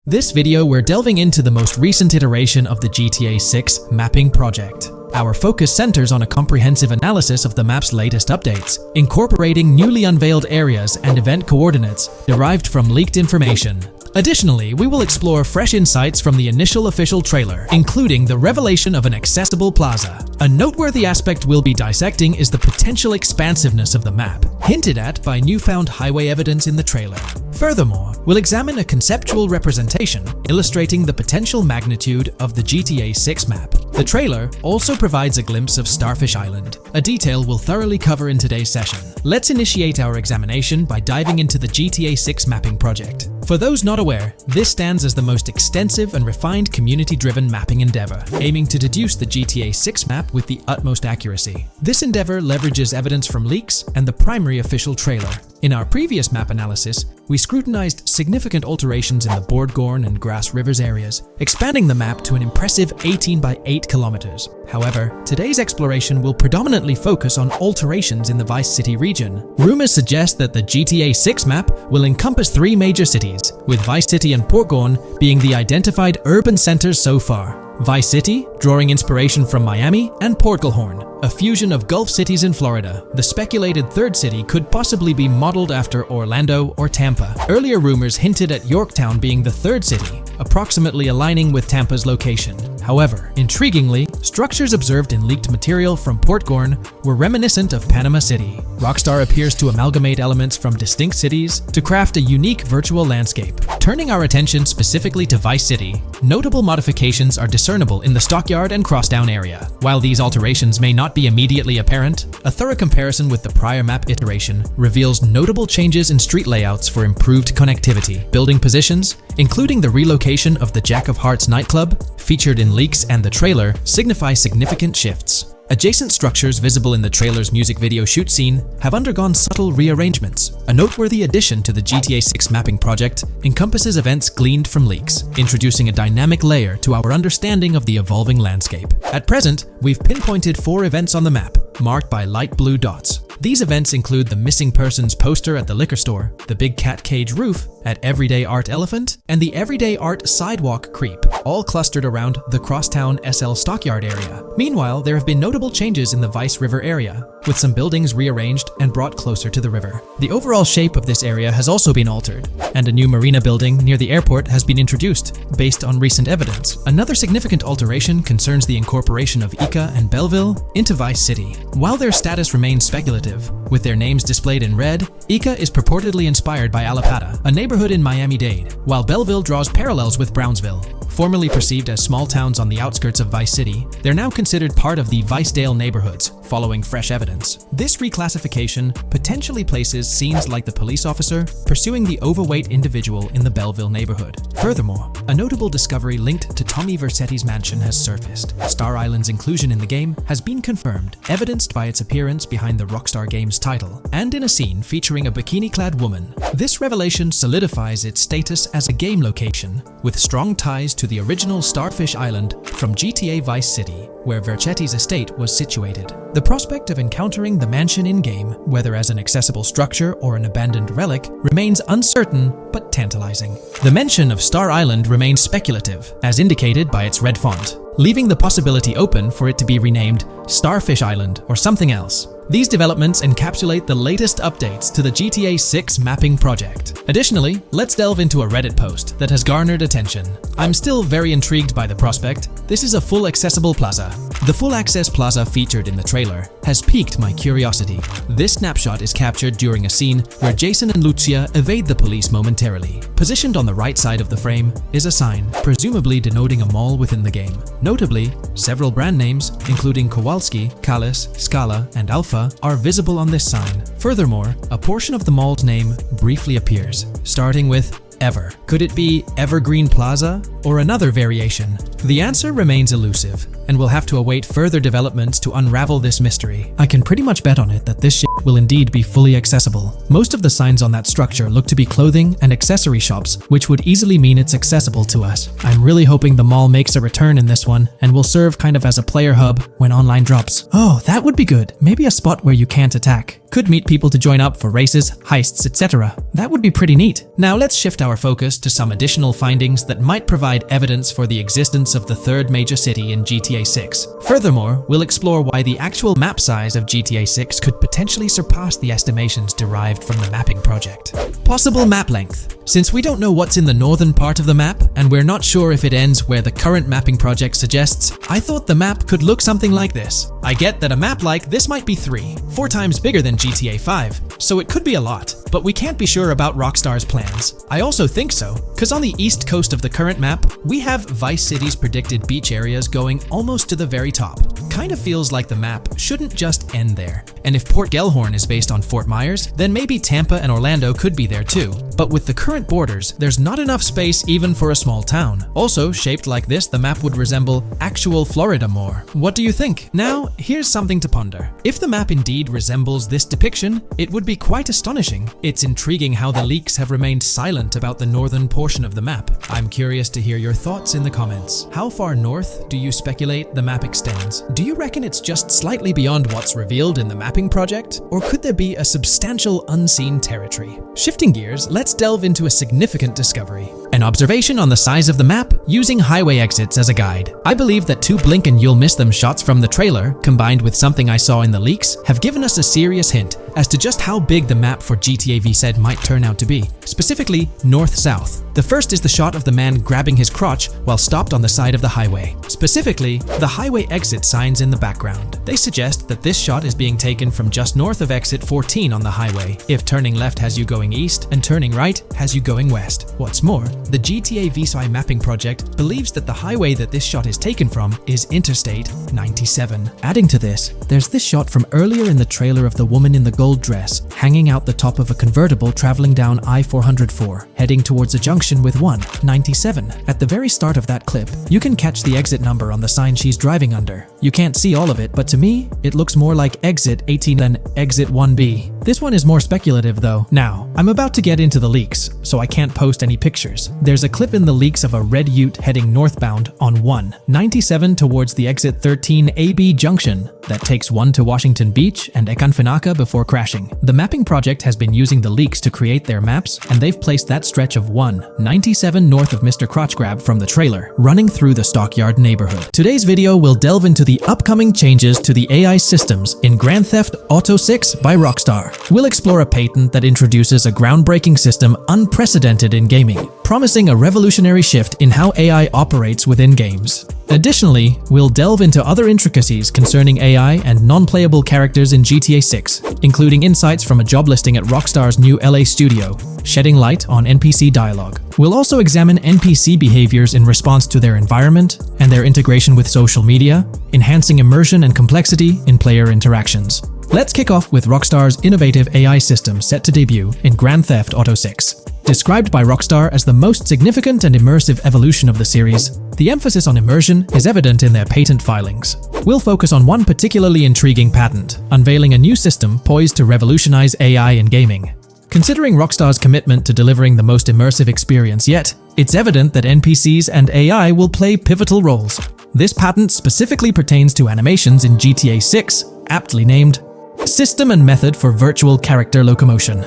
This video we're delving into the most recent iteration of the GTA 6 mapping project. Our focus centers on a comprehensive analysis of the map's latest updates, incorporating newly unveiled areas and event coordinates derived from leaked information. Additionally, we will explore fresh insights from the initial official trailer, including the revelation of an accessible plaza. A noteworthy aspect we'll be dissecting is the potential expansiveness of the map, hinted at by newfound highway evidence in the trailer. Furthermore, we'll examine a conceptual representation illustrating the potential magnitude of the GTA 6 map. The trailer also provides a glimpse of Starfish Island, a detail we'll thoroughly cover in today's session. Let's initiate our examination by diving into the GTA 6 mapping project. For those not aware, this stands as the most extensive and refined community-driven mapping endeavor, aiming to deduce the GTA 6 map with the utmost accuracy. This endeavor leverages evidence from leaks and the primary official trailer. In our previous map analysis, we scrutinized significant alterations in the Bordgorn and Grass Rivers areas, expanding the map to an impressive 18 by 8 kilometers. However, today's exploration will predominantly focus on alterations in the Vice City region. Rumors suggest that the GTA 6 map will encompass 3 major cities, with Vice City and Portgorn being the identified urban centers so far. Vice City, drawing inspiration from Miami, and Port Gilhorn, a fusion of Gulf cities in Florida. The speculated third city could possibly be modeled after Orlando or Tampa. Earlier rumors hinted at Yorktown being the third city, approximately aligning with Tampa's location. However, intriguingly, structures observed in leaked material from Portgorn were reminiscent of Panama City. Rockstar appears to amalgamate elements from distinct cities to craft a unique virtual landscape. Turning our attention specifically to Vice City, notable modifications are discernible in the Stockyard and Crosstown area. While these alterations may not be immediately apparent, a thorough comparison with the prior map iteration reveals notable changes in street layouts for improved connectivity. Building positions, including the relocation of the Jack of Hearts nightclub, featured in leaks and the trailer, signify significant shifts. Adjacent structures visible in the trailer's music video shoot scene have undergone subtle rearrangements. A noteworthy addition to the GTA 6 mapping project encompasses events gleaned from leaks, introducing a dynamic layer to our understanding of the evolving landscape. At present, we've pinpointed 4 events on the map, marked by light blue dots. These events include the missing persons poster at the liquor store, the big cat cage roof at Everyday Art Elephant, and the Everyday Art Sidewalk Creep, all clustered around the Crosstown SL Stockyard area. Meanwhile, there have been notable changes in the Vice River area, with some buildings rearranged and brought closer to the river. The overall shape of this area has also been altered, and a new marina building near the airport has been introduced, based on recent evidence. Another significant alteration concerns the incorporation of Ica and Belleville into Vice City. While their status remains speculative, with their names displayed in red, Ica is purportedly inspired by Allapattah, a neighborhood in Miami-Dade, while Belleville draws parallels with Brownsville. Formerly perceived as small towns on the outskirts of Vice City, they're now considered part of the Vicedale neighborhoods, following fresh evidence. This reclassification potentially places scenes like the police officer pursuing the overweight individual in the Belleville neighborhood. Furthermore, a notable discovery linked to Tommy Vercetti's mansion has surfaced. Star Island's inclusion in the game has been confirmed, evidenced by its appearance behind the Rockstar Games title, and in a scene featuring a bikini-clad woman. This revelation solidifies its status as a game location, with strong ties to the original Starfish Island from GTA Vice City, where Vercetti's estate was situated. The prospect of encountering the mansion in-game, whether as an accessible structure or an abandoned relic, remains uncertain but tantalizing. The mention of Star Island remains speculative, as indicated by its red font, leaving the possibility open for it to be renamed Starfish Island or something else. These developments encapsulate the latest updates to the GTA 6 mapping project. Additionally, let's delve into a Reddit post that has garnered attention. I'm still very intrigued by the prospect. This is a full accessible plaza. The full access plaza featured in the trailer has piqued my curiosity. This snapshot is captured during a scene where Jason and Lucia evade the police momentarily. Positioned on the right side of the frame is a sign, presumably denoting a mall within the game. Notably, several brand names, including Kowalski, Callis, Scala, and Alpha, are visible on this sign. Furthermore, a portion of the mall's name briefly appears, starting with Ever. Could it be Evergreen Plaza or another variation? The answer remains elusive, and we'll have to await further developments to unravel this mystery. I can pretty much bet on it that this shit will indeed be fully accessible. Most of the signs on that structure look to be clothing and accessory shops, which would easily mean it's accessible to us. I'm really hoping the mall makes a return in this one and will serve kind of as a player hub when online drops. Oh, that would be good. Maybe a spot where you can't attack. Could meet people to join up for races, heists, etc. That would be pretty neat. Now let's shift our focus to some additional findings that might provide evidence for the existence of the third major city in GTA 6. Furthermore, we'll explore why the actual map size of GTA 6 could potentially surpass the estimations derived from the mapping project. Possible map length. Since we don't know what's in the northern part of the map, and we're not sure if it ends where the current mapping project suggests, I thought the map could look something like this. I get that a map like this might be 4 times bigger than GTA 5, so it could be a lot, but we can't be sure about Rockstar's plans. I also think so, because on the east coast of the current map, we have Vice City's predicted beach areas going almost to the very top. Kind of feels like the map shouldn't just end there. And if Port Gellhorn is based on Fort Myers, then maybe Tampa and Orlando could be there too. But with the current borders, there's not enough space even for a small town. Also, shaped like this, the map would resemble actual Florida more. What do you think? Now, here's something to ponder. If the map indeed resembles this depiction, it would be quite astonishing. It's intriguing how the leaks have remained silent about the northern portion of the map. I'm curious to hear your thoughts in the comments. How far north do you speculate the map extends? Do you reckon it's just slightly beyond what's revealed in the mapping project? Or could there be a substantial unseen territory? Shifting gears, let's delve into a significant discovery. An observation on the size of the map using highway exits as a guide. I believe that 2 blink and you'll miss them shots from the trailer, combined with something I saw in the leaks, have given us a serious hint as to just how big the map for GTA VZ might turn out to be, specifically north-south. The first is the shot of the man grabbing his crotch while stopped on the side of the highway. Specifically, the highway exit signs in the background. They suggest that this shot is being taken from just north of exit 14 on the highway, if turning left has you going east and turning right has you going west. What's more, the GTA VZ mapping project believes that the highway that this shot is taken from is Interstate 97. Adding to this, there's this shot from earlier in the trailer of the woman in the gold dress hanging out the top of a convertible traveling down I-404, heading towards a junction with 197. At the very start of that clip, you can catch the exit number on the sign she's driving under. You can't see all of it, but to me, it looks more like exit 18 than exit 1B. This one is more speculative though. Now, I'm about to get into the leaks, so I can't post any pictures. There's a clip in the leaks of a red ute heading northbound on 197 towards the exit 13 AB junction that takes 1 to Washington Beach and Ekanfinaka before crashing. The mapping project has been using the leaks to create their maps, and they've placed that stretch of 197 north of Mr. Crotch Grab from the trailer, running through the Stockyard neighborhood. Today's video will delve into the upcoming changes to the AI systems in Grand Theft Auto 6 by Rockstar. We'll explore a patent that introduces a groundbreaking system unprecedented in gaming, promising a revolutionary shift in how AI operates within games. Additionally, we'll delve into other intricacies concerning AI and non-playable characters in GTA 6, including insights from a job listing at Rockstar's new LA studio, shedding light on NPC dialogue. We'll also examine NPC behaviors in response to their environment and their integration with social media, enhancing immersion and complexity in player interactions. Let's kick off with Rockstar's innovative AI system set to debut in Grand Theft Auto 6. Described by Rockstar as the most significant and immersive evolution of the series, the emphasis on immersion is evident in their patent filings. We'll focus on one particularly intriguing patent, unveiling a new system poised to revolutionize AI in gaming. Considering Rockstar's commitment to delivering the most immersive experience yet, it's evident that NPCs and AI will play pivotal roles. This patent specifically pertains to animations in GTA 6, aptly named System and Method for Virtual Character Locomotion.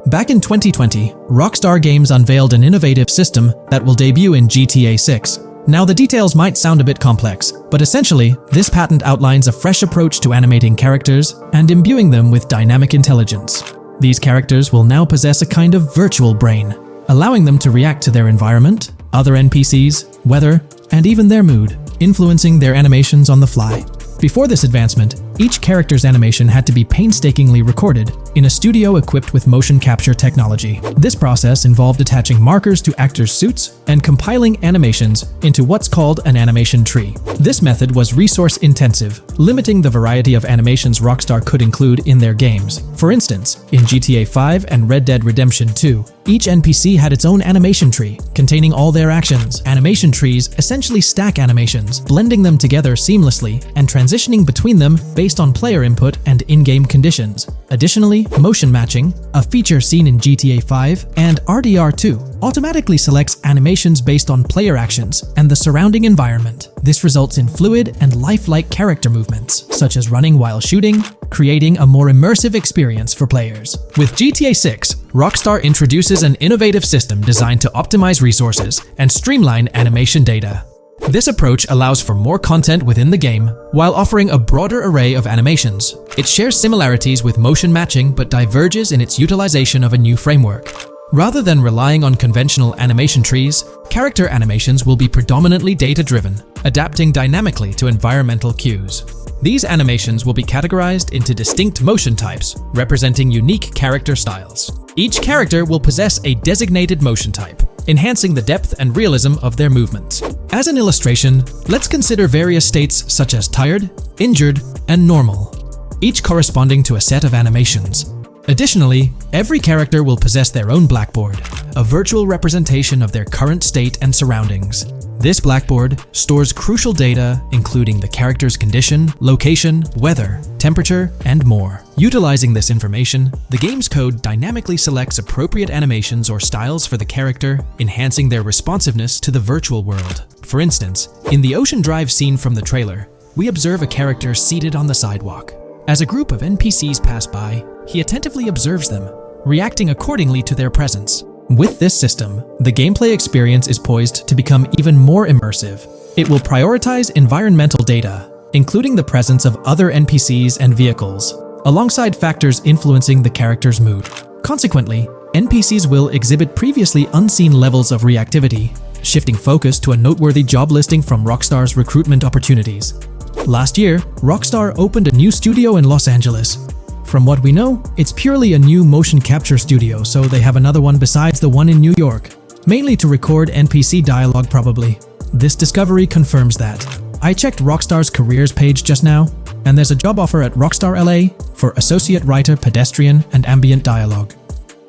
Back in 2020, Rockstar Games unveiled an innovative system that will debut in GTA 6. Now, the details might sound a bit complex, but essentially, this patent outlines a fresh approach to animating characters and imbuing them with dynamic intelligence. These characters will now possess a kind of virtual brain, allowing them to react to their environment, other NPCs, weather, and even their mood, influencing their animations on the fly. Before this advancement, each character's animation had to be painstakingly recorded in a studio equipped with motion capture technology. This process involved attaching markers to actors' suits and compiling animations into what's called an animation tree. This method was resource-intensive, limiting the variety of animations Rockstar could include in their games. For instance, in GTA 5 and Red Dead Redemption 2, each NPC had its own animation tree, containing all their actions. Animation trees essentially stack animations, blending them together seamlessly and transitioning between them based on player input and in-game conditions. Additionally, motion matching, a feature seen in GTA 5, and RDR2 automatically selects animations based on player actions and the surrounding environment. This results in fluid and lifelike character movements, such as running while shooting, creating a more immersive experience for players. With GTA 6, Rockstar introduces an innovative system designed to optimize resources and streamline animation data. This approach allows for more content within the game while offering a broader array of animations. It shares similarities with motion matching but diverges in its utilization of a new framework. Rather than relying on conventional animation trees, character animations will be predominantly data-driven, adapting dynamically to environmental cues. These animations will be categorized into distinct motion types, representing unique character styles. Each character will possess a designated motion type, enhancing the depth and realism of their movements. As an illustration, let's consider various states such as tired, injured, and normal, each corresponding to a set of animations. Additionally, every character will possess their own blackboard, a virtual representation of their current state and surroundings. This blackboard stores crucial data including the character's condition, location, weather, temperature, and more. Utilizing this information, the game's code dynamically selects appropriate animations or styles for the character, enhancing their responsiveness to the virtual world. For instance, in the Ocean Drive scene from the trailer, we observe a character seated on the sidewalk. As a group of NPCs pass by, he attentively observes them, reacting accordingly to their presence. With this system, the gameplay experience is poised to become even more immersive. It will prioritize environmental data, including the presence of other NPCs and vehicles, alongside factors influencing the character's mood. Consequently, NPCs will exhibit previously unseen levels of reactivity, shifting focus to a noteworthy job listing from Rockstar's recruitment opportunities. Last year, Rockstar opened a new studio in Los Angeles. From what we know, it's purely a new motion capture studio, so they have another one besides the one in New York, mainly to record NPC dialogue probably. This discovery confirms that. I checked Rockstar's careers page just now, and there's a job offer at Rockstar LA for Associate Writer Pedestrian and Ambient Dialogue.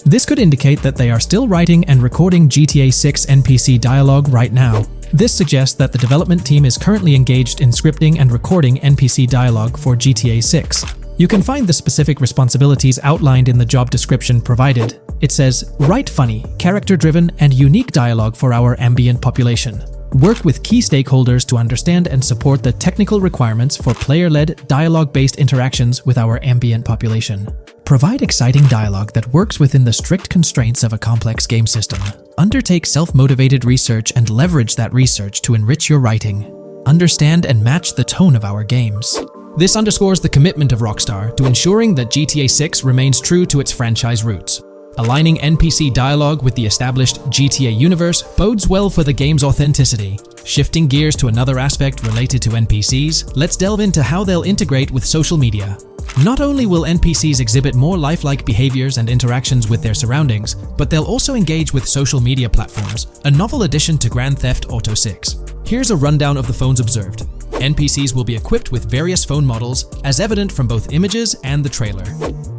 This could indicate that they are still writing and recording GTA 6 NPC dialogue right now. This suggests that the development team is currently engaged in scripting and recording NPC dialogue for GTA 6. You can find the specific responsibilities outlined in the job description provided. It says, write funny, character-driven, and unique dialogue for our ambient population. Work with key stakeholders to understand and support the technical requirements for player-led, dialogue-based interactions with our ambient population. Provide exciting dialogue that works within the strict constraints of a complex game system. Undertake self-motivated research and leverage that research to enrich your writing. Understand and match the tone of our games. This underscores the commitment of Rockstar to ensuring that GTA 6 remains true to its franchise roots. Aligning NPC dialogue with the established GTA universe bodes well for the game's authenticity. Shifting gears to another aspect related to NPCs, let's delve into how they'll integrate with social media. Not only will NPCs exhibit more lifelike behaviors and interactions with their surroundings, but they'll also engage with social media platforms, a novel addition to Grand Theft Auto 6. Here's a rundown of the phones observed. NPCs will be equipped with various phone models, as evident from both images and the trailer.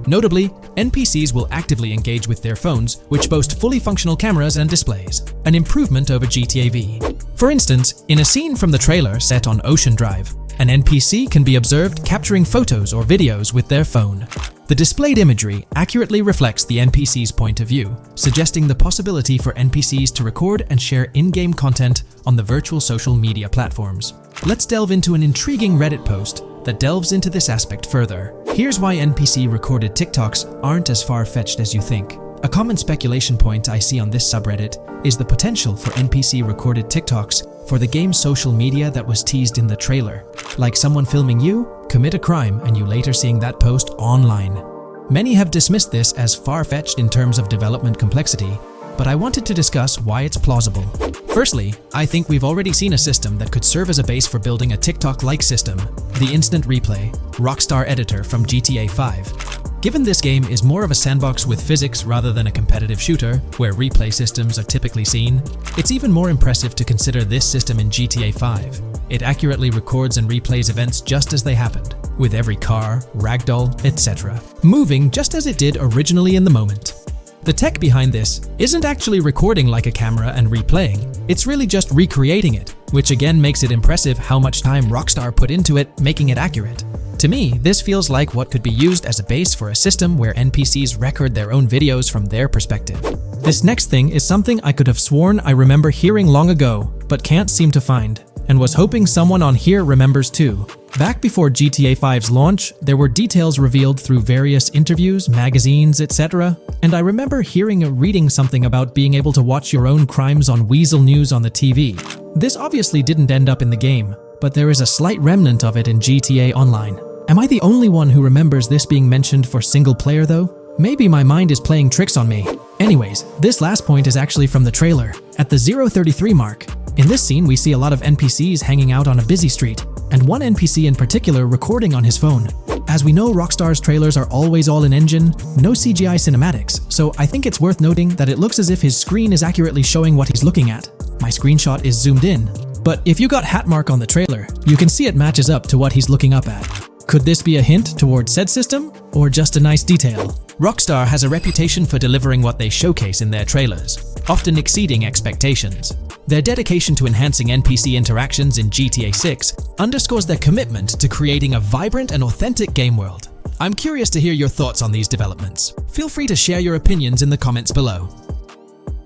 Notably, NPCs will actively engage with their phones, which boast fully functional cameras and displays, an improvement over GTA V. For instance, in a scene from the trailer set on Ocean Drive, an NPC can be observed capturing photos or videos with their phone. The displayed imagery accurately reflects the NPC's point of view, suggesting the possibility for NPCs to record and share in-game content on the virtual social media platforms. Let's delve into an intriguing Reddit post that delves into this aspect further. Here's why NPC-recorded TikToks aren't as far-fetched as you think. A common speculation point I see on this subreddit is the potential for NPC-recorded TikToks for the game's social media that was teased in the trailer, like someone filming you commit a crime and you later seeing that post online. Many have dismissed this as far-fetched in terms of development complexity, but I wanted to discuss why it's plausible. Firstly, I think we've already seen a system that could serve as a base for building a TikTok-like system, the Instant Replay, Rockstar editor from GTA 5. Given this game is more of a sandbox with physics rather than a competitive shooter, where replay systems are typically seen, it's even more impressive to consider this system in GTA 5. It accurately records and replays events just as they happened, with every car, ragdoll, etc., moving just as it did originally in the moment. The tech behind this isn't actually recording like a camera and replaying, it's really just recreating it, which again makes it impressive how much time Rockstar put into it, making it accurate. To me, this feels like what could be used as a base for a system where NPCs record their own videos from their perspective. This next thing is something I could have sworn I remember hearing long ago, but can't seem to find, and was hoping someone on here remembers too. Back before GTA 5's launch, there were details revealed through various interviews, magazines, etc., and I remember hearing or reading something about being able to watch your own crimes on Weasel News on the TV. This obviously didn't end up in the game, but there is a slight remnant of it in GTA Online. Am I the only one who remembers this being mentioned for single player though? Maybe my mind is playing tricks on me. Anyways, this last point is actually from the trailer, at the 0:33 mark. In this scene, we see a lot of NPCs hanging out on a busy street, and one NPC in particular recording on his phone. As we know, Rockstar's trailers are always all in engine, no CGI cinematics, so I think it's worth noting that it looks as if his screen is accurately showing what he's looking at. My screenshot is zoomed in, but if you got Hatmark on the trailer, you can see it matches up to what he's looking up at. Could this be a hint towards said system, or just a nice detail? Rockstar has a reputation for delivering what they showcase in their trailers, often exceeding expectations. Their dedication to enhancing NPC interactions in GTA 6 underscores their commitment to creating a vibrant and authentic game world. I'm curious to hear your thoughts on these developments. Feel free to share your opinions in the comments below.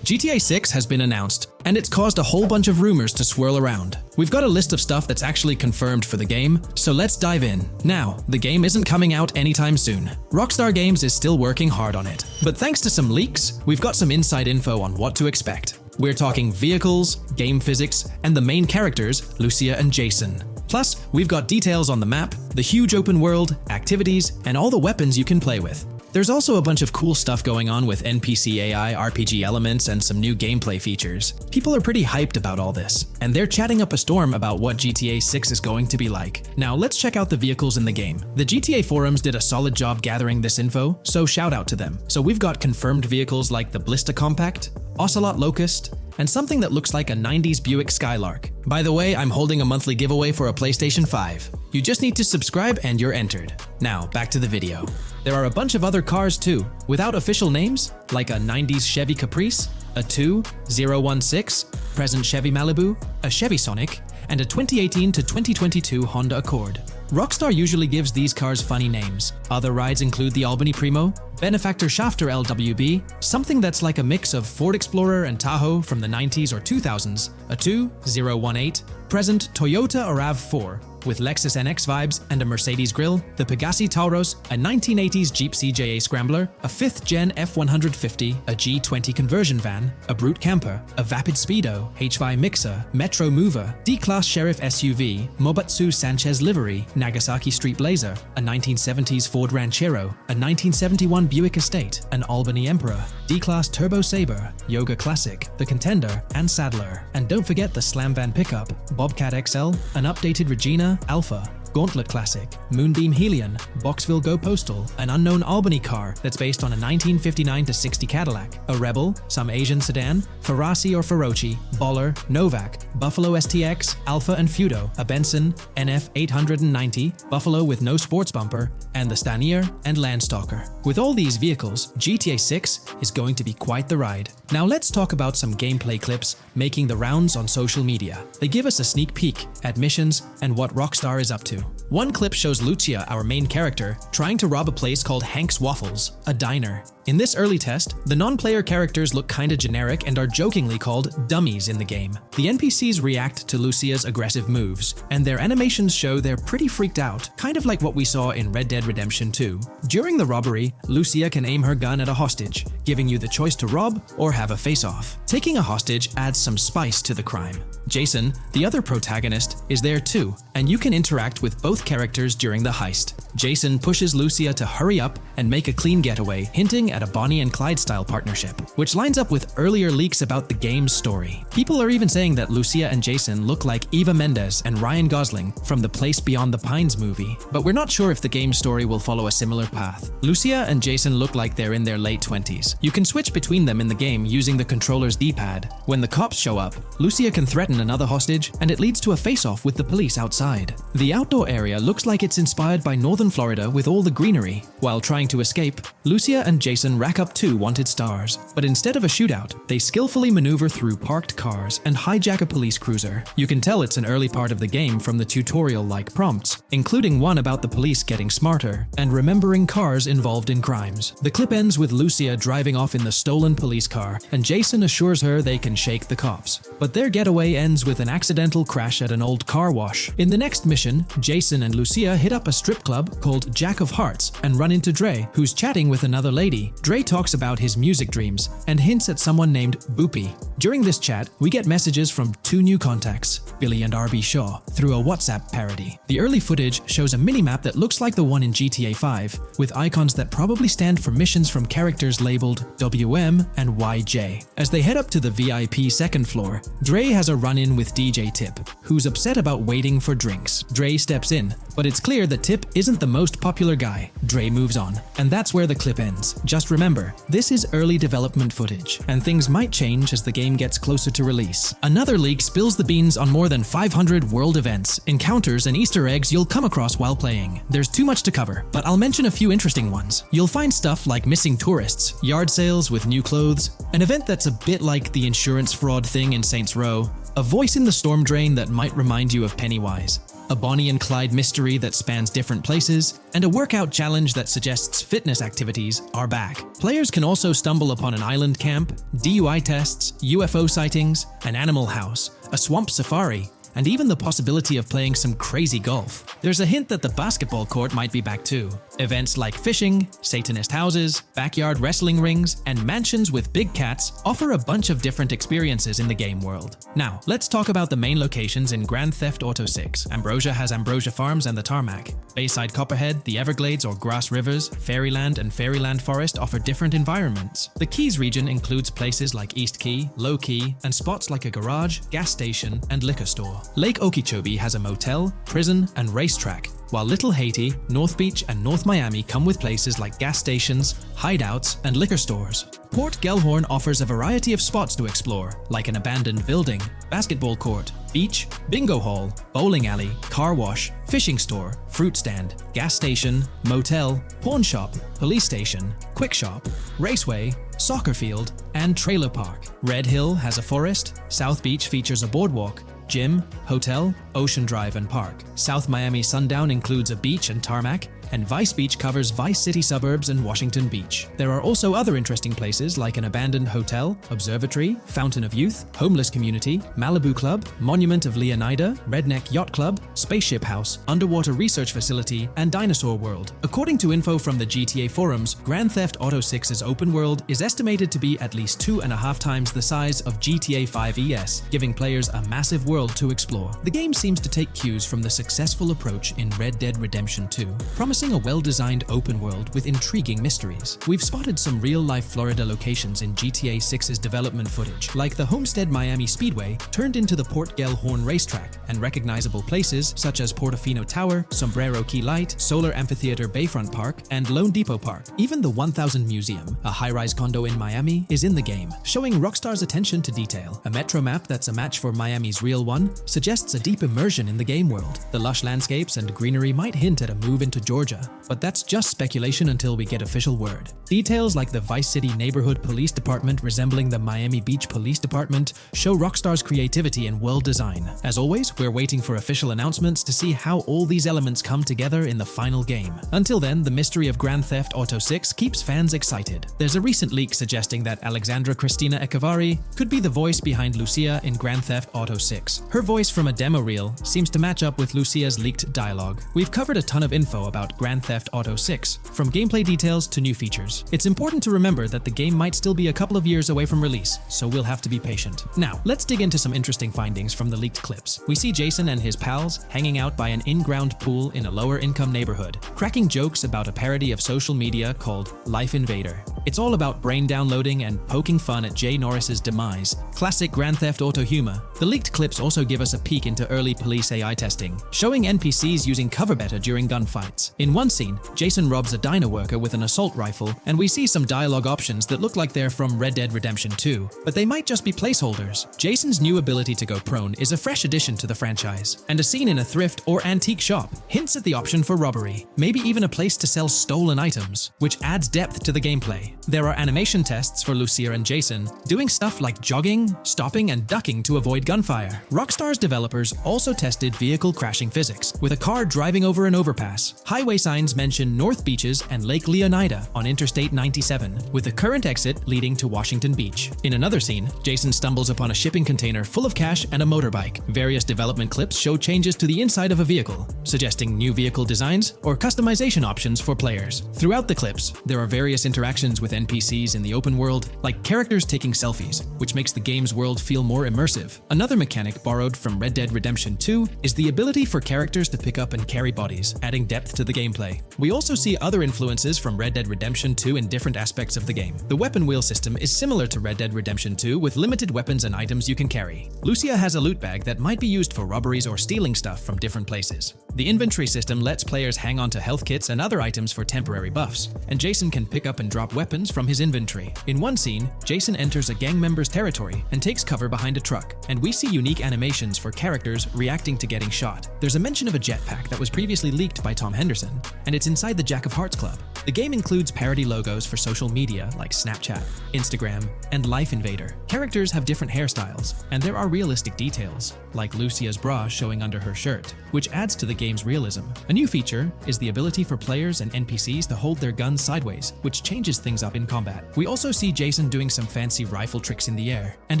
GTA 6 has been announced, and it's caused a whole bunch of rumors to swirl around. We've got a list of stuff that's actually confirmed for the game, so let's dive in. Now, the game isn't coming out anytime soon. Rockstar Games is still working hard on it, but thanks to some leaks, we've got some inside info on what to expect. We're talking vehicles, game physics, and the main characters, Lucia and Jason. Plus, we've got details on the map, the huge open world, activities, and all the weapons you can play with. There's also a bunch of cool stuff going on with NPC AI, RPG elements, and some new gameplay features. People are pretty hyped about all this, and they're chatting up a storm about what GTA 6 is going to be like. Now let's check out the vehicles in the game. The GTA forums did a solid job gathering this info, so shout out to them. So we've got confirmed vehicles like the Ballista Compact, Ocelot Locust, and something that looks like a 90s Buick Skylark. By the way, I'm holding a monthly giveaway for a PlayStation 5. You just need to subscribe and you're entered. Now, back to the video. There are a bunch of other cars too, without official names, like a 90s Chevy Caprice, a 2016 present Chevy Malibu, a Chevy Sonic, and a 2018 to 2022 Honda Accord. Rockstar usually gives these cars funny names. Other rides include the Albany Primo, Benefactor Shafter LWB, something that's like a mix of Ford Explorer and Tahoe from the 90s or 2000s, a 2018 present Toyota RAV4, with Lexus NX vibes and a Mercedes grille, the Pegassi Tauros, a 1980s Jeep CJA Scrambler, a 5th Gen F150, a G20 conversion van, a Brute Camper, a Vapid Speedo, HY Mixer, Metro Mover, D-Class Sheriff SUV, Mobatsu Sanchez Livery, Nagasaki Street Blazer, a 1970s Ford Ranchero, a 1971 Buick Estate, an Albany Emperor, D-Class Turbo Sabre, Yoga Classic, the Contender, and Sadler. And don't forget the Slam Van Pickup, Bobcat XL, an updated Regina Alpha, Gauntlet Classic, Moonbeam Helion, Boxville Go Postal, an unknown Albany car that's based on a 1959-60 Cadillac, a Rebel, some Asian sedan, Ferrari or Feroci, Baller, Novak, Buffalo STX, Alpha and Feudo, a Benson NF 890, Buffalo with no sports bumper, and the Stanier and Landstalker. With all these vehicles, GTA 6 is going to be quite the ride. Now let's talk about some gameplay clips making the rounds on social media. They give us a sneak peek at missions and what Rockstar is up to. One clip shows Lucia, our main character, trying to rob a place called Hank's Waffles, a diner. In this early test, the non-player characters look kinda generic and are jokingly called dummies in the game. The NPCs react to Lucia's aggressive moves, and their animations show they're pretty freaked out, kind of like what we saw in Red Dead Redemption 2. During the robbery, Lucia can aim her gun at a hostage, giving you the choice to rob or have a face-off. Taking a hostage adds some spice to the crime. Jason, the other protagonist, is there too, and you can interact with both characters during the heist. Jason pushes Lucia to hurry up and make a clean getaway, hinting at a Bonnie and Clyde style partnership, which lines up with earlier leaks about the game's story. People are even saying that Lucia and Jason look like Eva Mendes and Ryan Gosling from the Place Beyond the Pines movie, but we're not sure if the game's story will follow a similar path. Lucia and Jason look like they're in their late 20s. You can switch between them in the game using the controller's D-pad. When the cops show up, Lucia can threaten another hostage, and it leads to a face-off with the police outside. The outdoor area area looks like it's inspired by northern Florida with all the greenery. While trying to escape, Lucia and Jason rack up 2 wanted stars. But instead of a shootout, they skillfully maneuver through parked cars and hijack a police cruiser. You can tell it's an early part of the game from the tutorial-like prompts, including one about the police getting smarter and remembering cars involved in crimes. The clip ends with Lucia driving off in the stolen police car, and Jason assures her they can shake the cops. But their getaway ends with an accidental crash at an old car wash. In the next mission, Jason and Lucia hit up a strip club called Jack of Hearts and run into Dre, who's chatting with another lady. Dre talks about his music dreams and hints at someone named Boopy. During this chat, we get messages from 2 new contacts, Billy and RB Shaw, through a WhatsApp parody. The early footage shows a minimap that looks like the one in GTA 5, with icons that probably stand for missions from characters labeled WM and YJ. As they head up to the VIP second floor, Dre has a run-in with DJ Tip, who's upset about waiting for drinks. Dre steps in, but it's clear that Tip isn't the most popular guy. Dre moves on, and that's where the clip ends. Just remember, this is early development footage, and things might change as the game gets closer to release. Another leak spills the beans on more than 500 world events, encounters, and Easter eggs you'll come across while playing. There's too much to cover, but I'll mention a few interesting ones. You'll find stuff like missing tourists, yard sales with new clothes, an event that's a bit like the insurance fraud thing in Saints Row, a voice in the storm drain that might remind you of Pennywise, a Bonnie and Clyde mystery that spans different places, and a workout challenge that suggests fitness activities are back. Players can also stumble upon an island camp, DUI tests, UFO sightings, an animal house, a swamp safari, and even the possibility of playing some crazy golf. There's a hint that the basketball court might be back too. Events like fishing, Satanist houses, backyard wrestling rings, and mansions with big cats offer a bunch of different experiences in the game world. Now, let's talk about the main locations in Grand Theft Auto 6. Ambrosia has Ambrosia Farms and the Tarmac. Bayside Copperhead, the Everglades or Grass Rivers, Fairyland and Fairyland Forest offer different environments. The Keys region includes places like East Key, Low Key, and spots like a garage, gas station, and liquor store. Lake Okeechobee has a motel, prison, and racetrack, while Little Haiti, North Beach, and North Miami come with places like gas stations, hideouts, and liquor stores. Port Gellhorn offers a variety of spots to explore, like an abandoned building, basketball court, beach, bingo hall, bowling alley, car wash, fishing store, fruit stand, gas station, motel, pawn shop, police station, quick shop, raceway, soccer field, and trailer park. Red Hill has a forest, South Beach features a boardwalk, gym, hotel, Ocean Drive, and park. South Miami Sundown includes a beach and tarmac, and Vice Beach covers Vice City suburbs and Washington Beach. There are also other interesting places like an abandoned hotel, observatory, Fountain of Youth, homeless community, Malibu Club, Monument of Leonida, Redneck Yacht Club, Spaceship House, underwater research facility, and Dinosaur World. According to info from the GTA forums, Grand Theft Auto 6's open world is estimated to be at least 2.5 times the size of GTA 5 ES, giving players a massive world to explore. The game seems to take cues from the successful approach in Red Dead Redemption 2, promising a well-designed open world with intriguing mysteries. We've spotted some real-life Florida locations in GTA 6's development footage, like the Homestead Miami Speedway turned into the Port Gellhorn racetrack, and recognizable places such as Portofino Tower, Sombrero Key Light, Solar Amphitheater Bayfront Park, and Lone Depot Park. Even the 1000 Museum, a high-rise condo in Miami, is in the game, showing Rockstar's attention to detail. A metro map that's a match for Miami's real one suggests a deep immersion in the game world. The lush landscapes and greenery might hint at a move into Georgia, but that's just speculation until we get official word. Details like the Vice City Neighborhood Police Department resembling the Miami Beach Police Department show Rockstar's creativity and world design. As always, we're waiting for official announcements to see how all these elements come together in the final game. Until then, the mystery of Grand Theft Auto 6 keeps fans excited. There's a recent leak suggesting that Alexandra Christina Echevarri could be the voice behind Lucia in Grand Theft Auto 6. Her voice from a demo reel seems to match up with Lucia's leaked dialogue. We've covered a ton of info about Grand Theft Auto 6, from gameplay details to new features. It's important to remember that the game might still be a couple of years away from release, so we'll have to be patient. Now, let's dig into some interesting findings from the leaked clips. We see Jason and his pals hanging out by an in-ground pool in a lower-income neighborhood, cracking jokes about a parody of social media called Life Invader. It's all about brain downloading and poking fun at Jay Norris's demise. Classic Grand Theft Auto humor. The leaked clips also give us a peek into early police AI testing, showing NPCs using cover better during gunfights. In one scene, Jason robs a diner worker with an assault rifle, and we see some dialogue options that look like they're from Red Dead Redemption 2, but they might just be placeholders. Jason's new ability to go prone is a fresh addition to the franchise, and a scene in a thrift or antique shop hints at the option for robbery, maybe even a place to sell stolen items, which adds depth to the gameplay. There are animation tests for Lucia and Jason, doing stuff like jogging, stopping, and ducking to avoid gunfire. Rockstar's developers also tested vehicle crashing physics, with a car driving over an overpass. Highway signs mention North Beaches and Lake Leonida on Interstate 97, with the current exit leading to Washington Beach. In another scene, Jason stumbles upon a shipping container full of cash and a motorbike. Various development clips show changes to the inside of a vehicle, suggesting new vehicle designs or customization options for players. Throughout the clips, there are various interactions with NPCs in the open world, like characters taking selfies, which makes the game's world feel more immersive. Another mechanic borrowed from Red Dead Redemption 2 is the ability for characters to pick up and carry bodies, adding depth to the gameplay. We also see other influences from Red Dead Redemption 2 in different aspects of the game. The weapon wheel system is similar to Red Dead Redemption 2 with limited weapons and items you can carry. Lucia has a loot bag that might be used for robberies or stealing stuff from different places. The inventory system lets players hang on to health kits and other items for temporary buffs, and Jason can pick up and drop weapons from his inventory. In one scene, Jason enters a gang member's territory and takes cover behind a truck, and we see unique animations for characters reacting to getting shot. There's a mention of a jetpack that was previously leaked by Tom Henderson, and it's inside the Jack of Hearts Club. The game includes parody logos for social media like Snapchat, Instagram, and Life Invader. Characters have different hairstyles, and there are realistic details, like Lucia's bra showing under her shirt, which adds to the game's realism. A new feature is the ability for players and NPCs to hold their guns sideways, which changes things up in combat. We also see Jason doing some fancy rifle tricks in the air, and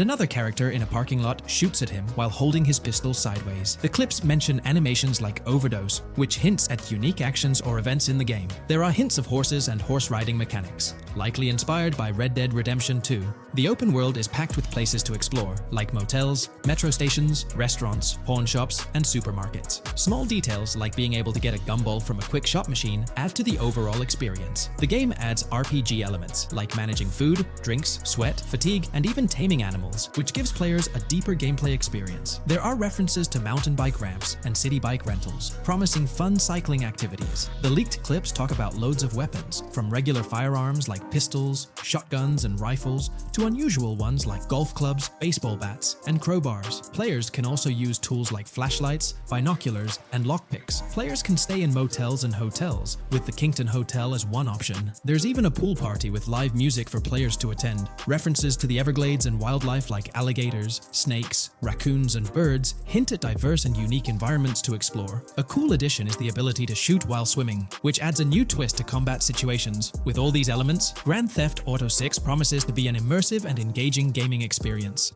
another character in a parking lot shoots at him while holding his pistol sideways. The clips mention animations like Overdose, which hints at unique actions or events in the game. There are hints of horses and horse riding mechanics, likely inspired by Red Dead Redemption 2. The open world is packed with places to explore, like motels, metro stations, restaurants, pawn shops, and supermarkets. Small details like being able to get a gumball from a quick shop machine add to the overall experience. The game adds RPG elements, like managing food, drinks, sweat, fatigue, and even taming animals, which gives players a deeper gameplay experience. There are references to mountain bike ramps and city bike rentals, promising fun cycling activities. The leaked clips talk about loads of weapons, from regular firearms like pistols, shotguns, and rifles, to unusual ones like golf clubs, baseball bats, and crowbars. Players can also use tools like flashlights, binoculars, and lockpicks. Players can stay in motels and hotels, with the Kingston Hotel as one option. There's even a pool party with live music for players to attend. References to the Everglades and wildlife like alligators, snakes, raccoons, and birds hint at diverse and unique environments to explore. A cool addition is the ability to shoot while swimming, which adds a new twist to combat situations. With all these elements, Grand Theft Auto 6 promises to be an immersive and engaging gaming experience.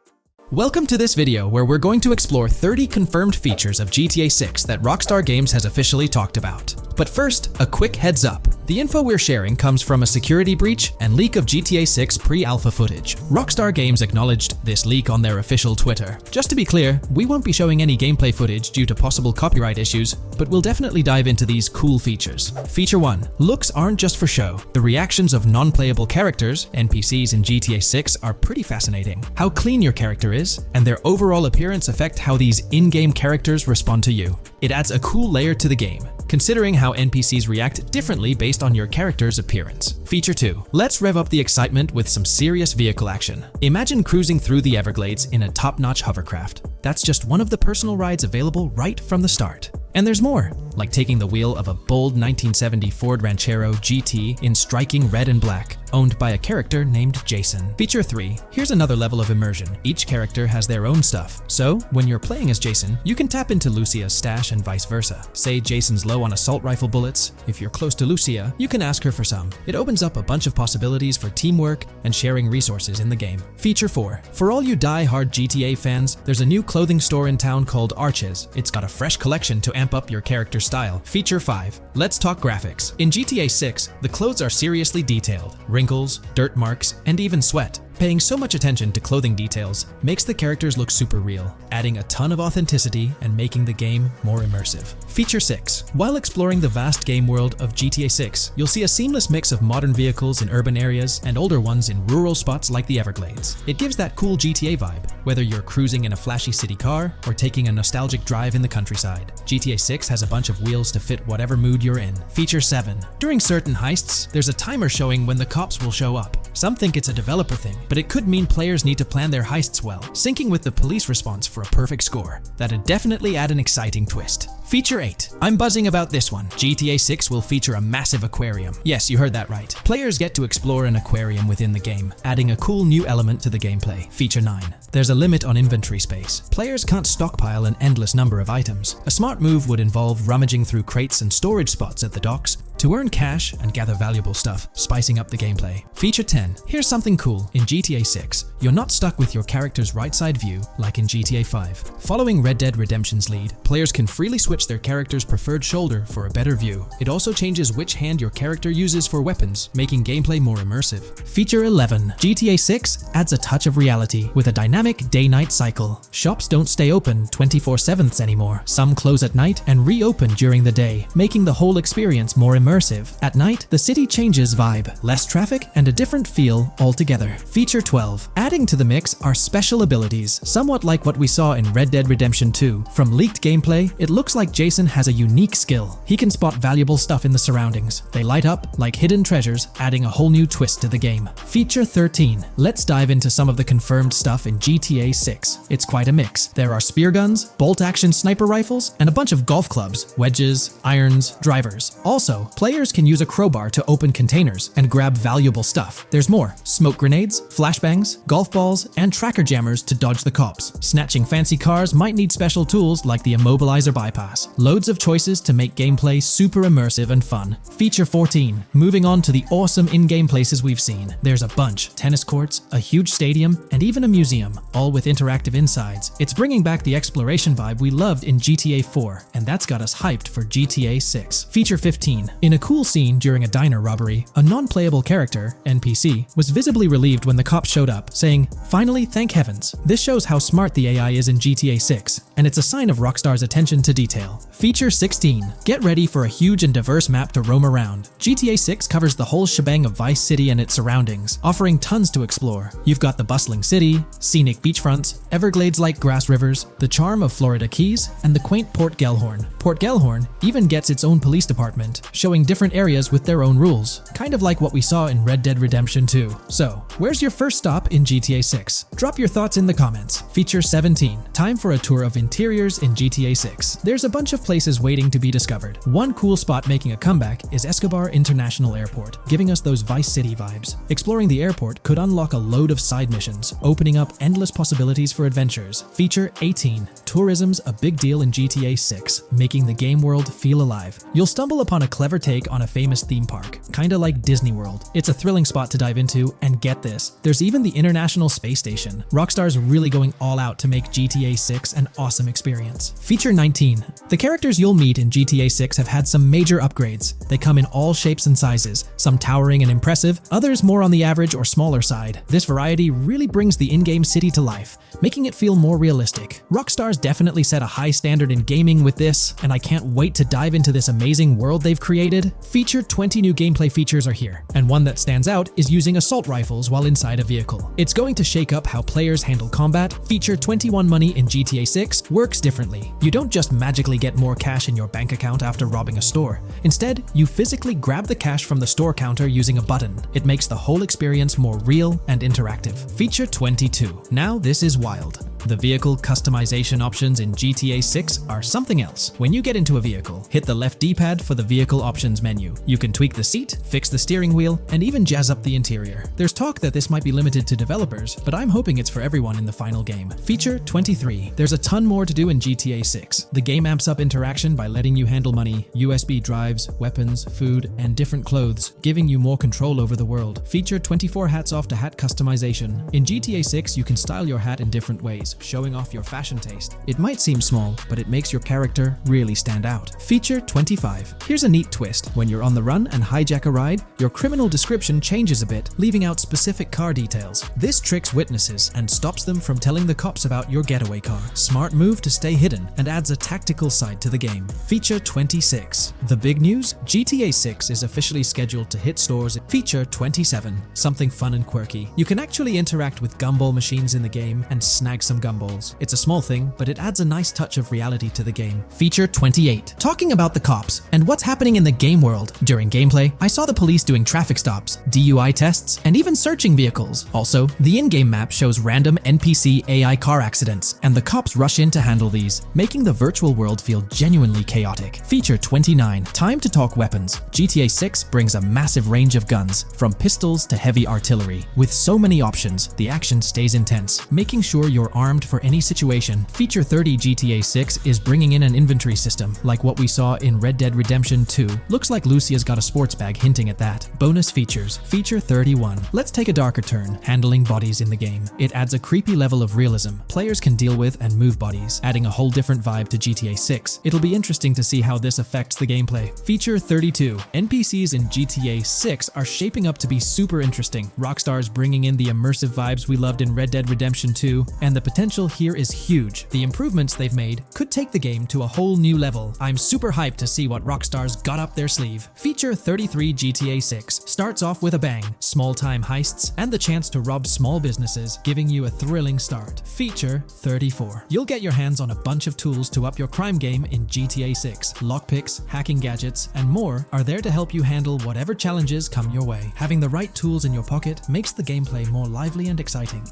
Welcome to this video where we're going to explore 30 confirmed features of GTA 6 that Rockstar Games has officially talked about. But first, a quick heads up. The info we're sharing comes from a security breach and leak of GTA 6 pre-alpha footage. Rockstar Games acknowledged this leak on their official Twitter. Just to be clear, we won't be showing any gameplay footage due to possible copyright issues, but we'll definitely dive into these cool features. Feature 1. Looks aren't just for show. The reactions of non-playable characters, NPCs in GTA 6, are pretty fascinating. How clean your character is, and their overall appearance affect how these in-game characters respond to you. It adds a cool layer to the game, considering how NPCs react differently based on your character's appearance. Feature 2. Let's rev up the excitement with some serious vehicle action. Imagine cruising through the Everglades in a top-notch hovercraft. That's just one of the personal rides available right from the start. And there's more, like taking the wheel of a bold 1970 Ford Ranchero GT in striking red and black, owned by a character named Jason. Feature 3. Here's another level of immersion. Each character has their own stuff, so when you're playing as Jason, you can tap into Lucia's stash and vice versa. Say Jason's low on assault rifle bullets. If you're close to Lucia, you can ask her for some. It opens up a bunch of possibilities for teamwork and sharing resources in the game. Feature 4. For all you die-hard GTA fans, there's a new clothing store in town called Arches. It's got a fresh collection to amp up your character's style. Feature 5. Let's talk graphics. In GTA 6, the clothes are seriously detailed. Wrinkles, dirt marks, and even sweat. Paying so much attention to clothing details makes the characters look super real, adding a ton of authenticity and making the game more immersive. Feature 6. While exploring the vast game world of GTA 6, you'll see a seamless mix of modern vehicles in urban areas and older ones in rural spots like the Everglades. It gives that cool GTA vibe, whether you're cruising in a flashy city car or taking a nostalgic drive in the countryside. GTA 6 has a bunch of wheels to fit whatever mood you're in. Feature 7. During certain heists, there's a timer showing when the cops will show up. Some think it's a developer thing, but it could mean players need to plan their heists well, syncing with the police response for a perfect score. That'd definitely add an exciting twist. Feature 8. I'm buzzing about this one. GTA 6 will feature a massive aquarium. Yes, you heard that right. Players get to explore an aquarium within the game, adding a cool new element to the gameplay. Feature 9. There's a limit on inventory space. Players can't stockpile an endless number of items. A smart move would involve rummaging through crates and storage spots at the docks to earn cash and gather valuable stuff, spicing up the gameplay. Feature 10. Here's something cool. In GTA 6, you're not stuck with your character's right side view like in GTA 5. Following Red Dead Redemption's lead, players can freely switch their character's preferred shoulder for a better view. It also changes which hand your character uses for weapons, making gameplay more immersive. Feature 11. GTA 6 adds a touch of reality with a dynamic day-night cycle. Shops don't stay open 24/7 anymore. Some close at night and reopen during the day, making the whole experience more immersive. At night, the city changes vibe, less traffic, and a different feel altogether. Feature 12. Adding to the mix are special abilities, somewhat like what we saw in Red Dead Redemption 2. From leaked gameplay, it looks like Jason has a unique skill. He can spot valuable stuff in the surroundings. They light up like hidden treasures, adding a whole new twist to the game. Feature 13. Let's dive into some of the confirmed stuff in GTA 6. It's quite a mix. There are spear guns, bolt-action sniper rifles, and a bunch of golf clubs, wedges, irons, drivers. Also, players can use a crowbar to open containers and grab valuable stuff. There's more: smoke grenades, flashbangs, golf balls, and tracker jammers to dodge the cops. Snatching fancy cars might need special tools like the immobilizer bypass. Loads of choices to make gameplay super immersive and fun. Feature 14. Moving on to the awesome in-game places we've seen. There's a bunch: tennis courts, a huge stadium, and even a museum, all with interactive insides. It's bringing back the exploration vibe we loved in GTA 4, and that's got us hyped for GTA 6. Feature 15. In a cool scene during a diner robbery, a non-playable character, NPC, was visibly relieved when the cops showed up, saying, "Finally, thank heavens." This shows how smart the AI is in GTA 6, and it's a sign of Rockstar's attention to detail. Feature 16. Get ready for a huge and diverse map to roam around. GTA 6 covers the whole shebang of Vice City and its surroundings, offering tons to explore. You've got the bustling city, scenic beachfronts, Everglades-like grass rivers, the charm of Florida Keys, and the quaint Port Gellhorn. Port Gellhorn even gets its own police department, showing different areas with their own rules, kind of like what we saw in Red Dead Redemption 2. So, where's your first stop in GTA 6? Drop your thoughts in the comments. Feature 17. Time for a tour of interiors in GTA 6. There's a bunch of places waiting to be discovered. One cool spot making a comeback is Escobar International Airport, giving us those Vice City vibes. Exploring the airport could unlock a load of side missions, opening up endless possibilities for adventures. Feature 18. Tourism's a big deal in GTA 6, making the game world feel alive. You'll stumble upon a clever take on a famous theme park, kinda like Disney World. It's a thrilling spot to dive into, and get this, there's even the International Space Station. Rockstar's really going all out to make GTA 6 an awesome experience. Feature 19. The characters you'll meet in GTA 6 have had some major upgrades. They come in all shapes and sizes, some towering and impressive, others more on the average or smaller side. This variety really brings the in-game city to life, making it feel more realistic. Rockstar's definitely set a high standard in gaming with this, and I can't wait to dive into this amazing world they've created. Feature 20 new gameplay features are here, and one that stands out is using assault rifles while inside a vehicle. It's going to shake up how players handle combat. Feature 21 money in GTA 6 works differently. You don't just magically get more cash in your bank account after robbing a store. Instead, you physically grab the cash from the store counter using a button. It makes the whole experience more real and interactive. Feature 22. Now this is wild. The vehicle customization options in GTA 6 are something else. When you get into a vehicle, hit the left D-pad for the vehicle options menu. You can tweak the seat, fix the steering wheel, and even jazz up the interior. There's talk that this might be limited to developers, but I'm hoping it's for everyone in the final game. Feature 23. There's a ton more to do in GTA 6. The game amps up interaction by letting you handle money, USB drives, weapons, food, and different clothes, giving you more control over the world. Feature 24 hats off to hat customization. In GTA 6, you can style your hat in different ways. clothes, showing off your fashion taste. It might seem small, but it makes your character really stand out. Feature 25. Here's a neat twist. When you're on the run and hijack a ride, your criminal description changes a bit, leaving out specific car details. This tricks witnesses and stops them from telling the cops about your getaway car. Smart move to stay hidden and adds a tactical side to the game. Feature 26. The big news? GTA 6 is officially scheduled to hit stores. Feature 27. Something fun and quirky. You can actually interact with gumball machines in the game and snag some gumballs. It's a small thing, but it adds a nice touch of reality to the game. Feature 28. Talking about the cops and what's happening in the game world. During gameplay, I saw the police doing traffic stops, DUI tests, and even searching vehicles. Also, the in-game map shows random NPC AI car accidents, and the cops rush in to handle these, making the virtual world feel genuinely chaotic. Feature 29. Time to talk weapons. GTA 6 brings a massive range of guns, from pistols to heavy artillery. With so many options, the action stays intense, making sure you're armed for any situation. Feature 30. GTA 6 is bringing in an inventory system, like what we saw in Red Dead Redemption 2. Looks like Lucia's got a sports bag hinting at that. Bonus features. Feature 31. Let's take a darker turn, handling bodies in the game. It adds a creepy level of realism players can deal with and move bodies, adding a whole different vibe to GTA 6. It'll be interesting to see how this affects the gameplay. Feature 32. NPCs in GTA 6 are shaping up to be super interesting. Rockstar's bringing in the immersive vibes we loved in Red Dead Redemption 2, and the potential here is huge. The improvements they've made could take the game to a whole new level. I'm super hyped to see what Rockstar's got up their sleeve. Feature 33. GTA 6 starts off with a bang, small-time heists, and the chance to rob small businesses, giving you a thrilling start. Feature 34. You'll get your hands on a bunch of tools to up your crime game in GTA 6. Lockpicks, hacking gadgets, and more are there to help you handle whatever challenges come your way. Having the right tools in your pocket makes the gameplay more lively and exciting.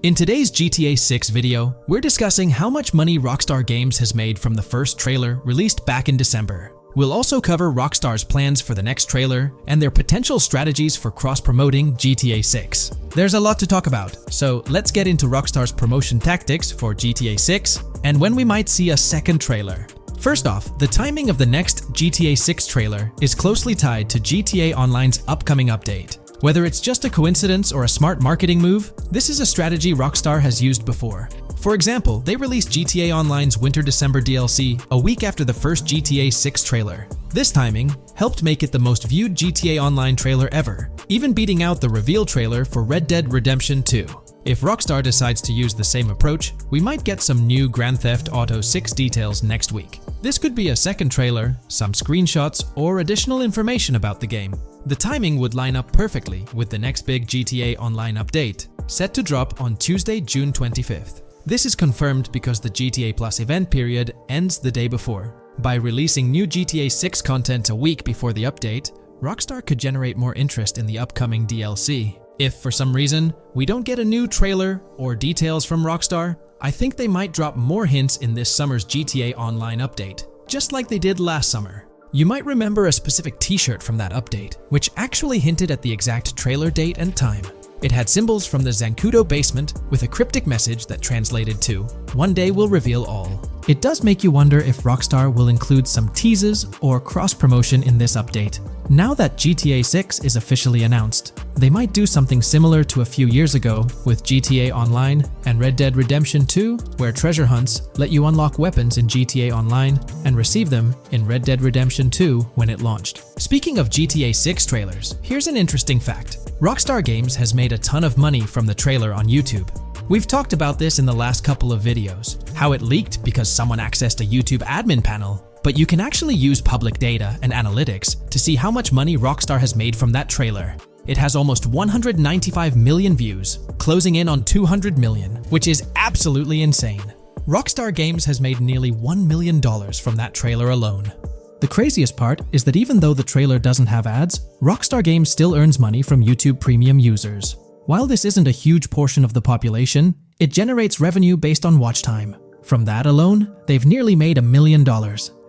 In today's GTA 6 video, we're discussing how much money Rockstar Games has made from the first trailer released back in December. We'll also cover Rockstar's plans for the next trailer and their potential strategies for cross-promoting GTA 6. There's a lot to talk about, so let's get into Rockstar's promotion tactics for GTA 6 and when we might see a second trailer. First off, the timing of the next GTA 6 trailer is closely tied to GTA Online's upcoming update. Whether it's just a coincidence or a smart marketing move, this is a strategy Rockstar has used before. For example, they released GTA Online's Winter-December DLC a week after the first GTA 6 trailer. This timing helped make it the most viewed GTA Online trailer ever, even beating out the reveal trailer for Red Dead Redemption 2. If Rockstar decides to use the same approach, we might get some new Grand Theft Auto 6 details next week. This could be a second trailer, some screenshots, or additional information about the game. The timing would line up perfectly with the next big GTA Online update, set to drop on Tuesday, June 25th. This is confirmed because the GTA Plus event period ends the day before. By releasing new GTA 6 content a week before the update, Rockstar could generate more interest in the upcoming DLC. If for some reason we don't get a new trailer or details from Rockstar, I think they might drop more hints in this summer's GTA Online update, just like they did last summer. You might remember a specific t-shirt from that update, which actually hinted at the exact trailer date and time. It had symbols from the Zancudo basement with a cryptic message that translated to, "One day we'll reveal all." It does make you wonder if Rockstar will include some teases or cross-promotion in this update. Now that GTA 6 is officially announced, they might do something similar to a few years ago with GTA Online and Red Dead Redemption 2, where treasure hunts let you unlock weapons in GTA Online and receive them in Red Dead Redemption 2 when it launched. Speaking of GTA 6 trailers, here's an interesting fact. Rockstar Games has made a ton of money from the trailer on YouTube. We've talked about this in the last couple of videos, how it leaked because someone accessed a YouTube admin panel, but you can actually use public data and analytics to see how much money Rockstar has made from that trailer. It has almost 195 million views, closing in on 200 million, which is absolutely insane. Rockstar Games has made nearly $1 million from that trailer alone. The craziest part is that even though the trailer doesn't have ads, Rockstar Games still earns money from YouTube Premium users. While this isn't a huge portion of the population, it generates revenue based on watch time. From that alone, they've nearly made $1 million.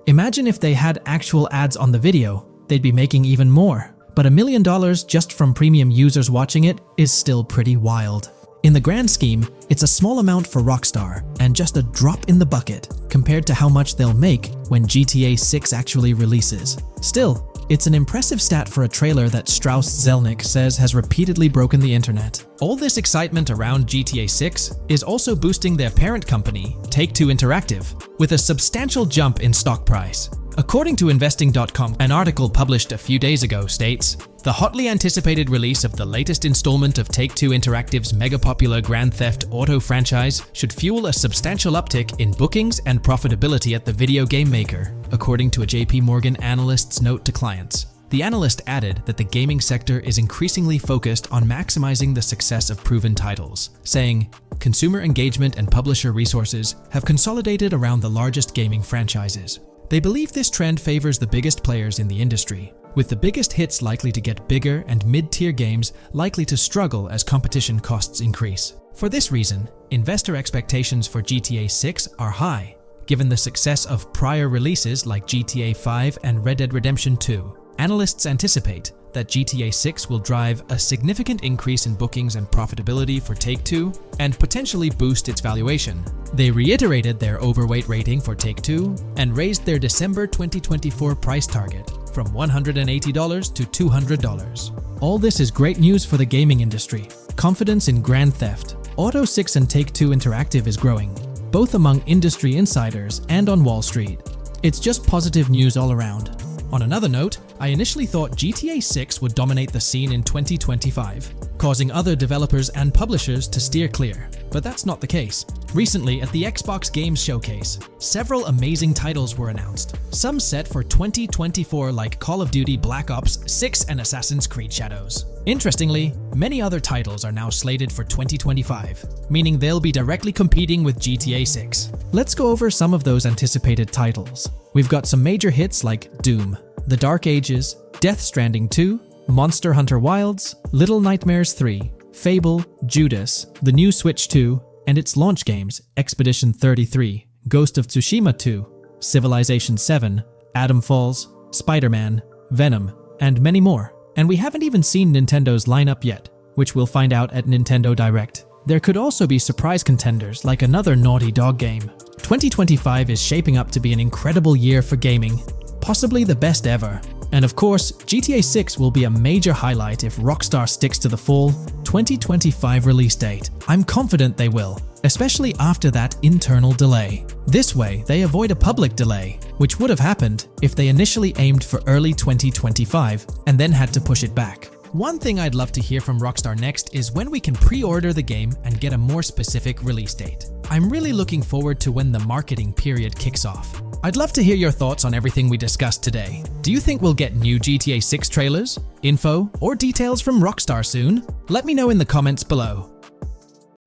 Imagine if they had actual ads on the video, they'd be making even more. But $1 million just from premium users watching it is still pretty wild. In the grand scheme, it's a small amount for Rockstar and just a drop in the bucket compared to how much they'll make when GTA 6 actually releases. Still, It's an impressive stat for a trailer that Strauss Zelnick says has repeatedly broken the internet. All this excitement around GTA 6 is also boosting their parent company, Take-Two Interactive, with a substantial jump in stock price. According to Investing.com, an article published a few days ago states, the hotly anticipated release of the latest installment of Take-Two Interactive's mega-popular Grand Theft Auto franchise should fuel a substantial uptick in bookings and profitability at the video game maker, according to a JP Morgan analyst's note to clients. The analyst added that the gaming sector is increasingly focused on maximizing the success of proven titles, saying, consumer engagement and publisher resources have consolidated around the largest gaming franchises. They believe this trend favors the biggest players in the industry, with the biggest hits likely to get bigger and mid-tier games likely to struggle as competition costs increase. For this reason, investor expectations for GTA 6 are high, given the success of prior releases like GTA 5 and Red Dead Redemption 2. Analysts anticipate that GTA 6 will drive a significant increase in bookings and profitability for Take-Two and potentially boost its valuation. They reiterated their overweight rating for Take-Two and raised their December 2024 price target from $180 to $200. All this is great news for the gaming industry. Confidence in Grand Theft Auto 6 and Take-Two Interactive is growing, both among industry insiders and on Wall Street. It's just positive news all around. On another note, I initially thought GTA 6 would dominate the scene in 2025, causing other developers and publishers to steer clear, but that's not the case. Recently, at the Xbox Games Showcase, several amazing titles were announced, some set for 2024 like Call of Duty Black Ops 6 and Assassin's Creed Shadows. Interestingly, many other titles are now slated for 2025, meaning they'll be directly competing with GTA 6. Let's go over some of those anticipated titles. We've got some major hits like Doom, The Dark Ages, Death Stranding 2, Monster Hunter Wilds, Little Nightmares 3, Fable, Judas, the new Switch 2, and its launch games, Expedition 33, Ghost of Tsushima 2, Civilization 7, Atom Falls, Spider-Man, Venom, and many more. And we haven't even seen Nintendo's lineup yet, which we'll find out at Nintendo Direct. There could also be surprise contenders like another Naughty Dog game. 2025 is shaping up to be an incredible year for gaming, possibly the best ever. And of course, GTA 6 will be a major highlight if Rockstar sticks to the fall 2025 release date. I'm confident they will, especially after that internal delay. This way, they avoid a public delay, which would have happened if they initially aimed for early 2025 and then had to push it back. One thing I'd love to hear from Rockstar next is when we can pre-order the game and get a more specific release date. I'm really looking forward to when the marketing period kicks off. I'd love to hear your thoughts on everything we discussed today. Do you think we'll get new GTA 6 trailers, info, or details from Rockstar soon? Let me know in the comments below.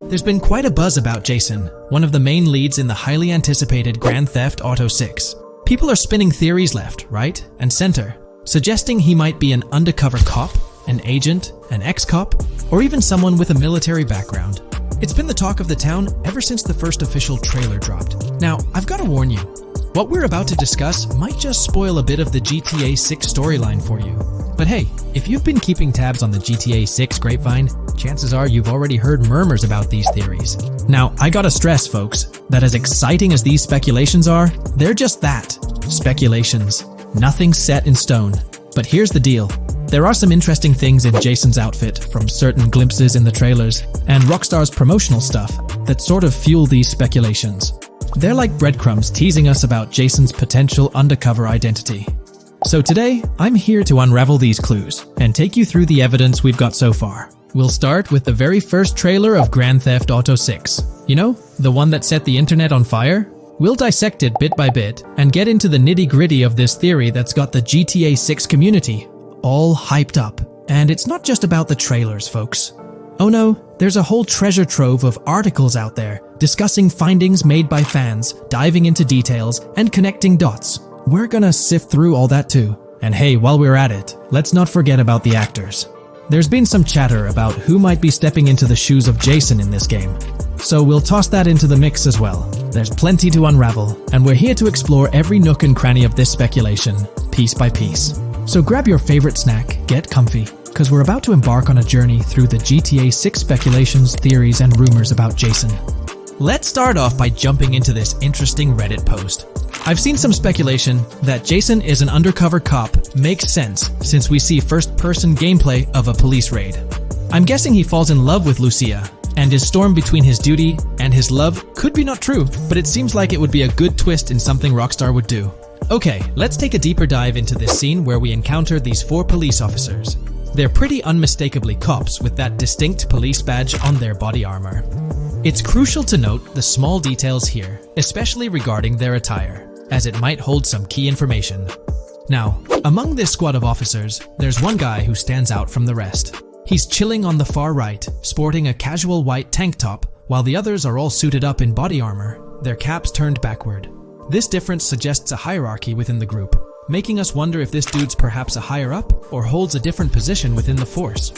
There's been quite a buzz about Jason, one of the main leads in the highly anticipated Grand Theft Auto 6. People are spinning theories left, right, and center, suggesting he might be an undercover cop, an agent, an ex-cop, or even someone with a military background. It's been the talk of the town ever since the first official trailer dropped. Now, I've got to warn you, what we're about to discuss might just spoil a bit of the GTA 6 storyline for you. But hey, if you've been keeping tabs on the GTA 6 grapevine, chances are you've already heard murmurs about these theories. Now, I gotta stress, folks, that as exciting as these speculations are, they're just that, speculations. Nothing set in stone. But here's the deal. There are some interesting things in Jason's outfit from certain glimpses in the trailers and Rockstar's promotional stuff that sort of fuel these speculations. They're like breadcrumbs teasing us about Jason's potential undercover identity. So today, I'm here to unravel these clues and take you through the evidence we've got so far. We'll start with the very first trailer of Grand Theft Auto 6. You know, the one that set the internet on fire? We'll dissect it bit by bit and get into the nitty-gritty of this theory that's got the GTA 6 community all hyped up. And it's not just about the trailers, folks. Oh no, there's a whole treasure trove of articles out there discussing findings made by fans, diving into details, and connecting dots. We're gonna sift through all that too. And hey, while we're at it, let's not forget about the actors. There's been some chatter about who might be stepping into the shoes of Jason in this game. So we'll toss that into the mix as well. There's plenty to unravel, and we're here to explore every nook and cranny of this speculation, piece by piece. So grab your favorite snack, get comfy, because we're about to embark on a journey through the GTA 6 speculations, theories, and rumors about Jason. Let's start off by jumping into this interesting Reddit post. I've seen some speculation that Jason is an undercover cop makes sense since we see first-person gameplay of a police raid. I'm guessing he falls in love with Lucia, and is torn between his duty and his love could be not true, but it seems like it would be a good twist in something Rockstar would do. Okay, let's take a deeper dive into this scene where we encounter these 4 police officers. They're pretty unmistakably cops with that distinct police badge on their body armor. It's crucial to note the small details here, especially regarding their attire, as it might hold some key information. Now, among this squad of officers, there's one guy who stands out from the rest. He's chilling on the far right, sporting a casual white tank top, while the others are all suited up in body armor, their caps turned backward. This difference suggests a hierarchy within the group, making us wonder if this dude's perhaps a higher up or holds a different position within the force.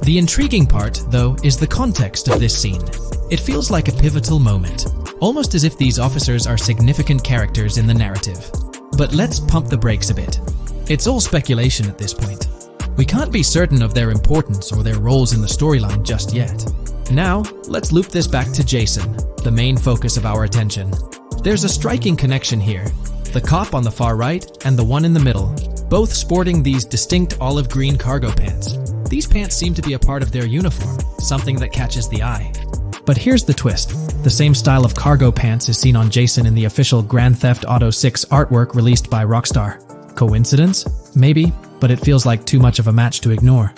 The intriguing part, though, is the context of this scene. It feels like a pivotal moment, almost as if these officers are significant characters in the narrative. But let's pump the brakes a bit. It's all speculation at this point. We can't be certain of their importance or their roles in the storyline just yet. Now, let's loop this back to Jason, the main focus of our attention. There's a striking connection here. The cop on the far right and the one in the middle, both sporting these distinct olive green cargo pants. These pants seem to be a part of their uniform, something that catches the eye. But here's the twist. The same style of cargo pants is seen on Jason in the official Grand Theft Auto 6 artwork released by Rockstar. Coincidence? Maybe, but it feels like too much of a match to ignore.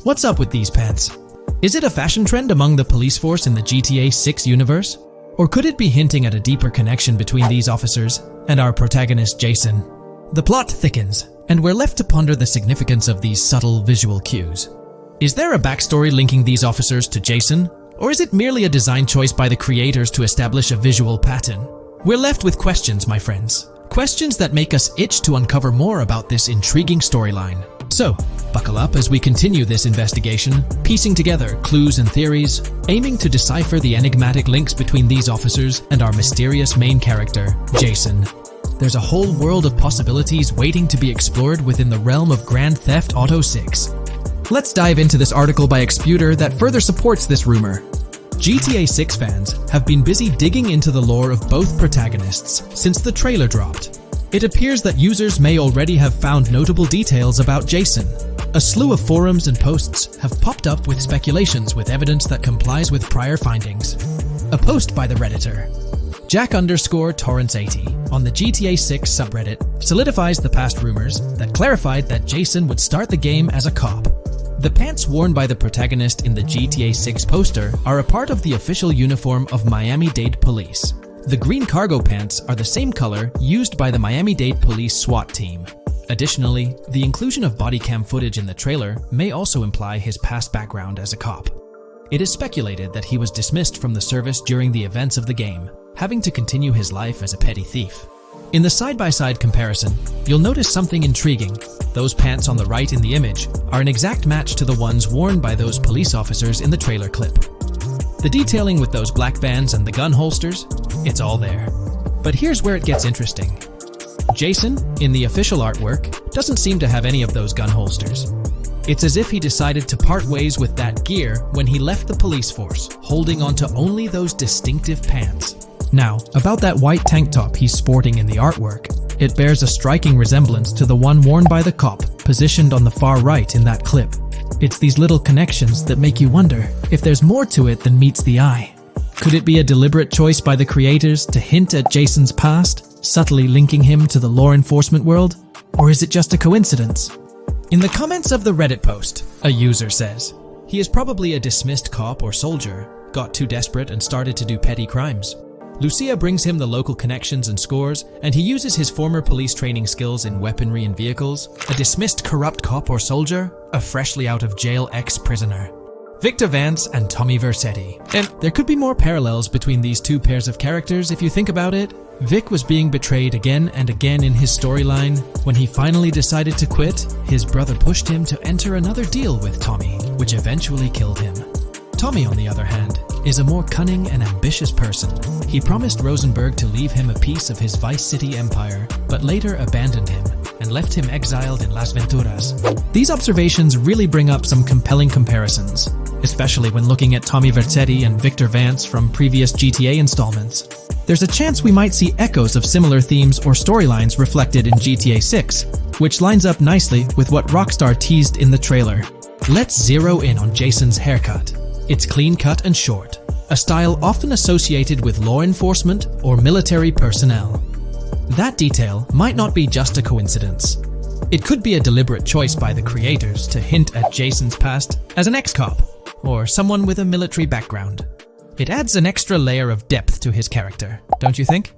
What's up with these pants? Is it a fashion trend among the police force in the GTA 6 universe? Or could it be hinting at a deeper connection between these officers and our protagonist Jason? The plot thickens, and we're left to ponder the significance of these subtle visual cues. Is there a backstory linking these officers to Jason? Or is it merely a design choice by the creators to establish a visual pattern? We're left with questions, my friends. Questions that make us itch to uncover more about this intriguing storyline. So, buckle up as we continue this investigation, piecing together clues and theories, aiming to decipher the enigmatic links between these officers and our mysterious main character, Jason. There's a whole world of possibilities waiting to be explored within the realm of Grand Theft Auto 6. Let's dive into this article by Exputer that further supports this rumor. GTA 6 fans have been busy digging into the lore of both protagonists since the trailer dropped. It appears that users may already have found notable details about Jason. A slew of forums and posts have popped up with speculations with evidence that complies with prior findings. A post by the Redditor, Jack_Torrance80, on the GTA 6 subreddit solidifies the past rumors that clarified that Jason would start the game as a cop. The pants worn by the protagonist in the GTA 6 poster are a part of the official uniform of Miami-Dade Police. The green cargo pants are the same color used by the Miami-Dade Police SWAT team. Additionally, the inclusion of body cam footage in the trailer may also imply his past background as a cop. It is speculated that he was dismissed from the service during the events of the game, having to continue his life as a petty thief. In the side-by-side comparison, you'll notice something intriguing. Those pants on the right in the image are an exact match to the ones worn by those police officers in the trailer clip. The detailing with those black bands and the gun holsters, it's all there. But here's where it gets interesting. Jason, in the official artwork, doesn't seem to have any of those gun holsters. It's as if he decided to part ways with that gear when he left the police force, holding onto only those distinctive pants. Now, about that white tank top he's sporting in the artwork, it bears a striking resemblance to the one worn by the cop, positioned on the far right in that clip. It's these little connections that make you wonder if there's more to it than meets the eye. Could it be a deliberate choice by the creators to hint at Jason's past, subtly linking him to the law enforcement world? Or is it just a coincidence? In the comments of the Reddit post, a user says, he is probably a dismissed cop or soldier, got too desperate and started to do petty crimes. Lucia brings him the local connections and scores, and he uses his former police training skills in weaponry and vehicles. A dismissed corrupt cop or soldier, a freshly out of jail ex-prisoner. Victor Vance and Tommy Vercetti. And there could be more parallels between these two pairs of characters if you think about it. Vic was being betrayed again and again in his storyline. When he finally decided to quit, his brother pushed him to enter another deal with Tommy, which eventually killed him. Tommy, on the other hand, is a more cunning and ambitious person. He promised Rosenberg to leave him a piece of his Vice City empire, but later abandoned him and left him exiled in Las Venturas. These observations really bring up some compelling comparisons. especially when looking at Tommy Vercetti and Victor Vance from previous GTA installments. There's a chance we might see echoes of similar themes or storylines reflected in GTA 6, which lines up nicely with what Rockstar teased in the trailer. Let's zero in on Jason's haircut. It's clean-cut and short, a style often associated with law enforcement or military personnel. That detail might not be just a coincidence. It could be a deliberate choice by the creators to hint at Jason's past as an ex-cop or someone with a military background. It adds an extra layer of depth to his character, don't you think?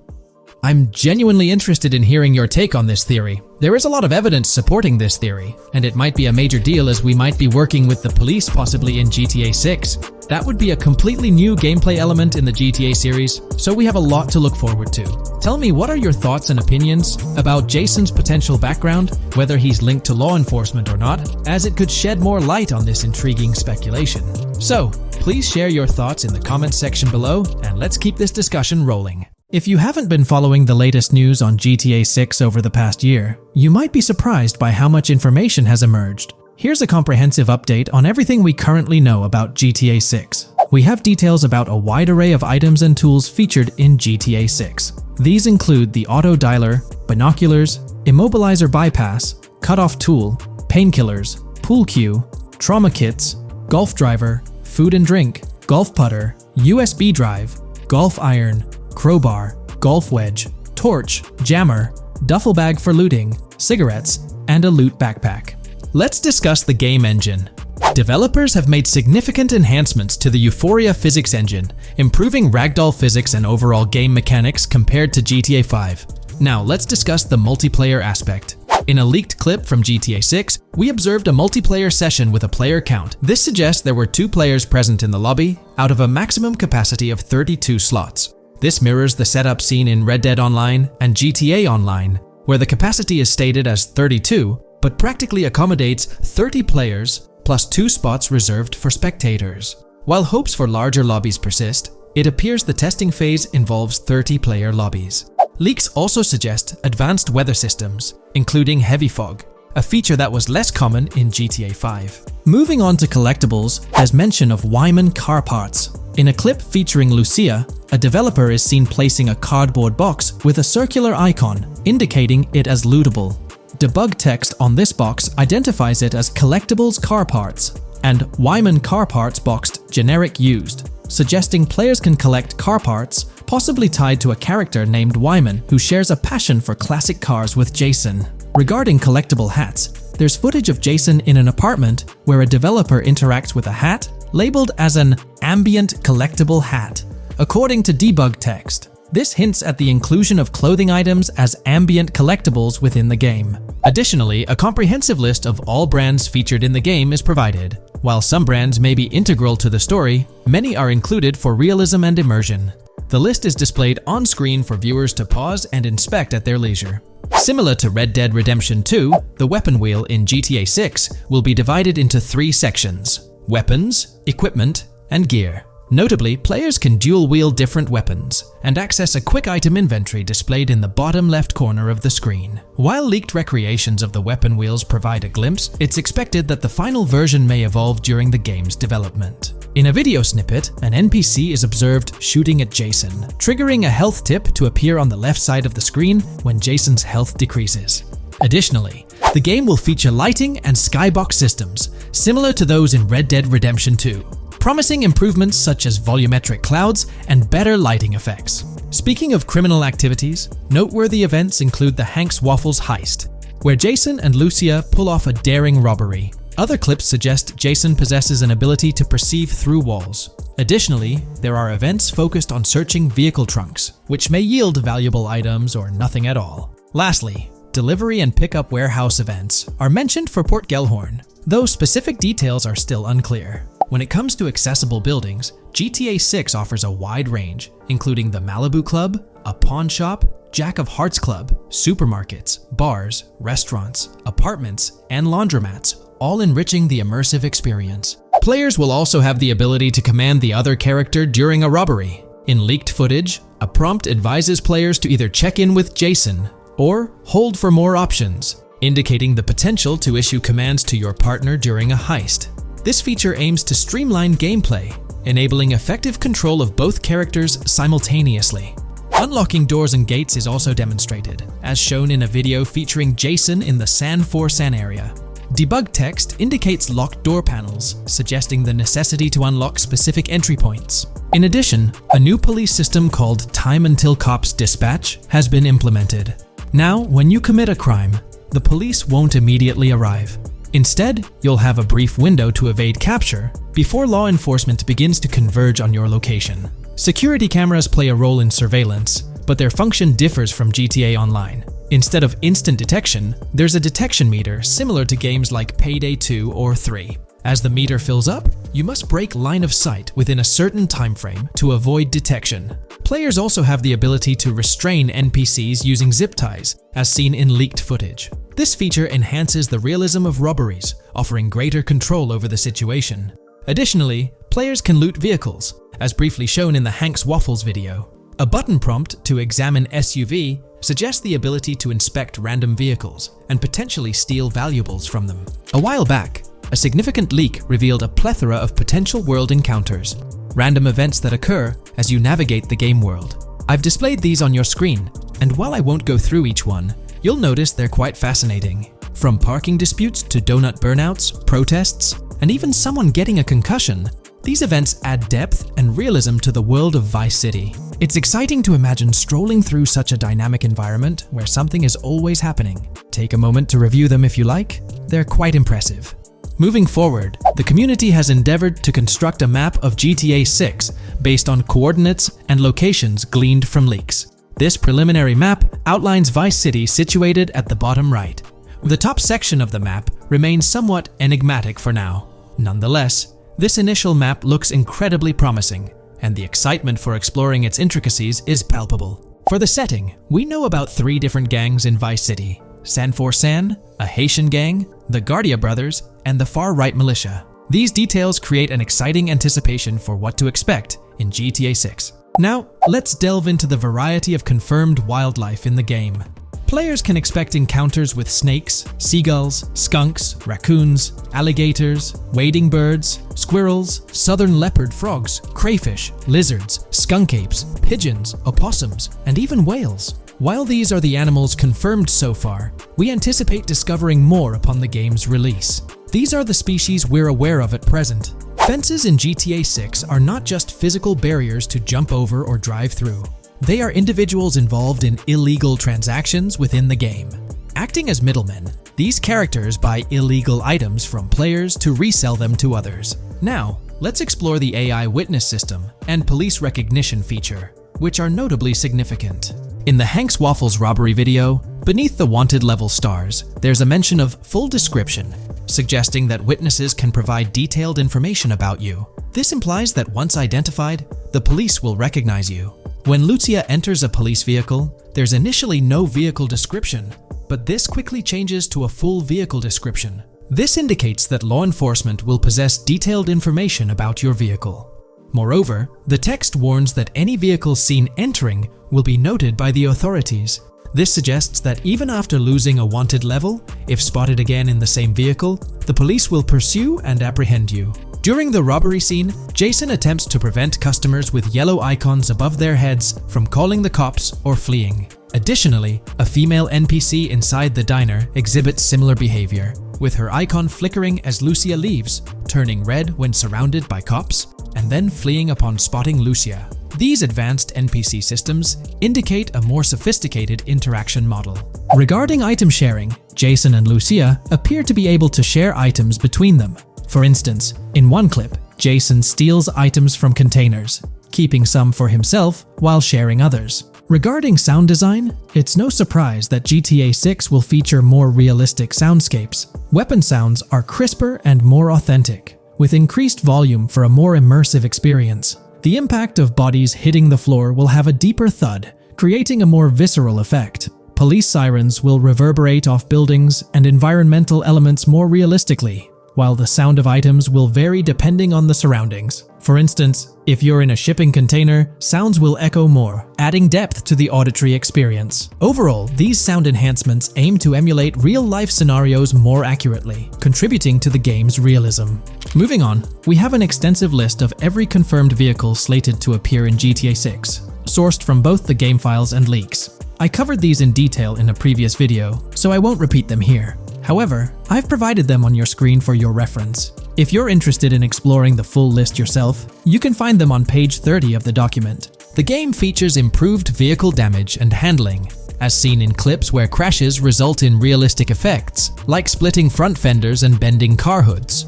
I'm genuinely interested in hearing your take on this theory. There is a lot of evidence supporting this theory, and it might be a major deal as we might be working with the police possibly in GTA 6. That would be a completely new gameplay element in the GTA series, so we have a lot to look forward to. Tell me, what are your thoughts and opinions about Jason's potential background, whether he's linked to law enforcement or not, as it could shed more light on this intriguing speculation. So, please share your thoughts in the comments section below, and let's keep this discussion rolling. If you haven't been following the latest news on GTA 6 over the past year, you might be surprised by how much information has emerged. Here's a comprehensive update on everything we currently know about GTA 6. We have details about a wide array of items and tools featured in GTA 6. These include the auto dialer, binoculars, immobilizer bypass, cutoff tool, painkillers, pool cue, trauma kits, golf driver, food and drink, golf putter, USB drive, golf iron, crowbar, golf wedge, torch, jammer, duffel bag for looting, cigarettes, and a loot backpack. Let's discuss the game engine. Developers have made significant enhancements to the Euphoria physics engine, improving ragdoll physics and overall game mechanics compared to GTA 5. Now let's discuss the multiplayer aspect. In a leaked clip from GTA 6, we observed a multiplayer session with a player count. This suggests there were 2 players present in the lobby out of a maximum capacity of 32 slots. This mirrors the setup seen in Red Dead Online and GTA Online, where the capacity is stated as 32, but practically accommodates 30 players plus 2 spots reserved for spectators. While hopes for larger lobbies persist, it appears the testing phase involves 30-player lobbies. Leaks also suggest advanced weather systems, including heavy fog, a feature that was less common in GTA 5. Moving on to collectibles, there's mention of Wyman car parts. In a clip featuring Lucia, a developer is seen placing a cardboard box with a circular icon, indicating it as lootable. Debug text on this box identifies it as collectibles car parts, and Wyman car parts boxed generic used, suggesting players can collect car parts, possibly tied to a character named Wyman who shares a passion for classic cars with Jason. Regarding collectible hats, there's footage of Jason in an apartment where a developer interacts with a hat labeled as an ambient collectible hat. According to debug text, this hints at the inclusion of clothing items as ambient collectibles within the game. Additionally, a comprehensive list of all brands featured in the game is provided. While some brands may be integral to the story, many are included for realism and immersion. The list is displayed on screen for viewers to pause and inspect at their leisure. Similar to Red Dead Redemption 2, the weapon wheel in GTA 6 will be divided into 3 sections: weapons, equipment, and gear. Notably, players can dual-wield different weapons and access a quick item inventory displayed in the bottom left corner of the screen. While leaked recreations of the weapon wheels provide a glimpse, it's expected that the final version may evolve during the game's development. In a video snippet, an NPC is observed shooting at Jason, triggering a health tip to appear on the left side of the screen when Jason's health decreases. Additionally, the game will feature lighting and skybox systems, similar to those in Red Dead Redemption 2. Promising improvements such as volumetric clouds and better lighting effects. Speaking of criminal activities, noteworthy events include the Hank's Waffles heist, where Jason and Lucia pull off a daring robbery. Other clips suggest Jason possesses an ability to perceive through walls. Additionally, there are events focused on searching vehicle trunks, which may yield valuable items or nothing at all. Lastly, delivery and pickup warehouse events are mentioned for Port Gellhorn, though specific details are still unclear. When it comes to accessible buildings, GTA 6 offers a wide range, including the Malibu Club, a pawn shop, Jack of Hearts Club, supermarkets, bars, restaurants, apartments, and laundromats, all enriching the immersive experience. Players will also have the ability to command the other character during a robbery. In leaked footage, a prompt advises players to either check in with Jason or hold for more options, indicating the potential to issue commands to your partner during a heist. This feature aims to streamline gameplay, enabling effective control of both characters simultaneously. Unlocking doors and gates is also demonstrated, as shown in a video featuring Jason in the San Forsan area. Debug text indicates locked door panels, suggesting the necessity to unlock specific entry points. In addition, a new police system called Time Until Cops Dispatch has been implemented. Now, when you commit a crime, the police won't immediately arrive. Instead, you'll have a brief window to evade capture before law enforcement begins to converge on your location. Security cameras play a role in surveillance, but their function differs from GTA Online. Instead of instant detection, there's a detection meter similar to games like Payday 2 or 3. As the meter fills up, you must break line of sight within a certain time frame to avoid detection. Players also have the ability to restrain NPCs using zip ties, as seen in leaked footage. This feature enhances the realism of robberies, offering greater control over the situation. Additionally, players can loot vehicles, as briefly shown in the Hank's Waffles video. A button prompt to examine SUV suggests the ability to inspect random vehicles and potentially steal valuables from them. A while back, a significant leak revealed a plethora of potential world encounters, random events that occur as you navigate the game world. I've displayed these on your screen, and while I won't go through each one, you'll notice they're quite fascinating. From parking disputes to donut burnouts, protests, and even someone getting a concussion, these events add depth and realism to the world of Vice City. It's exciting to imagine strolling through such a dynamic environment where something is always happening. Take a moment to review them if you like. They're quite impressive. Moving forward, the community has endeavored to construct a map of GTA 6 based on coordinates and locations gleaned from leaks. This preliminary map outlines Vice City situated at the bottom right. The top section of the map remains somewhat enigmatic for now. Nonetheless, this initial map looks incredibly promising, and the excitement for exploring its intricacies is palpable. For the setting, we know about 3 different gangs in Vice City: San Forsan, a Haitian gang, the Guardia Brothers, and the far-right militia. These details create an exciting anticipation for what to expect in GTA 6. Now, let's delve into the variety of confirmed wildlife in the game. Players can expect encounters with snakes, seagulls, skunks, raccoons, alligators, wading birds, squirrels, southern leopard frogs, crayfish, lizards, skunk apes, pigeons, opossums, and even whales. While these are the animals confirmed so far, we anticipate discovering more upon the game's release. These are the species we're aware of at present. Fences in GTA 6 are not just physical barriers to jump over or drive through. They are individuals involved in illegal transactions within the game. Acting as middlemen, these characters buy illegal items from players to resell them to others. Now, let's explore the AI witness system and police recognition feature, which are notably significant. In the Hank's Waffles robbery video, beneath the wanted level stars, there's a mention of full description, suggesting that witnesses can provide detailed information about you. This implies that once identified, the police will recognize you. When Lucia enters a police vehicle, there's initially no vehicle description, but this quickly changes to a full vehicle description. This indicates that law enforcement will possess detailed information about your vehicle. Moreover, the text warns that any vehicle seen entering will be noted by the authorities. This suggests that even after losing a wanted level, if spotted again in the same vehicle, the police will pursue and apprehend you. During the robbery scene, Jason attempts to prevent customers with yellow icons above their heads from calling the cops or fleeing. Additionally, a female NPC inside the diner exhibits similar behavior, with her icon flickering as Lucia leaves, turning red when surrounded by cops, and then fleeing upon spotting Lucia. These advanced NPC systems indicate a more sophisticated interaction model. Regarding item sharing, Jason and Lucia appear to be able to share items between them. For instance, in one clip, Jason steals items from containers, keeping some for himself while sharing others. Regarding sound design, it's no surprise that GTA 6 will feature more realistic soundscapes. Weapon sounds are crisper and more authentic, with increased volume for a more immersive experience. The impact of bodies hitting the floor will have a deeper thud, creating a more visceral effect. Police sirens will reverberate off buildings and environmental elements more realistically, while the sound of items will vary depending on the surroundings. For instance, if you're in a shipping container, sounds will echo more, adding depth to the auditory experience. Overall, these sound enhancements aim to emulate real-life scenarios more accurately, contributing to the game's realism. Moving on, we have an extensive list of every confirmed vehicle slated to appear in GTA 6, sourced from both the game files and leaks. I covered these in detail in a previous video, so I won't repeat them here. However, I've provided them on your screen for your reference. If you're interested in exploring the full list yourself, you can find them on page 30 of the document. The game features improved vehicle damage and handling, as seen in clips where crashes result in realistic effects, like splitting front fenders and bending car hoods.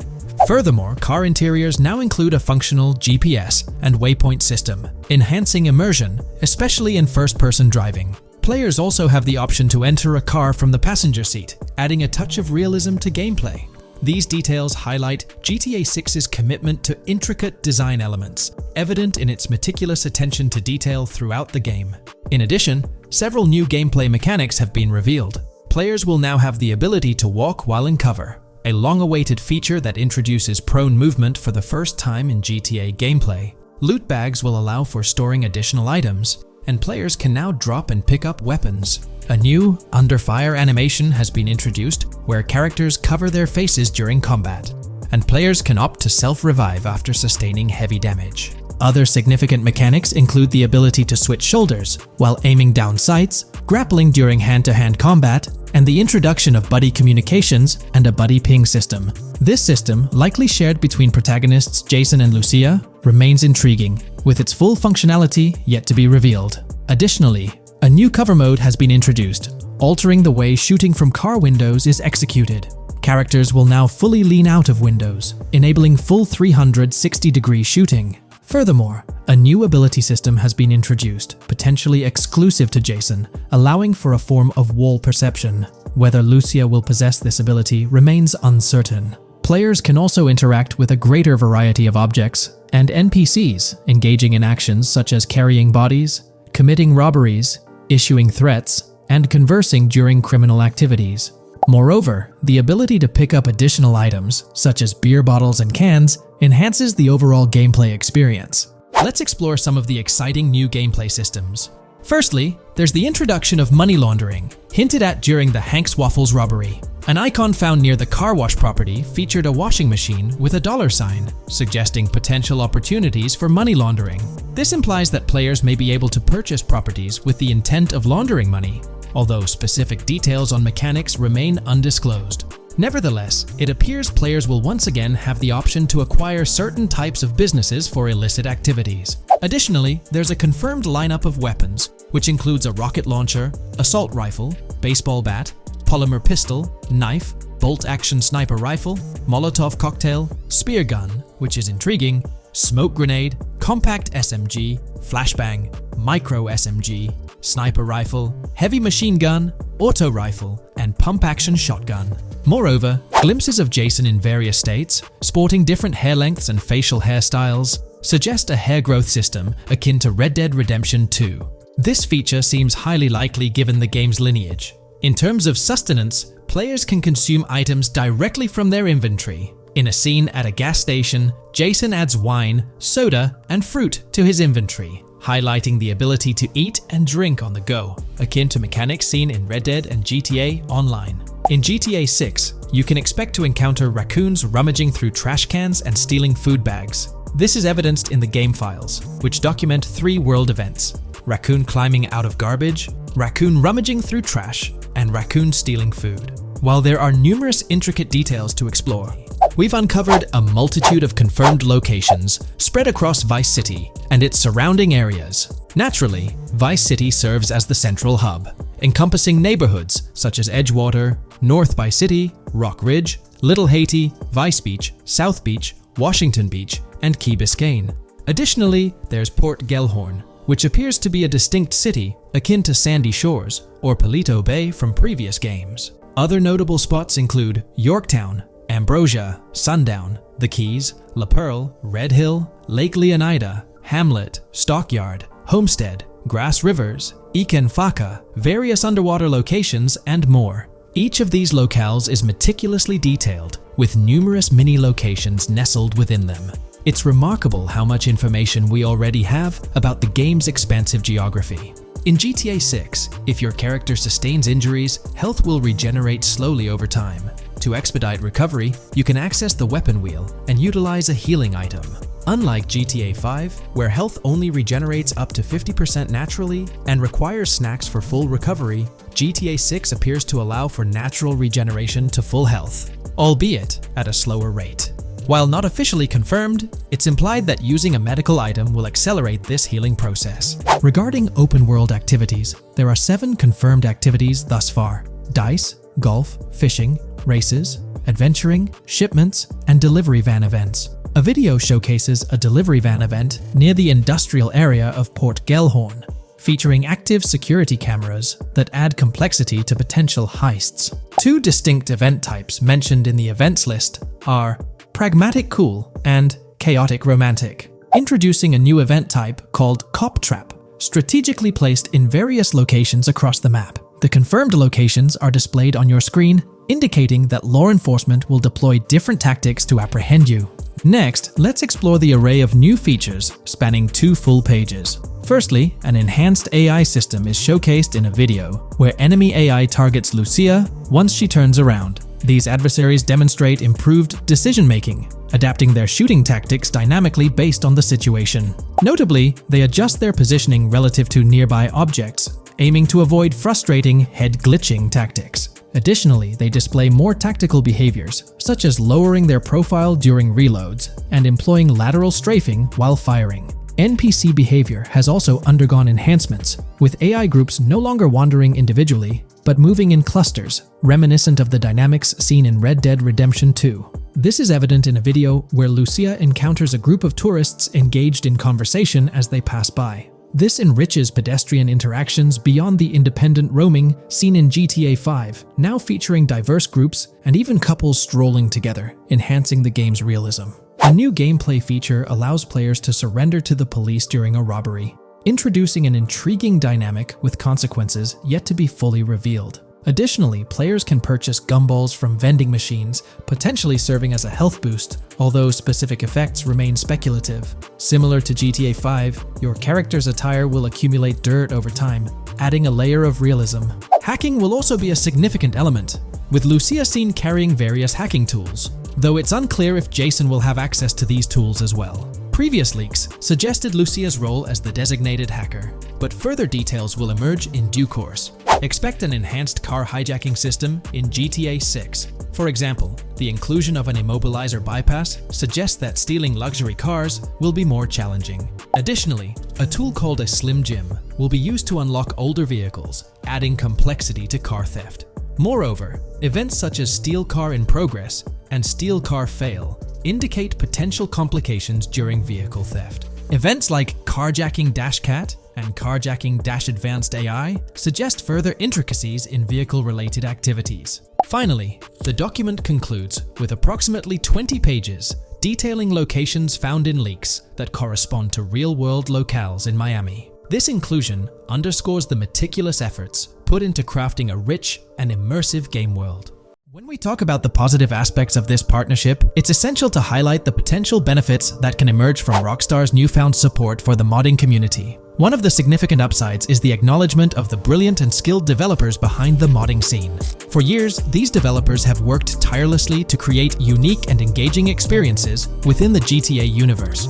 Furthermore, car interiors now include a functional GPS and waypoint system, enhancing immersion, especially in first-person driving. Players also have the option to enter a car from the passenger seat, adding a touch of realism to gameplay. These details highlight GTA 6's commitment to intricate design elements, evident in its meticulous attention to detail throughout the game. In addition, several new gameplay mechanics have been revealed. Players will now have the ability to walk while in cover, a long-awaited feature that introduces prone movement for the first time in GTA gameplay. Loot bags will allow for storing additional items, and players can now drop and pick up weapons. A new under fire animation has been introduced where characters cover their faces during combat, and players can opt to self-revive after sustaining heavy damage. Other significant mechanics include the ability to switch shoulders while aiming down sights, grappling during hand-to-hand combat, and the introduction of buddy communications and a buddy ping system. This system, likely shared between protagonists Jason and Lucia, remains intriguing, with its full functionality yet to be revealed. Additionally, a new cover mode has been introduced, altering the way shooting from car windows is executed. Characters will now fully lean out of windows, enabling full 360-degree shooting. Furthermore, a new ability system has been introduced, potentially exclusive to Jason, allowing for a form of wall perception. Whether Lucia will possess this ability remains uncertain. Players can also interact with a greater variety of objects and NPCs, engaging in actions such as carrying bodies, committing robberies, issuing threats, and conversing during criminal activities. Moreover, the ability to pick up additional items, such as beer bottles and cans, enhances the overall gameplay experience. Let's explore some of the exciting new gameplay systems. Firstly, there's the introduction of money laundering, hinted at during the Hank's Waffles robbery. An icon found near the car wash property featured a washing machine with a dollar sign, suggesting potential opportunities for money laundering. This implies that players may be able to purchase properties with the intent of laundering money, although specific details on mechanics remain undisclosed. Nevertheless, it appears players will once again have the option to acquire certain types of businesses for illicit activities. Additionally, there's a confirmed lineup of weapons, which includes a rocket launcher, assault rifle, baseball bat, polymer pistol, knife, bolt-action sniper rifle, Molotov cocktail, spear gun, which is intriguing, smoke grenade, compact SMG, flashbang, micro SMG, sniper rifle, heavy machine gun, auto rifle, and pump-action shotgun. Moreover, glimpses of Jason in various states, sporting different hair lengths and facial hairstyles, suggest a hair growth system akin to Red Dead Redemption 2. This feature seems highly likely given the game's lineage. In terms of sustenance, players can consume items directly from their inventory. In a scene at a gas station, Jason adds wine, soda, and fruit to his inventory, highlighting the ability to eat and drink on the go, akin to mechanics seen in Red Dead and GTA Online. In GTA 6, you can expect to encounter raccoons rummaging through trash cans and stealing food bags. This is evidenced in the game files, which document 3 world events: raccoon climbing out of garbage, raccoon rummaging through trash, and raccoon stealing food. While there are numerous intricate details to explore, we've uncovered a multitude of confirmed locations spread across Vice City and its surrounding areas. Naturally, Vice City serves as the central hub, encompassing neighborhoods such as Edgewater, North Vice City, Rock Ridge, Little Haiti, Vice Beach, South Beach, Washington Beach, and Key Biscayne. Additionally, there's Port Gellhorn, which appears to be a distinct city akin to Sandy Shores or Palito Bay from previous games. Other notable spots include Yorktown, Ambrosia, Sundown, The Keys, La Pearl, Red Hill, Lake Leonida, Hamlet, Stockyard, Homestead, Grass Rivers, Iken Faka, various underwater locations, and more. Each of these locales is meticulously detailed, with numerous mini locations nestled within them. It's remarkable how much information we already have about the game's expansive geography. In GTA 6, if your character sustains injuries, health will regenerate slowly over time. To expedite recovery, you can access the weapon wheel and utilize a healing item. Unlike GTA 5, where health only regenerates up to 50% naturally and requires snacks for full recovery, GTA 6 appears to allow for natural regeneration to full health, albeit at a slower rate. While not officially confirmed, it's implied that using a medical item will accelerate this healing process. Regarding open-world activities, there are 7 confirmed activities thus far: dice, golf, fishing, races, adventuring, shipments, and delivery van events. A video showcases a delivery van event near the industrial area of Port Gellhorn, featuring active security cameras that add complexity to potential heists. 2 distinct event types mentioned in the events list are Pragmatic Cool and Chaotic Romantic, introducing a new event type called Cop Trap, strategically placed in various locations across the map. The confirmed locations are displayed on your screen, indicating that law enforcement will deploy different tactics to apprehend you. Next, let's explore the array of new features spanning 2 full pages. Firstly, an enhanced AI system is showcased in a video, where enemy AI targets Lucia once she turns around. These adversaries demonstrate improved decision-making, adapting their shooting tactics dynamically based on the situation. Notably, they adjust their positioning relative to nearby objects, aiming to avoid frustrating head-glitching tactics. Additionally, they display more tactical behaviors, such as lowering their profile during reloads and employing lateral strafing while firing. NPC behavior has also undergone enhancements, with AI groups no longer wandering individually, but moving in clusters, reminiscent of the dynamics seen in Red Dead Redemption 2. This is evident in a video where Lucia encounters a group of tourists engaged in conversation as they pass by. This enriches pedestrian interactions beyond the independent roaming seen in GTA 5, now featuring diverse groups and even couples strolling together, enhancing the game's realism. A new gameplay feature allows players to surrender to the police during a robbery, introducing an intriguing dynamic with consequences yet to be fully revealed. Additionally, players can purchase gumballs from vending machines, potentially serving as a health boost, although specific effects remain speculative. Similar to GTA 5, your character's attire will accumulate dirt over time, adding a layer of realism. Hacking will also be a significant element, with Lucia seen carrying various hacking tools, though it's unclear if Jason will have access to these tools as well. Previous leaks suggested Lucia's role as the designated hacker, but further details will emerge in due course. Expect an enhanced car hijacking system in GTA 6. For example, the inclusion of an immobilizer bypass suggests that stealing luxury cars will be more challenging. Additionally, a tool called a Slim Jim will be used to unlock older vehicles, adding complexity to car theft. Moreover, events such as Steal Car in Progress and Steal Car Fail indicate potential complications during vehicle theft. Events like Carjacking Cat and Carjacking Advanced AI suggest further intricacies in vehicle-related activities. Finally, the document concludes with approximately 20 pages detailing locations found in leaks that correspond to real-world locales in Miami. This inclusion underscores the meticulous efforts put into crafting a rich and immersive game world. When we talk about the positive aspects of this partnership, it's essential to highlight the potential benefits that can emerge from Rockstar's newfound support for the modding community. One of the significant upsides is the acknowledgement of the brilliant and skilled developers behind the modding scene. For years, these developers have worked tirelessly to create unique and engaging experiences within the GTA universe.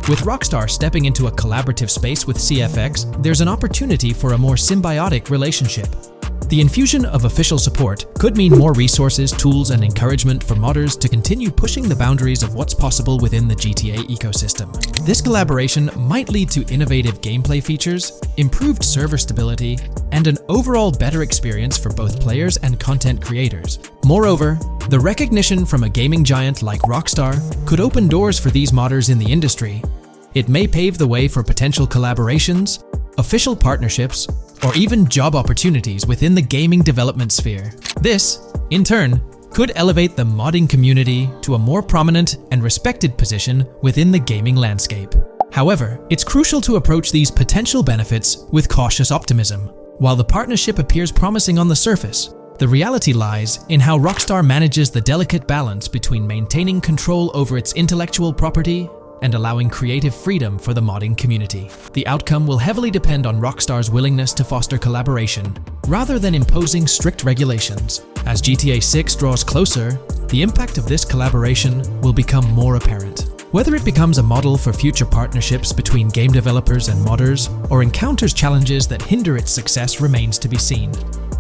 With Rockstar stepping into a collaborative space with CFX, there's an opportunity for a more symbiotic relationship. The infusion of official support could mean more resources, tools, and encouragement for modders to continue pushing the boundaries of what's possible within the GTA ecosystem. This collaboration might lead to innovative gameplay features, improved server stability, and an overall better experience for both players and content creators. Moreover, the recognition from a gaming giant like Rockstar could open doors for these modders in the industry. It may pave the way for potential collaborations, official partnerships, or even job opportunities within the gaming development sphere. This, in turn, could elevate the modding community to a more prominent and respected position within the gaming landscape. However, it's crucial to approach these potential benefits with cautious optimism. While the partnership appears promising on the surface, The reality lies in how Rockstar manages the delicate balance between maintaining control over its intellectual property and allowing creative freedom for the modding community. The outcome will heavily depend on Rockstar's willingness to foster collaboration, rather than imposing strict regulations. As GTA 6 draws closer, the impact of this collaboration will become more apparent. Whether it becomes a model for future partnerships between game developers and modders, or encounters challenges that hinder its success remains to be seen.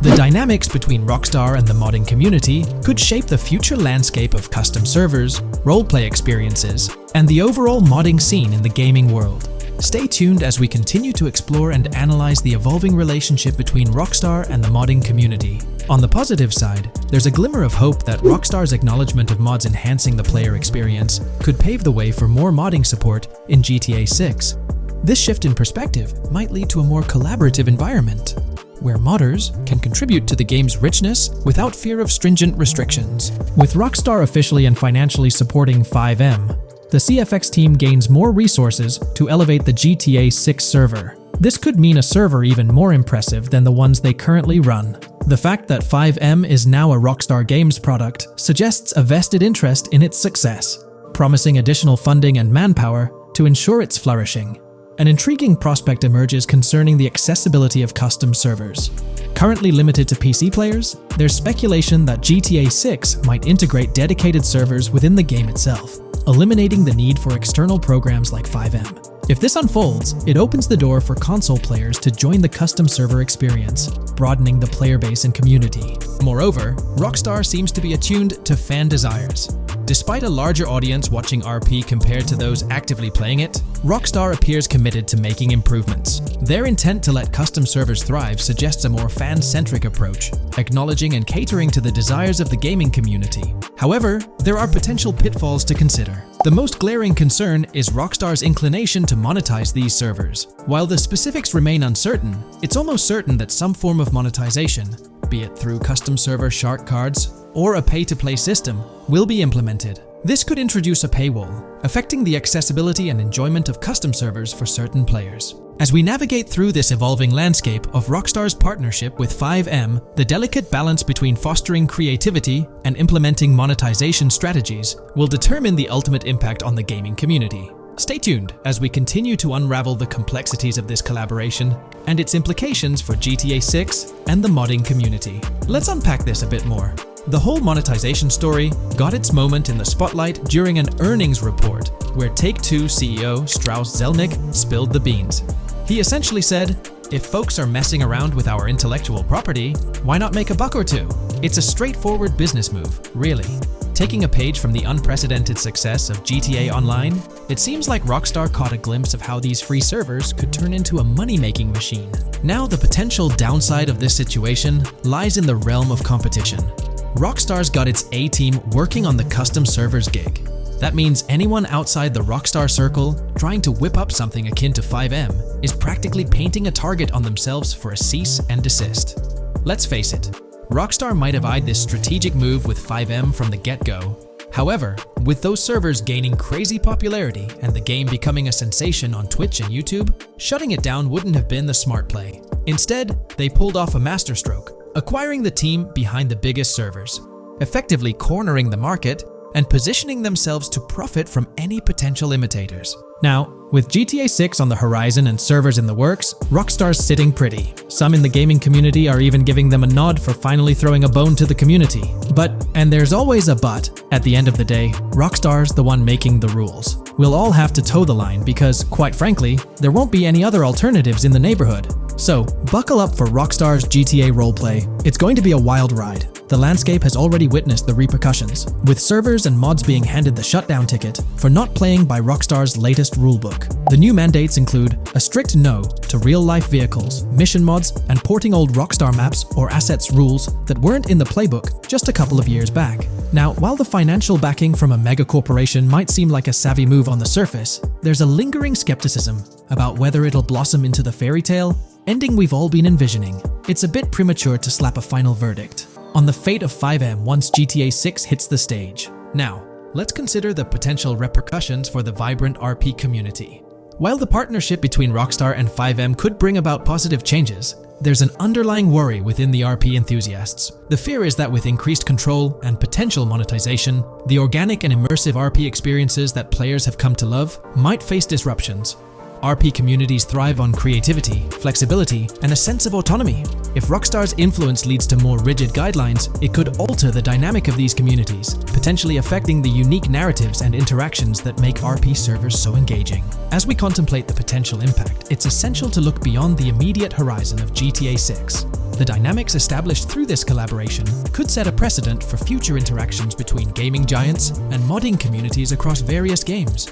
The dynamics between Rockstar and the modding community could shape the future landscape of custom servers, roleplay experiences, and the overall modding scene in the gaming world. Stay tuned as we continue to explore and analyze the evolving relationship between Rockstar and the modding community. On the positive side, there's a glimmer of hope that Rockstar's acknowledgement of mods enhancing the player experience could pave the way for more modding support in GTA 6. This shift in perspective might lead to a more collaborative environment, where modders can contribute to the game's richness without fear of stringent restrictions. With Rockstar officially and financially supporting FiveM, the CFX team gains more resources to elevate the GTA 6 server. This could mean a server even more impressive than the ones they currently run. The fact that FiveM is now a Rockstar Games product suggests a vested interest in its success, promising additional funding and manpower to ensure its flourishing. An intriguing prospect emerges concerning the accessibility of custom servers. Currently limited to PC players, there's speculation that GTA 6 might integrate dedicated servers within the game itself, eliminating the need for external programs like FiveM. If this unfolds, it opens the door for console players to join the custom server experience, broadening the player base and community. Moreover, Rockstar seems to be attuned to fan desires. Despite a larger audience watching RP compared to those actively playing it, Rockstar appears committed to making improvements. Their intent to let custom servers thrive suggests a more fan-centric approach, acknowledging and catering to the desires of the gaming community. However, there are potential pitfalls to consider. The most glaring concern is Rockstar's inclination to monetize these servers. While the specifics remain uncertain, it's almost certain that some form of monetization, be it through custom server shark cards or a pay-to-play system, will be implemented. This could introduce a paywall, affecting the accessibility and enjoyment of custom servers for certain players. As we navigate through this evolving landscape of Rockstar's partnership with FiveM, the delicate balance between fostering creativity and implementing monetization strategies will determine the ultimate impact on the gaming community. Stay tuned as we continue to unravel the complexities of this collaboration and its implications for GTA 6 and the modding community. Let's unpack this a bit more. The whole monetization story got its moment in the spotlight during an earnings report where Take-Two CEO Strauss Zelnick spilled the beans. He essentially said, "If folks are messing around with our intellectual property, why not make a buck or two?" It's a straightforward business move, really. Taking a page from the unprecedented success of GTA Online, it seems like Rockstar caught a glimpse of how these free servers could turn into a money-making machine. Now, the potential downside of this situation lies in the realm of competition. Rockstar's got its A-team working on the custom servers gig. That means anyone outside the Rockstar circle trying to whip up something akin to FiveM is practically painting a target on themselves for a cease and desist. Let's face it, Rockstar might have eyed this strategic move with FiveM from the get-go. However, with those servers gaining crazy popularity and the game becoming a sensation on Twitch and YouTube, shutting it down wouldn't have been the smart play. Instead, they pulled off a masterstroke, acquiring the team behind the biggest servers, effectively cornering the market and positioning themselves to profit from any potential imitators. Now, with GTA 6 on the horizon and servers in the works, Rockstar's sitting pretty. Some in the gaming community are even giving them a nod for finally throwing a bone to the community. But, and there's always a but, at the end of the day, Rockstar's the one making the rules. We'll all have to toe the line because, quite frankly, there won't be any other alternatives in the neighborhood. So, buckle up for Rockstar's GTA roleplay. It's going to be a wild ride. The landscape has already witnessed the repercussions, with servers and mods being handed the shutdown ticket for not playing by Rockstar's latest rulebook. The new mandates include a strict no to real-life vehicles, mission mods, and porting old Rockstar maps or assets rules that weren't in the playbook just a couple of years back. Now, while the financial backing from a mega corporation might seem like a savvy move on the surface, there's a lingering skepticism about whether it'll blossom into the fairy tale ending we've all been envisioning. It's a bit premature to slap a final verdict on the fate of FiveM once GTA 6 hits the stage. Now, let's consider the potential repercussions for the vibrant RP community. While the partnership between Rockstar and FiveM could bring about positive changes, there's an underlying worry within the RP enthusiasts. The fear is that with increased control and potential monetization, the organic and immersive RP experiences that players have come to love might face disruptions. RP communities thrive on creativity, flexibility, and a sense of autonomy. If Rockstar's influence leads to more rigid guidelines, it could alter the dynamic of these communities, potentially affecting the unique narratives and interactions that make RP servers so engaging. As we contemplate the potential impact, it's essential to look beyond the immediate horizon of GTA 6. The dynamics established through this collaboration could set a precedent for future interactions between gaming giants and modding communities across various games.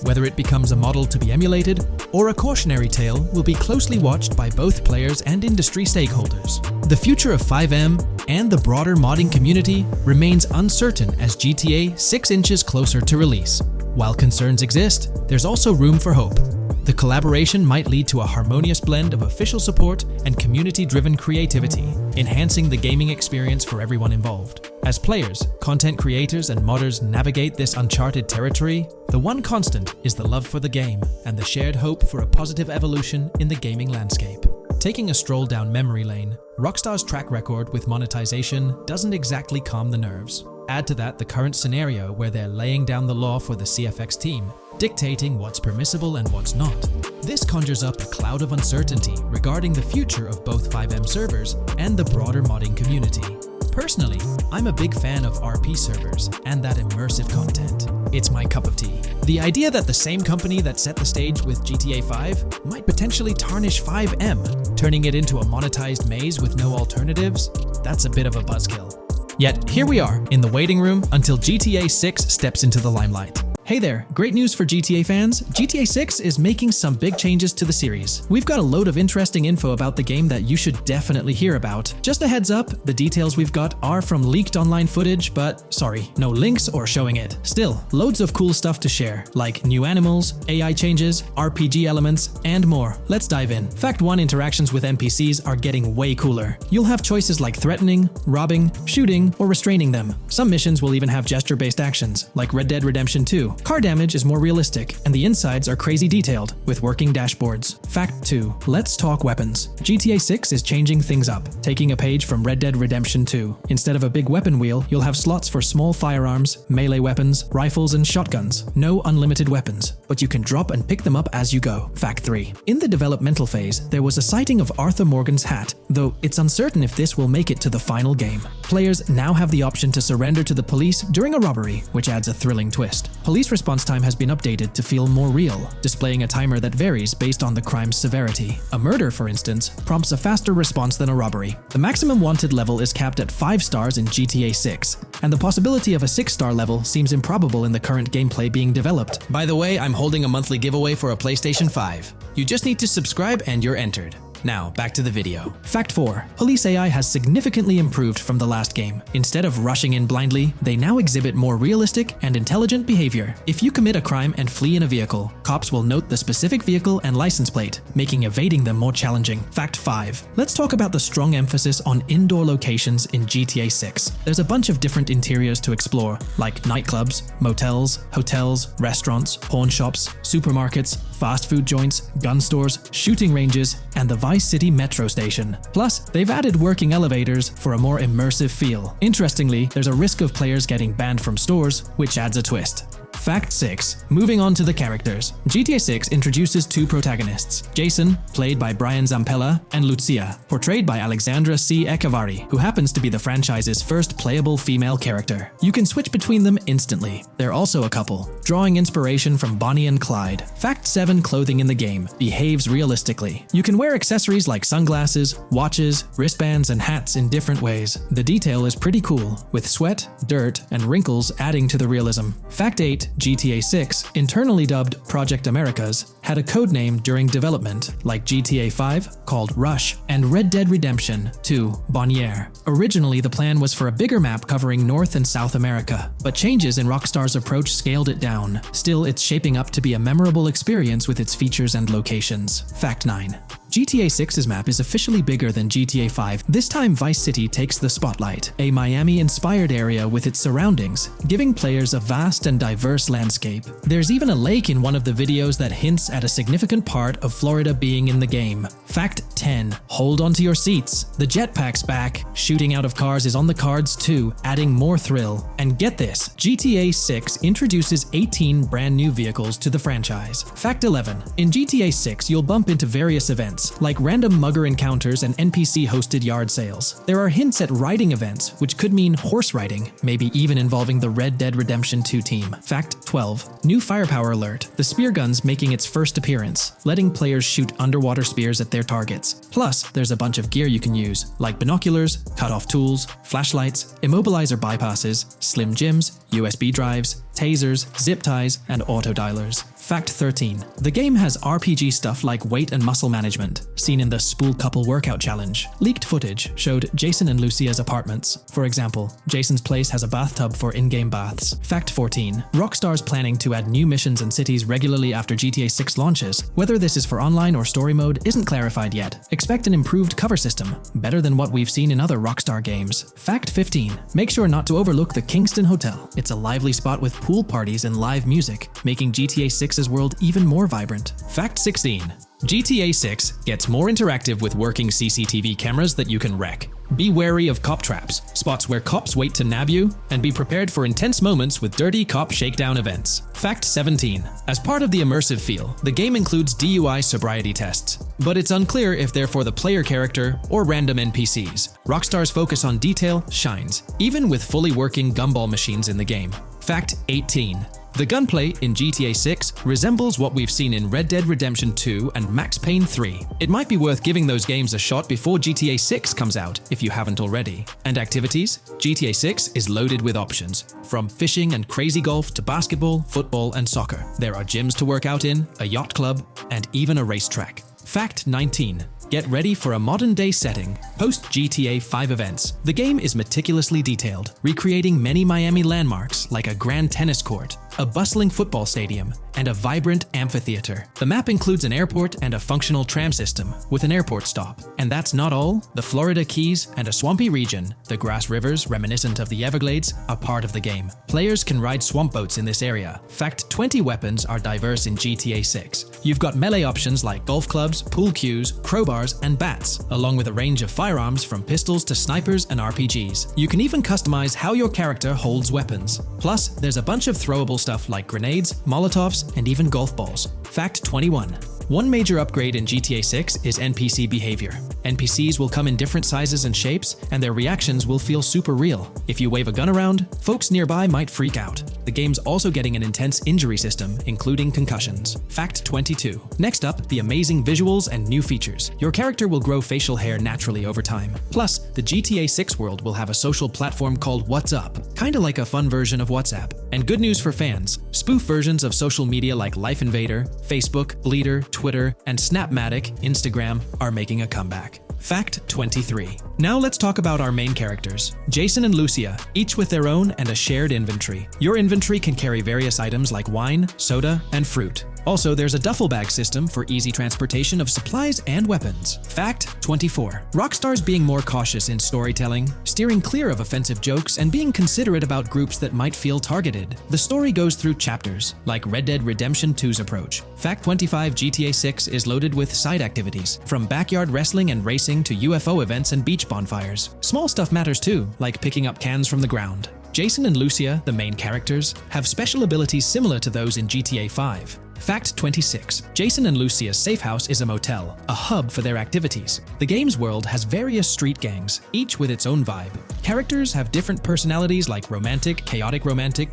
Whether it becomes a model to be emulated or a cautionary tale will be closely watched by both players and industry stakeholders. The future of FiveM and the broader modding community remains uncertain as GTA 6 inches closer to release. While concerns exist, there's also room for hope. The collaboration might lead to a harmonious blend of official support and community-driven creativity, enhancing the gaming experience for everyone involved. As players, content creators, and modders navigate this uncharted territory, the one constant is the love for the game and the shared hope for a positive evolution in the gaming landscape. Taking a stroll down memory lane, Rockstar's track record with monetization doesn't exactly calm the nerves. Add to that the current scenario where they're laying down the law for the CFX team, dictating what's permissible and what's not. This conjures up a cloud of uncertainty regarding the future of both FiveM servers and the broader modding community. Personally, I'm a big fan of RP servers and that immersive content. It's my cup of tea. The idea that the same company that set the stage with GTA 5 might potentially tarnish FiveM, turning it into a monetized maze with no alternatives, that's a bit of a buzzkill. Yet, here we are, in the waiting room until GTA 6 steps into the limelight. Hey there, great news for GTA fans. GTA 6 is making some big changes to the series. We've got a load of interesting info about the game that you should definitely hear about. Just a heads up, the details we've got are from leaked online footage, but sorry, no links or showing it. Still, loads of cool stuff to share, like new animals, AI changes, RPG elements, and more. Let's dive in. Fact 1: interactions with NPCs are getting way cooler. You'll have choices like threatening, robbing, shooting, or restraining them. Some missions will even have gesture-based actions, like Red Dead Redemption 2. Car damage is more realistic, and the insides are crazy detailed, with working dashboards. Fact 2: let's talk weapons. GTA 6 is changing things up, taking a page from Red Dead Redemption 2. Instead of a big weapon wheel, you'll have slots for small firearms, melee weapons, rifles, and shotguns. No unlimited weapons, but you can drop and pick them up as you go. Fact 3: in the developmental phase, there was a sighting of Arthur Morgan's hat, though it's uncertain if this will make it to the final game. Players now have the option to surrender to the police during a robbery, which adds a thrilling twist. Police response time has been updated to feel more real, displaying a timer that varies based on the crime's severity. A murder, for instance, prompts a faster response than a robbery. The maximum wanted level is capped at 5 stars in GTA 6, and the possibility of a 6-star level seems improbable in the current gameplay being developed. By the way, I'm holding a monthly giveaway for a PlayStation 5. You just need to subscribe and you're entered. Now, back to the video. Fact 4: police AI has significantly improved from the last game. Instead of rushing in blindly, they now exhibit more realistic and intelligent behavior. If you commit a crime and flee in a vehicle, cops will note the specific vehicle and license plate, making evading them more challenging. Fact 5: let's talk about the strong emphasis on indoor locations in GTA 6. There's a bunch of different interiors to explore, like nightclubs, motels, hotels, restaurants, pawn shops, supermarkets, fast food joints, gun stores, shooting ranges, and the Vice City metro station. Plus, they've added working elevators for a more immersive feel. Interestingly, there's a risk of players getting banned from stores, which adds a twist. Fact 6: moving on to the characters. GTA 6 introduces 2 protagonists, Jason, played by Brian Zampella, and Lucia, portrayed by Alexandra C. Echevarri, who happens to be the franchise's first playable female character. You can switch between them instantly. They're also a couple, drawing inspiration from Bonnie and Clyde. Fact 7: clothing in the game behaves realistically. You can wear accessories like sunglasses, watches, wristbands, and hats in different ways. The detail is pretty cool, with sweat, dirt, and wrinkles adding to the realism. Fact 8: GTA 6, internally dubbed Project Americas, had a codename during development, like GTA 5, called Rush, and Red Dead Redemption 2, Bonnier. Originally, the plan was for a bigger map covering North and South America, but changes in Rockstar's approach scaled it down. Still, it's shaping up to be a memorable experience with its features and locations. Fact 9: GTA 6's map is officially bigger than GTA 5. This time Vice City takes the spotlight, a Miami-inspired area with its surroundings, giving players a vast and diverse landscape. There's even a lake in one of the videos that hints at a significant part of Florida being in the game. Fact 10. Hold on to your seats. The jetpack's back. Shooting out of cars is on the cards too, adding more thrill. And get this, GTA 6 introduces 18 brand new vehicles to the franchise. Fact 11. In GTA 6, you'll bump into various events, like random mugger encounters and NPC-hosted yard sales. There are hints at riding events, which could mean horse riding, maybe even involving the Red Dead Redemption 2 team. Fact 12. New firepower alert. The spear gun's making its first appearance, letting players shoot underwater spears at their targets. Plus, there's a bunch of gear you can use, like binoculars, cut-off tools, flashlights, immobilizer bypasses, slim jims, USB drives, tasers, zip ties, and auto dialers. Fact 13. The game has RPG stuff like weight and muscle management, seen in the Spool Couple Workout Challenge. Leaked footage showed Jason and Lucia's apartments. For example, Jason's place has a bathtub for in-game baths. Fact 14. Rockstar's planning to add new missions and cities regularly after GTA 6 launches. Whether this is for online or story mode isn't clarified yet. Expect an improved cover system, better than what we've seen in other Rockstar games. Fact 15. Make sure not to overlook the Kingston Hotel. It's a lively spot with pool parties and live music, making GTA 6's world even more vibrant. Fact 16. GTA 6 gets more interactive with working CCTV cameras that you can wreck. Be wary of cop traps, spots where cops wait to nab you, and be prepared for intense moments with dirty cop shakedown events. Fact 17. As part of the immersive feel, the game includes DUI sobriety tests, but it's unclear if they're for the player character or random NPCs. Rockstar's focus on detail shines, even with fully working gumball machines in the game. Fact 18. The gunplay in GTA 6 resembles what we've seen in Red Dead Redemption 2 and Max Payne 3. It might be worth giving those games a shot before GTA 6 comes out, if you haven't already. And activities? GTA 6 is loaded with options. From fishing and crazy golf to basketball, football, and soccer. There are gyms to work out in, a yacht club, and even a racetrack. Fact 19. Get ready for a modern-day setting, post-GTA 5 events. The game is meticulously detailed, recreating many Miami landmarks like a grand tennis court, a bustling football stadium, and a vibrant amphitheater. The map includes an airport and a functional tram system with an airport stop. And that's not all. The Florida Keys and a swampy region, the grass rivers reminiscent of the Everglades, are part of the game. Players can ride swamp boats in this area. Fact 20 weapons are diverse in GTA 6. You've got melee options like golf clubs, pool cues, crowbars, and bats, along with a range of firearms from pistols to snipers and RPGs. You can even customize how your character holds weapons. Plus, there's a bunch of throwable stuff like grenades, molotovs, and even golf balls. Fact 21. One major upgrade in GTA 6 is NPC behavior. NPCs will come in different sizes and shapes, and their reactions will feel super real. If you wave a gun around, folks nearby might freak out. The game's also getting an intense injury system, including concussions. Fact 22. Next up, the amazing visuals and new features. Your character will grow facial hair naturally over time. Plus, the GTA 6 world will have a social platform called WhatsApp, kinda like a fun version of WhatsApp. And good news for fans, spoof versions of social media like Life Invader, Facebook, Bleeder, Twitter, and Snapmatic, Instagram, are making a comeback. Fact 23. Now let's talk about our main characters, Jason and Lucia, each with their own and a shared inventory. Your inventory can carry various items like wine, soda, and fruit. Also, there's a duffel bag system for easy transportation of supplies and weapons. Fact 24. Rockstar's being more cautious in storytelling, steering clear of offensive jokes, and being considerate about groups that might feel targeted. The story goes through chapters, like Red Dead Redemption 2's approach. Fact 25. GTA 6 is loaded with side activities, from backyard wrestling and racing to UFO events and beach bonfires. Small stuff matters too, like picking up cans from the ground. Jason and Lucia, the main characters, have special abilities similar to those in GTA 5. Fact 26. Jason and Lucia's safe house is a motel, a hub for their activities. The game's world has various street gangs, each with its own vibe. Characters have different personalities like romantic,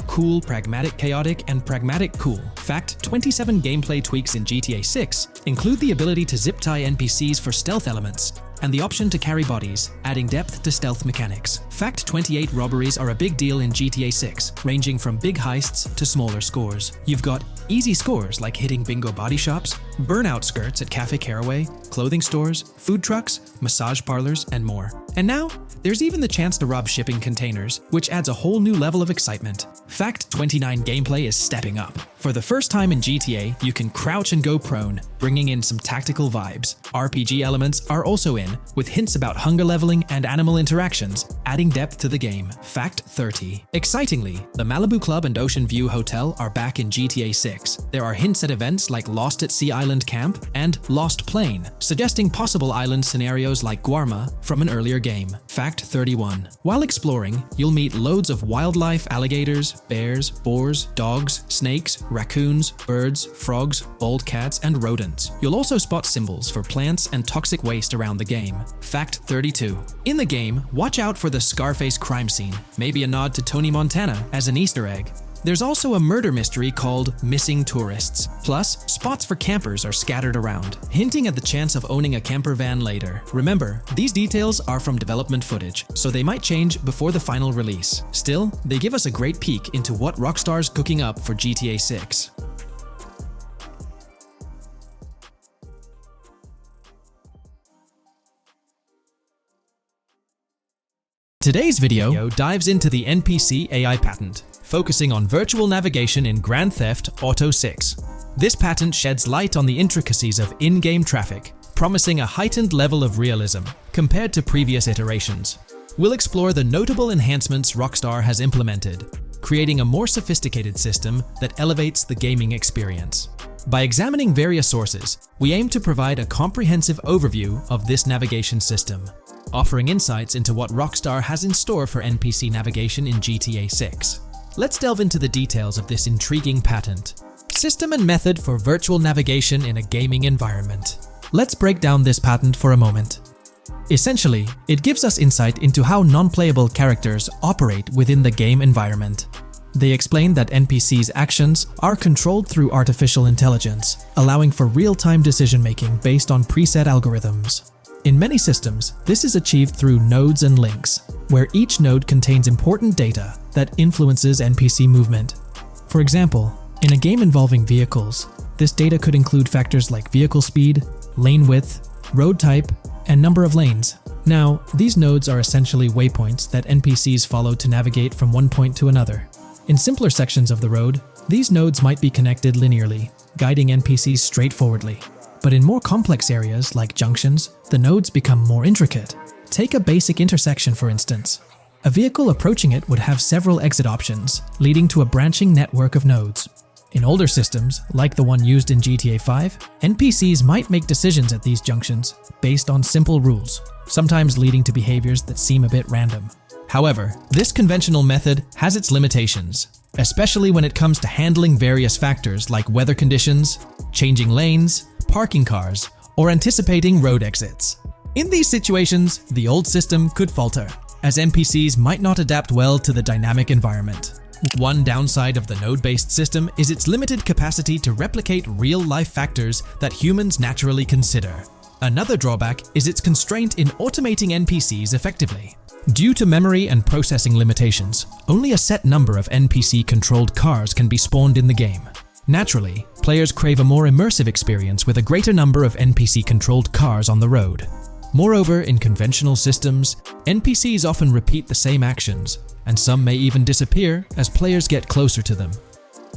cool, pragmatic, chaotic, and pragmatic cool. Fact 27. Gameplay tweaks in GTA 6 include the ability to zip tie NPCs for stealth elements, and the option to carry bodies, adding depth to stealth mechanics. Fact 28. Robberies are a big deal in GTA 6, ranging from big heists to smaller scores. You've got easy scores like hitting bingo body shops, burnout skirts at Cafe Caraway, clothing stores, food trucks, massage parlors, and more. And now, there's even the chance to rob shipping containers, which adds a whole new level of excitement. Fact 29 gameplay is stepping up. For the first time in GTA, you can crouch and go prone, bringing in some tactical vibes. RPG elements are also in, with hints about hunger leveling and animal interactions, adding depth to the game. Fact 30. Excitingly, the Malibu Club and Ocean View Hotel are back in GTA 6. There are hints at events like Lost at Sea Island Camp and Lost Plane, suggesting possible island scenarios like Guarma from an earlier game. Fact 31. While exploring, you'll meet loads of wildlife, alligators, bears, boars, dogs, snakes, raccoons, birds, frogs, bald cats, and rodents. You'll also spot symbols for plants and toxic waste around the game. Fact 32. In the game, watch out for the Scarface crime scene, maybe a nod to Tony Montana as an Easter egg. There's also a murder mystery called Missing Tourists. Plus, spots for campers are scattered around, hinting at the chance of owning a camper van later. Remember, these details are from development footage, so they might change before the final release. Still, they give us a great peek into what Rockstar's cooking up for GTA 6. Today's video dives into the NPC AI patent, focusing on virtual navigation in Grand Theft Auto 6. This patent sheds light on the intricacies of in-game traffic, promising a heightened level of realism compared to previous iterations. We'll explore the notable enhancements Rockstar has implemented, creating a more sophisticated system that elevates the gaming experience. By examining various sources, we aim to provide a comprehensive overview of this navigation system, offering insights into what Rockstar has in store for NPC navigation in GTA 6. Let's delve into the details of this intriguing patent. System and method for virtual navigation in a gaming environment. Let's break down this patent for a moment. Essentially, it gives us insight into how non-playable characters operate within the game environment. They explain that NPCs' actions are controlled through artificial intelligence, allowing for real-time decision-making based on preset algorithms. In many systems, this is achieved through nodes and links, where each node contains important data that influences NPC movement. For example, in a game involving vehicles, this data could include factors like vehicle speed, lane width, road type, and number of lanes. Now, these nodes are essentially waypoints that NPCs follow to navigate from one point to another. In simpler sections of the road, these nodes might be connected linearly, guiding NPCs straightforwardly. But in more complex areas, like junctions, the nodes become more intricate. Take a basic intersection, for instance. A vehicle approaching it would have several exit options, leading to a branching network of nodes. In older systems, like the one used in GTA 5, NPCs might make decisions at these junctions based on simple rules, sometimes leading to behaviors that seem a bit random. However, this conventional method has its limitations, especially when it comes to handling various factors like weather conditions, changing lanes, parking cars, or anticipating road exits. In these situations, the old system could falter, as NPCs might not adapt well to the dynamic environment. One downside of the node-based system is its limited capacity to replicate real-life factors that humans naturally consider. Another drawback is its constraint in automating NPCs effectively. Due to memory and processing limitations, only a set number of NPC-controlled cars can be spawned in the game. Naturally, players crave a more immersive experience with a greater number of NPC-controlled cars on the road. Moreover, in conventional systems, NPCs often repeat the same actions, and some may even disappear as players get closer to them.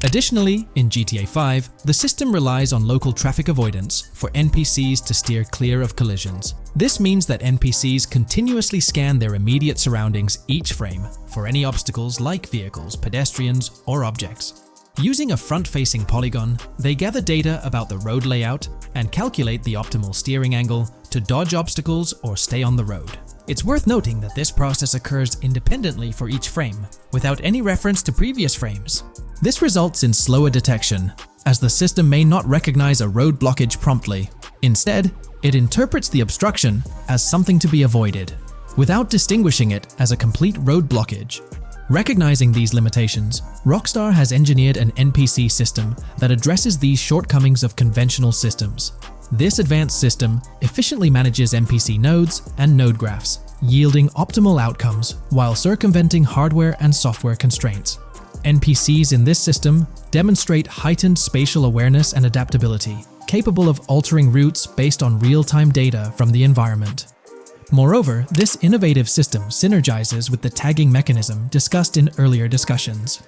Additionally, in GTA 5, the system relies on local traffic avoidance for NPCs to steer clear of collisions. This means that NPCs continuously scan their immediate surroundings each frame for any obstacles like vehicles, pedestrians, or objects. Using a front-facing polygon, they gather data about the road layout and calculate the optimal steering angle to dodge obstacles or stay on the road. It's worth noting that this process occurs independently for each frame, without any reference to previous frames. This results in slower detection, as the system may not recognize a road blockage promptly. Instead, it interprets the obstruction as something to be avoided, without distinguishing it as a complete road blockage. Recognizing these limitations, Rockstar has engineered an NPC system that addresses these shortcomings of conventional systems. This advanced system efficiently manages NPC nodes and node graphs, yielding optimal outcomes while circumventing hardware and software constraints. NPCs in this system demonstrate heightened spatial awareness and adaptability, capable of altering routes based on real-time data from the environment. Moreover, this innovative system synergizes with the tagging mechanism discussed in earlier discussions.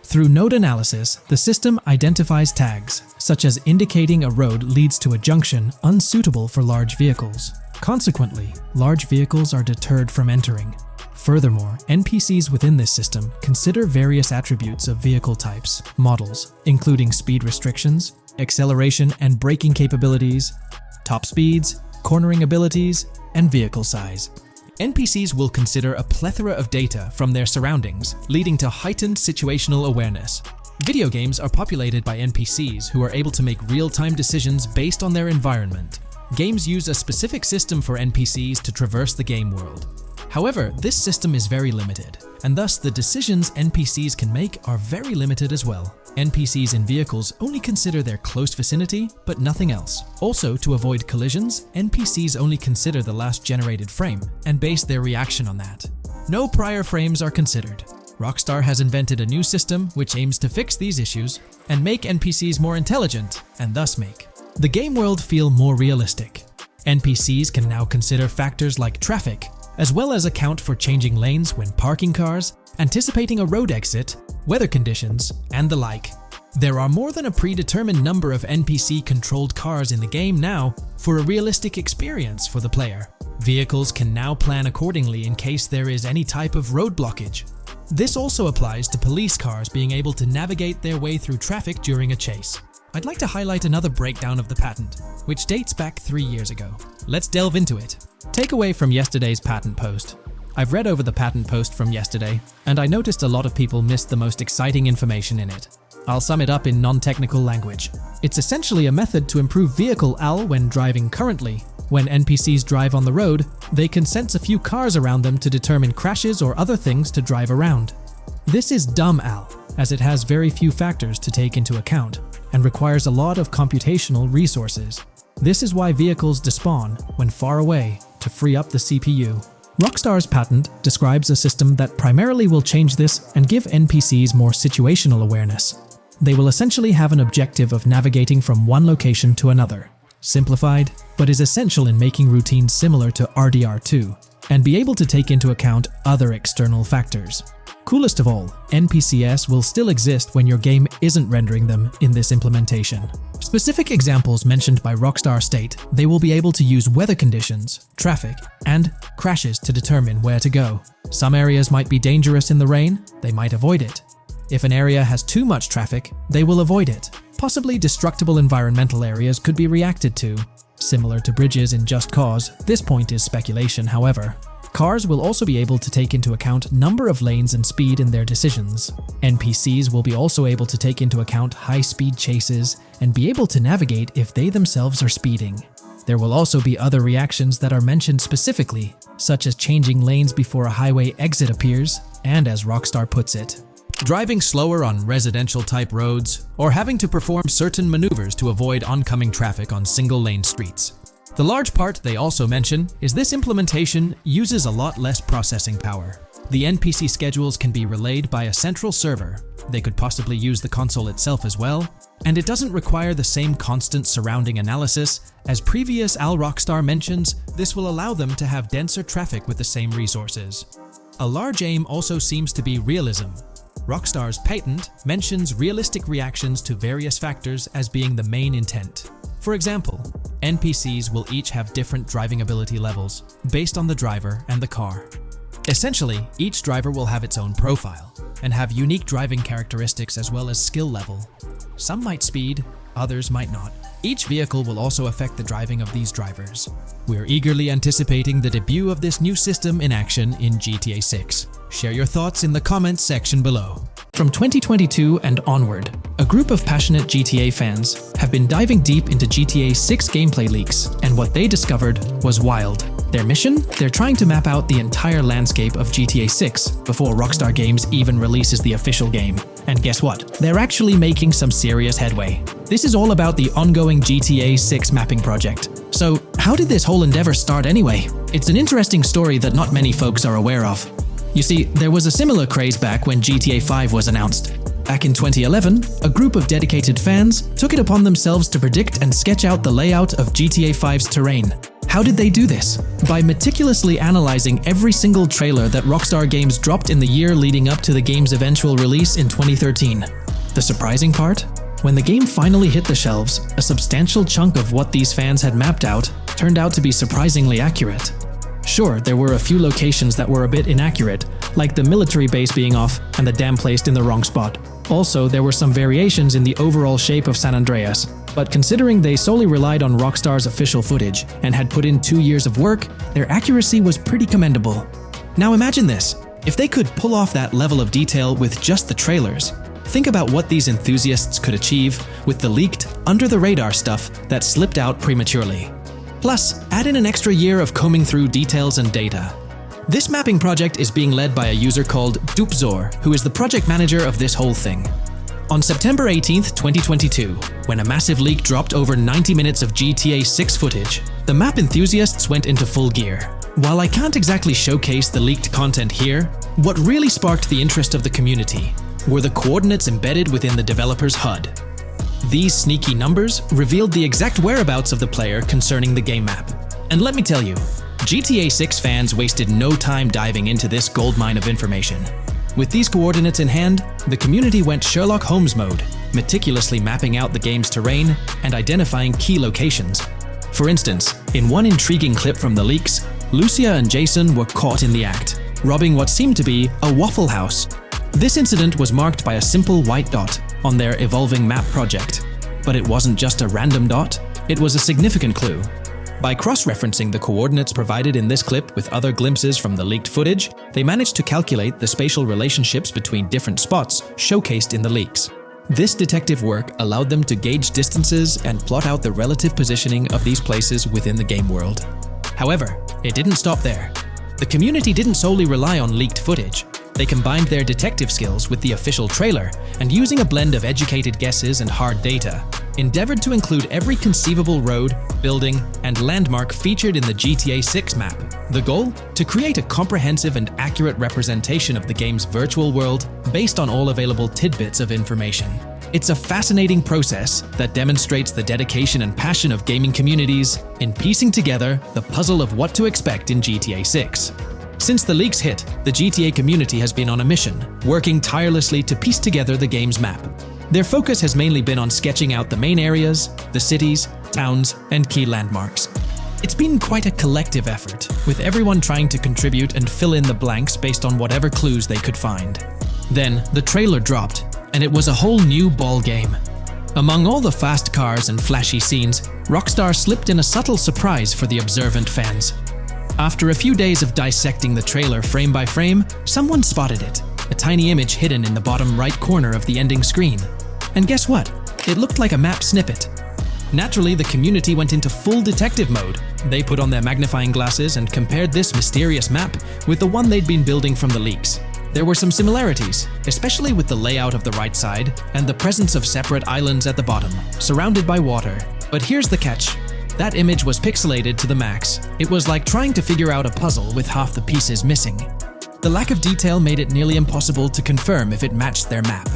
Through node analysis, the system identifies tags, such as indicating a road leads to a junction unsuitable for large vehicles. Consequently, large vehicles are deterred from entering. Furthermore, NPCs within this system consider various attributes of vehicle types, models, including speed restrictions, acceleration and braking capabilities, top speeds, cornering abilities, and vehicle size. NPCs will consider a plethora of data from their surroundings, leading to heightened situational awareness. Video games are populated by NPCs who are able to make real-time decisions based on their environment. Games use a specific system for NPCs to traverse the game world. However, this system is very limited, and thus the decisions NPCs can make are very limited as well. NPCs in vehicles only consider their close vicinity, but nothing else. Also, to avoid collisions, NPCs only consider the last generated frame and base their reaction on that. No prior frames are considered. Rockstar has invented a new system which aims to fix these issues and make NPCs more intelligent, and thus make the game world feel more realistic. NPCs can now consider factors like traffic, as well as account for changing lanes when parking cars, anticipating a road exit, weather conditions, and the like. There are more than a predetermined number of NPC-controlled cars in the game now for a realistic experience for the player. Vehicles can now plan accordingly in case there is any type of road blockage. This also applies to police cars being able to navigate their way through traffic during a chase. I'd like to highlight another breakdown of the patent, which dates back 3 years ago. Let's delve into it. Takeaway from yesterday's patent post. I've read over the patent post from yesterday, and I noticed a lot of people missed the most exciting information in it. I'll sum it up in non-technical language. It's essentially a method to improve vehicle AL when driving currently. When NPCs drive on the road, they can sense a few cars around them to determine crashes or other things to drive around. This is dumb AL, as it has very few factors to take into account, and requires a lot of computational resources. This is why vehicles despawn when far away to free up the CPU. Rockstar's patent describes a system that primarily will change this and give NPCs more situational awareness. They will essentially have an objective of navigating from one location to another. Simplified, but is essential in making routines similar to RDR2, and be able to take into account other external factors. Coolest of all, NPCs will still exist when your game isn't rendering them in this implementation. Specific examples mentioned by Rockstar state they will be able to use weather conditions, traffic, and crashes to determine where to go. Some areas might be dangerous in the rain, they might avoid it. If an area has too much traffic, they will avoid it. Possibly destructible environmental areas could be reacted to. Similar to bridges in Just Cause, this point is speculation, however. Cars will also be able to take into account number of lanes and speed in their decisions. NPCs will be also able to take into account high-speed chases and be able to navigate if they themselves are speeding. There will also be other reactions that are mentioned specifically, such as changing lanes before a highway exit appears, and as Rockstar puts it, driving slower on residential-type roads, or having to perform certain maneuvers to avoid oncoming traffic on single-lane streets. The large part they also mention is this implementation uses a lot less processing power. The NPC schedules can be relayed by a central server. They could possibly use the console itself as well, and it doesn't require the same constant surrounding analysis. As previous Rockstar mentions, this will allow them to have denser traffic with the same resources. A large aim also seems to be realism. Rockstar's patent mentions realistic reactions to various factors as being the main intent. For example, NPCs will each have different driving ability levels based on the driver and the car. Essentially, each driver will have its own profile and have unique driving characteristics as well as skill level. Some might speed, others might not. Each vehicle will also affect the driving of these drivers. We're eagerly anticipating the debut of this new system in action in GTA 6. Share your thoughts in the comments section below. From 2022 and onward, a group of passionate GTA fans have been diving deep into GTA 6 gameplay leaks, and what they discovered was wild. Their mission? They're trying to map out the entire landscape of GTA 6 before Rockstar Games even releases the official game. And guess what? They're actually making some serious headway. This is all about the ongoing GTA 6 mapping project. So, how did this whole endeavor start anyway? It's an interesting story that not many folks are aware of. You see, there was a similar craze back when GTA 5 was announced. Back in 2011, a group of dedicated fans took it upon themselves to predict and sketch out the layout of GTA 5's terrain. How did they do this? By meticulously analyzing every single trailer that Rockstar Games dropped in the year leading up to the game's eventual release in 2013. The surprising part? When the game finally hit the shelves, a substantial chunk of what these fans had mapped out turned out to be surprisingly accurate. Sure, there were a few locations that were a bit inaccurate, like the military base being off and the dam placed in the wrong spot. Also, there were some variations in the overall shape of San Andreas, but considering they solely relied on Rockstar's official footage and had put in 2 years of work, their accuracy was pretty commendable. Now imagine this, if they could pull off that level of detail with just the trailers, think about what these enthusiasts could achieve with the leaked, under-the-radar stuff that slipped out prematurely. Plus, add in an extra year of combing through details and data. This mapping project is being led by a user called Dupzor, who is the project manager of this whole thing. On September 18th, 2022, when a massive leak dropped over 90 minutes of GTA 6 footage, the map enthusiasts went into full gear. While I can't exactly showcase the leaked content here, what really sparked the interest of the community were the coordinates embedded within the developer's HUD. These sneaky numbers revealed the exact whereabouts of the player concerning the game map. And let me tell you, GTA 6 fans wasted no time diving into this goldmine of information. With these coordinates in hand, the community went Sherlock Holmes mode, meticulously mapping out the game's terrain and identifying key locations. For instance, in one intriguing clip from the leaks, Lucia and Jason were caught in the act, robbing what seemed to be a Waffle House. This incident was marked by a simple white dot on their evolving map project. But it wasn't just a random dot, it was a significant clue. By cross-referencing the coordinates provided in this clip with other glimpses from the leaked footage, they managed to calculate the spatial relationships between different spots showcased in the leaks. This detective work allowed them to gauge distances and plot out the relative positioning of these places within the game world. However, it didn't stop there. The community didn't solely rely on leaked footage. They combined their detective skills with the official trailer and, using a blend of educated guesses and hard data, endeavored to include every conceivable road, building, and landmark featured in the GTA 6 map. The goal? To create a comprehensive and accurate representation of the game's virtual world based on all available tidbits of information. It's a fascinating process that demonstrates the dedication and passion of gaming communities in piecing together the puzzle of what to expect in GTA 6. Since the leaks hit, the GTA community has been on a mission, working tirelessly to piece together the game's map. Their focus has mainly been on sketching out the main areas, the cities, towns, and key landmarks. It's been quite a collective effort, with everyone trying to contribute and fill in the blanks based on whatever clues they could find. Then, the trailer dropped, and it was a whole new ball game. Among all the fast cars and flashy scenes, Rockstar slipped in a subtle surprise for the observant fans. After a few days of dissecting the trailer frame by frame, someone spotted it, a tiny image hidden in the bottom right corner of the ending screen. And guess what? It looked like a map snippet. Naturally, the community went into full detective mode. They put on their magnifying glasses and compared this mysterious map with the one they'd been building from the leaks. There were some similarities, especially with the layout of the right side and the presence of separate islands at the bottom, surrounded by water. But here's the catch. That image was pixelated to the max. It was like trying to figure out a puzzle with half the pieces missing. The lack of detail made it nearly impossible to confirm if it matched their map.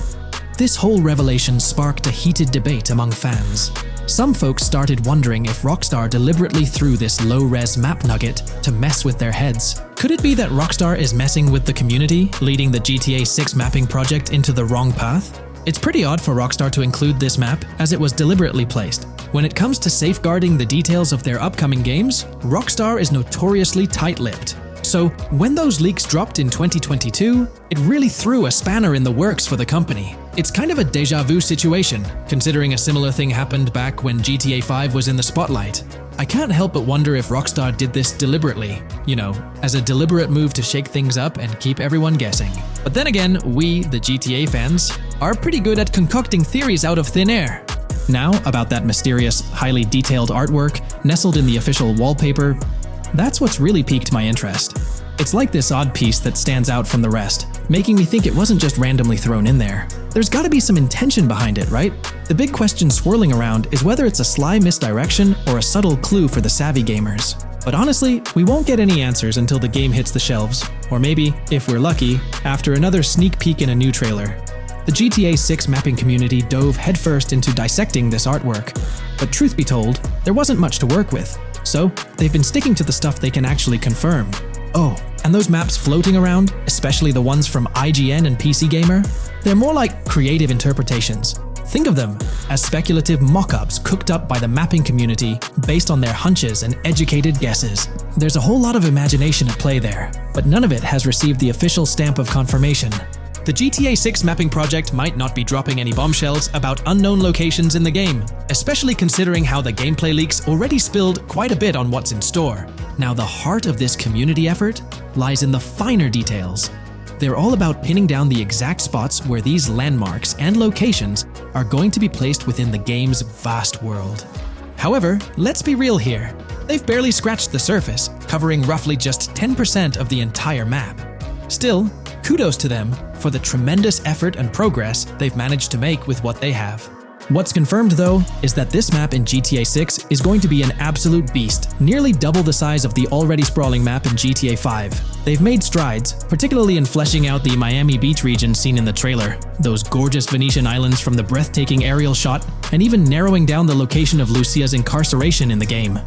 This whole revelation sparked a heated debate among fans. Some folks started wondering if Rockstar deliberately threw this low-res map nugget to mess with their heads. Could it be that Rockstar is messing with the community, leading the GTA 6 mapping project into the wrong path? It's pretty odd for Rockstar to include this map, as it was deliberately placed. When it comes to safeguarding the details of their upcoming games, Rockstar is notoriously tight-lipped. So, when those leaks dropped in 2022, it really threw a spanner in the works for the company. It's kind of a déjà vu situation, considering a similar thing happened back when GTA 5 was in the spotlight. I can't help but wonder if Rockstar did this deliberately, as a deliberate move to shake things up and keep everyone guessing. But then again, we, the GTA fans, are pretty good at concocting theories out of thin air. Now, about that mysterious, highly detailed artwork nestled in the official wallpaper, that's what's really piqued my interest. It's like this odd piece that stands out from the rest, making me think it wasn't just randomly thrown in there. There's gotta be some intention behind it, right? The big question swirling around is whether it's a sly misdirection or a subtle clue for the savvy gamers. But honestly, we won't get any answers until the game hits the shelves, or maybe, if we're lucky, after another sneak peek in a new trailer. The GTA 6 mapping community dove headfirst into dissecting this artwork. But truth be told, there wasn't much to work with. So, they've been sticking to the stuff they can actually confirm. Oh, and those maps floating around, especially the ones from IGN and PC Gamer, they're more like creative interpretations. Think of them as speculative mock-ups cooked up by the mapping community based on their hunches and educated guesses. There's a whole lot of imagination at play there, but none of it has received the official stamp of confirmation. The GTA 6 mapping project might not be dropping any bombshells about unknown locations in the game, especially considering how the gameplay leaks already spilled quite a bit on what's in store. Now, the heart of this community effort lies in the finer details. They're all about pinning down the exact spots where these landmarks and locations are going to be placed within the game's vast world. However, let's be real here. They've barely scratched the surface, covering roughly just 10% of the entire map. Still, kudos to them for the tremendous effort and progress they've managed to make with what they have. What's confirmed though is that this map in GTA 6 is going to be an absolute beast, nearly double the size of the already sprawling map in GTA 5. They've made strides, particularly in fleshing out the Miami Beach region seen in the trailer, those gorgeous Venetian islands from the breathtaking aerial shot, and even narrowing down the location of Lucia's incarceration in the game.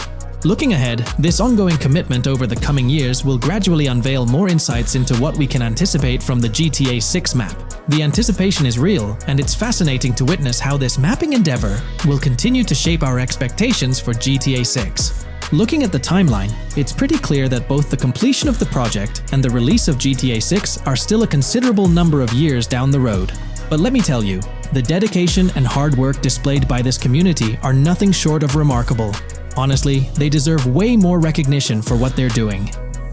Looking ahead, this ongoing commitment over the coming years will gradually unveil more insights into what we can anticipate from the GTA 6 map. The anticipation is real, and it's fascinating to witness how this mapping endeavor will continue to shape our expectations for GTA 6. Looking at the timeline, it's pretty clear that both the completion of the project and the release of GTA 6 are still a considerable number of years down the road. But let me tell you, the dedication and hard work displayed by this community are nothing short of remarkable. Honestly, they deserve way more recognition for what they're doing.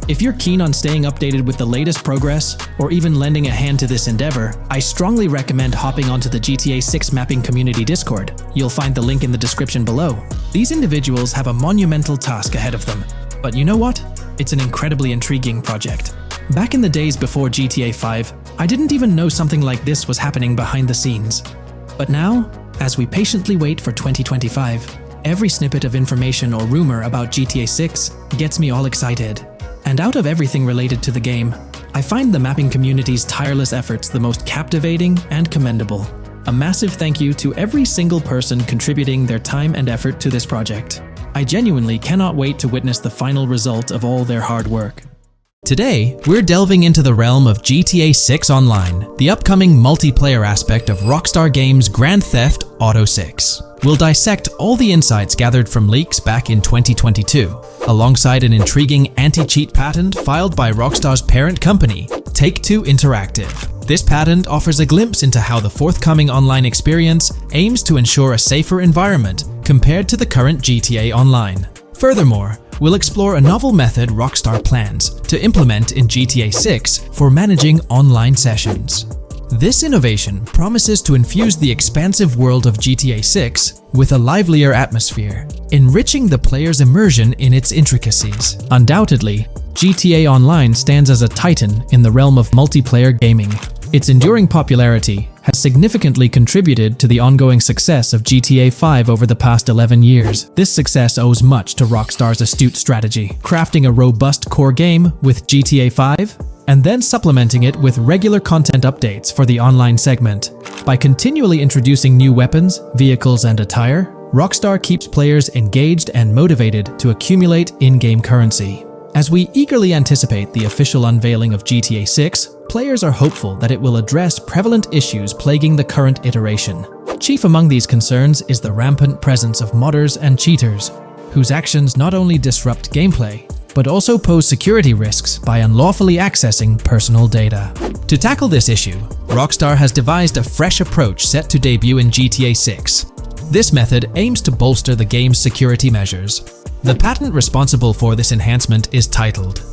If you're keen on staying updated with the latest progress, or even lending a hand to this endeavor, I strongly recommend hopping onto the GTA 6 mapping community Discord. You'll find the link in the description below. These individuals have a monumental task ahead of them. But you know what? It's an incredibly intriguing project. Back in the days before GTA 5, I didn't even know something like this was happening behind the scenes. But now, as we patiently wait for 2025, every snippet of information or rumor about GTA 6 gets me all excited. And out of everything related to the game, I find the mapping community's tireless efforts the most captivating and commendable. A massive thank you to every single person contributing their time and effort to this project. I genuinely cannot wait to witness the final result of all their hard work. Today, we're delving into the realm of GTA 6 Online, the upcoming multiplayer aspect of Rockstar Games' Grand Theft Auto 6. We'll dissect all the insights gathered from leaks back in 2022, alongside an intriguing anti-cheat patent filed by Rockstar's parent company, Take-Two Interactive. This patent offers a glimpse into how the forthcoming online experience aims to ensure a safer environment compared to the current GTA Online. Furthermore, we'll explore a novel method Rockstar plans to implement in GTA 6 for managing online sessions. This innovation promises to infuse the expansive world of GTA 6 with a livelier atmosphere, enriching the player's immersion in its intricacies. Undoubtedly, GTA Online stands as a titan in the realm of multiplayer gaming. Its enduring popularity has significantly contributed to the ongoing success of GTA 5 over the past 11 years. This success owes much to Rockstar's astute strategy, crafting a robust core game with GTA 5 and then supplementing it with regular content updates for the online segment. By continually introducing new weapons, vehicles, and attire, Rockstar keeps players engaged and motivated to accumulate in-game currency. As we eagerly anticipate the official unveiling of GTA 6, players are hopeful that it will address prevalent issues plaguing the current iteration. Chief among these concerns is the rampant presence of modders and cheaters, whose actions not only disrupt gameplay, but also pose security risks by unlawfully accessing personal data. To tackle this issue, Rockstar has devised a fresh approach set to debut in GTA 6. This method aims to bolster the game's security measures. The patent responsible for this enhancement is titled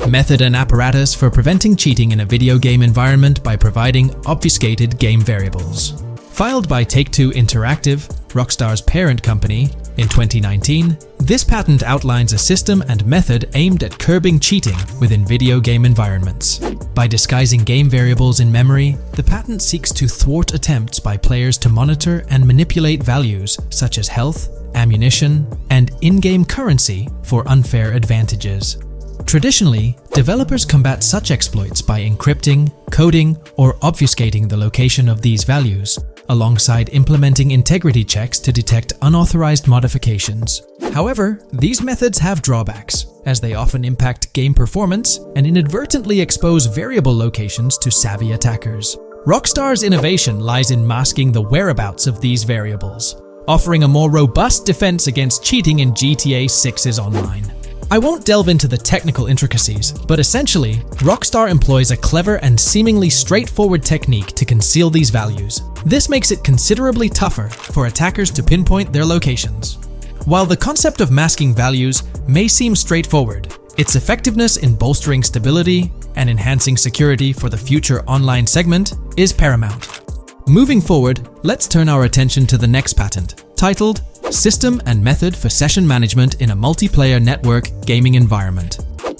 Method and Apparatus for Preventing Cheating in a Video Game Environment by Providing Obfuscated Game Variables. Filed by Take-Two Interactive, Rockstar's parent company, in 2019, this patent outlines a system and method aimed at curbing cheating within video game environments. By disguising game variables in memory, the patent seeks to thwart attempts by players to monitor and manipulate values such as health, ammunition, and in-game currency for unfair advantages. Traditionally, developers combat such exploits by encrypting, coding, or obfuscating the location of these values, alongside implementing integrity checks to detect unauthorized modifications. However, these methods have drawbacks, as they often impact game performance and inadvertently expose variable locations to savvy attackers. Rockstar's innovation lies in masking the whereabouts of these variables, offering a more robust defense against cheating in GTA 6's online. I won't delve into the technical intricacies, but essentially, Rockstar employs a clever and seemingly straightforward technique to conceal these values. This makes it considerably tougher for attackers to pinpoint their locations. While the concept of masking values may seem straightforward, its effectiveness in bolstering stability and enhancing security for the future online segment is paramount. Moving forward, let's turn our attention to the next patent, titled System and Method for Session Management in a Multiplayer Network Gaming Environment.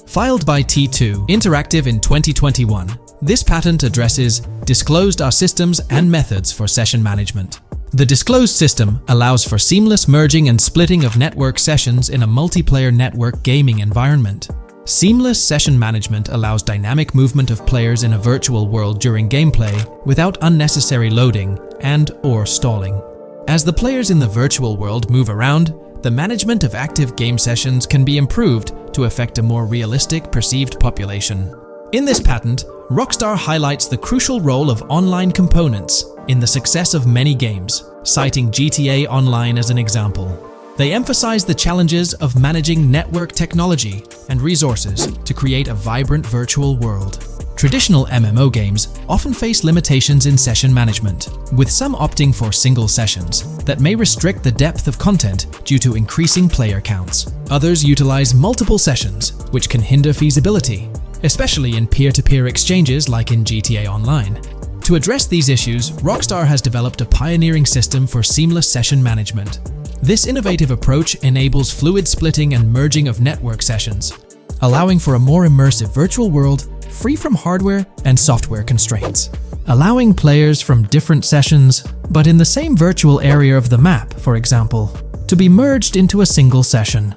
Filed by T2 Interactive in 2021, this patent addresses disclosed are systems and methods for session management. The disclosed system allows for seamless merging and splitting of network sessions in a multiplayer network gaming environment. Seamless session management allows dynamic movement of players in a virtual world during gameplay without unnecessary loading and/or stalling. As the players in the virtual world move around, the management of active game sessions can be improved to affect a more realistic perceived population. In this patent, Rockstar highlights the crucial role of online components in the success of many games, citing GTA Online as an example. They emphasize the challenges of managing network technology and resources to create a vibrant virtual world. Traditional MMO games often face limitations in session management, with some opting for single sessions that may restrict the depth of content due to increasing player counts. Others utilize multiple sessions, which can hinder feasibility, especially in peer-to-peer exchanges like in GTA Online. To address these issues, Rockstar has developed a pioneering system for seamless session management. This innovative approach enables fluid splitting and merging of network sessions, allowing for a more immersive virtual world free from hardware and software constraints. Allowing players from different sessions, but in the same virtual area of the map, for example, to be merged into a single session.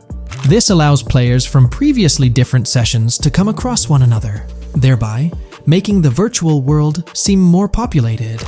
This allows players from previously different sessions to come across one another, thereby making the virtual world seem more populated.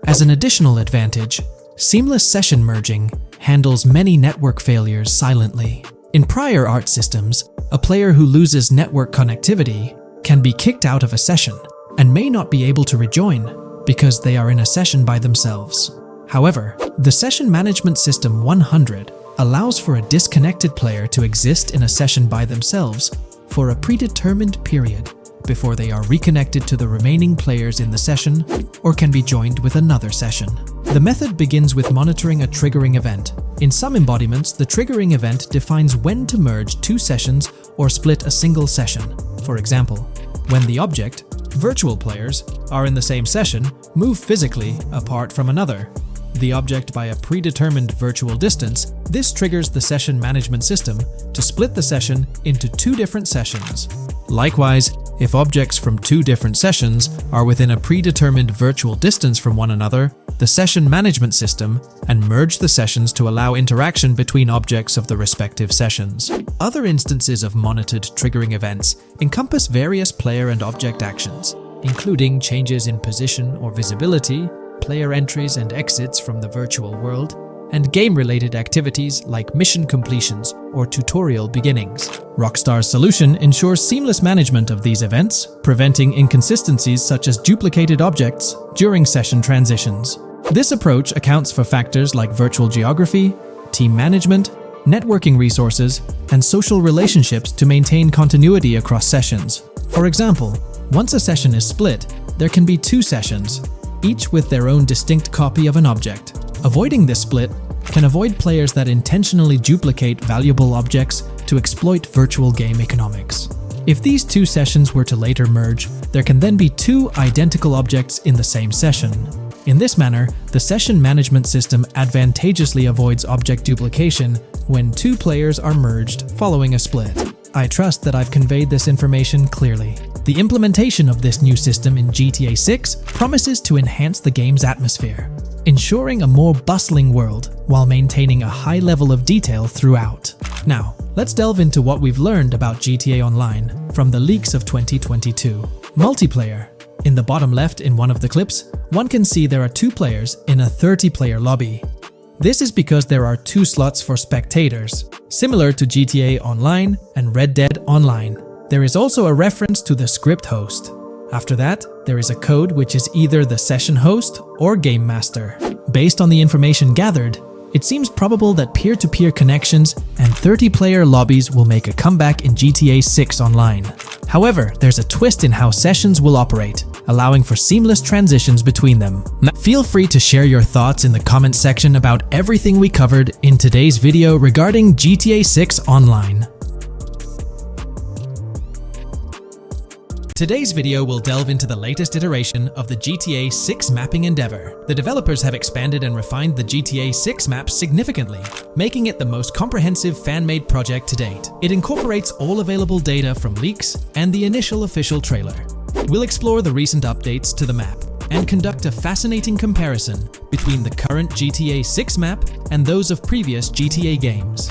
As an additional advantage, seamless session merging handles many network failures silently. In prior art systems, a player who loses network connectivity can be kicked out of a session and may not be able to rejoin because they are in a session by themselves. However, the Session Management System 100 allows for a disconnected player to exist in a session by themselves for a predetermined period before they are reconnected to the remaining players in the session or can be joined with another session. The method begins with monitoring a triggering event. In some embodiments, the triggering event defines when to merge two sessions or split a single session. For example, when the object, virtual players, are in the same session, move physically apart from another, the object by a predetermined virtual distance, this triggers the session management system to split the session into two different sessions. Likewise, if objects from two different sessions are within a predetermined virtual distance from one another, the session management system and merge the sessions to allow interaction between objects of the respective sessions. Other instances of monitored triggering events encompass various player and object actions, including changes in position or visibility, player entries and exits from the virtual world, and game-related activities like mission completions or tutorial beginnings. Rockstar's solution ensures seamless management of these events, preventing inconsistencies such as duplicated objects during session transitions. This approach accounts for factors like virtual geography, team management, networking resources, and social relationships to maintain continuity across sessions. For example, once a session is split, there can be two sessions, each with their own distinct copy of an object. Avoiding this split can avoid players that intentionally duplicate valuable objects to exploit virtual game economics. If these two sessions were to later merge, there can then be two identical objects in the same session. In this manner, the session management system advantageously avoids object duplication when two players are merged following a split. I trust that I've conveyed this information clearly. The implementation of this new system in GTA 6 promises to enhance the game's atmosphere, ensuring a more bustling world while maintaining a high level of detail throughout. Now, let's delve into what we've learned about GTA Online from the leaks of 2022. Multiplayer. In the bottom left in one of the clips, one can see there are 2 players in a 30-player lobby. This is because there are 2 slots for spectators, similar to GTA Online and Red Dead Online. There is also a reference to the script host. After that, there is a code which is either the session host or game master. Based on the information gathered, it seems probable that peer-to-peer connections and 30-player lobbies will make a comeback in GTA 6 Online. However, there's a twist in how sessions will operate, allowing for seamless transitions between them. Feel free to share your thoughts in the comment section about everything we covered in today's video regarding GTA 6 Online. Today's video will delve into the latest iteration of the GTA 6 mapping endeavor. The developers have expanded and refined the GTA 6 map significantly, making it the most comprehensive fan-made project to date. It incorporates all available data from leaks and the initial official trailer. We'll explore the recent updates to the map and conduct a fascinating comparison between the current GTA 6 map and those of previous GTA games.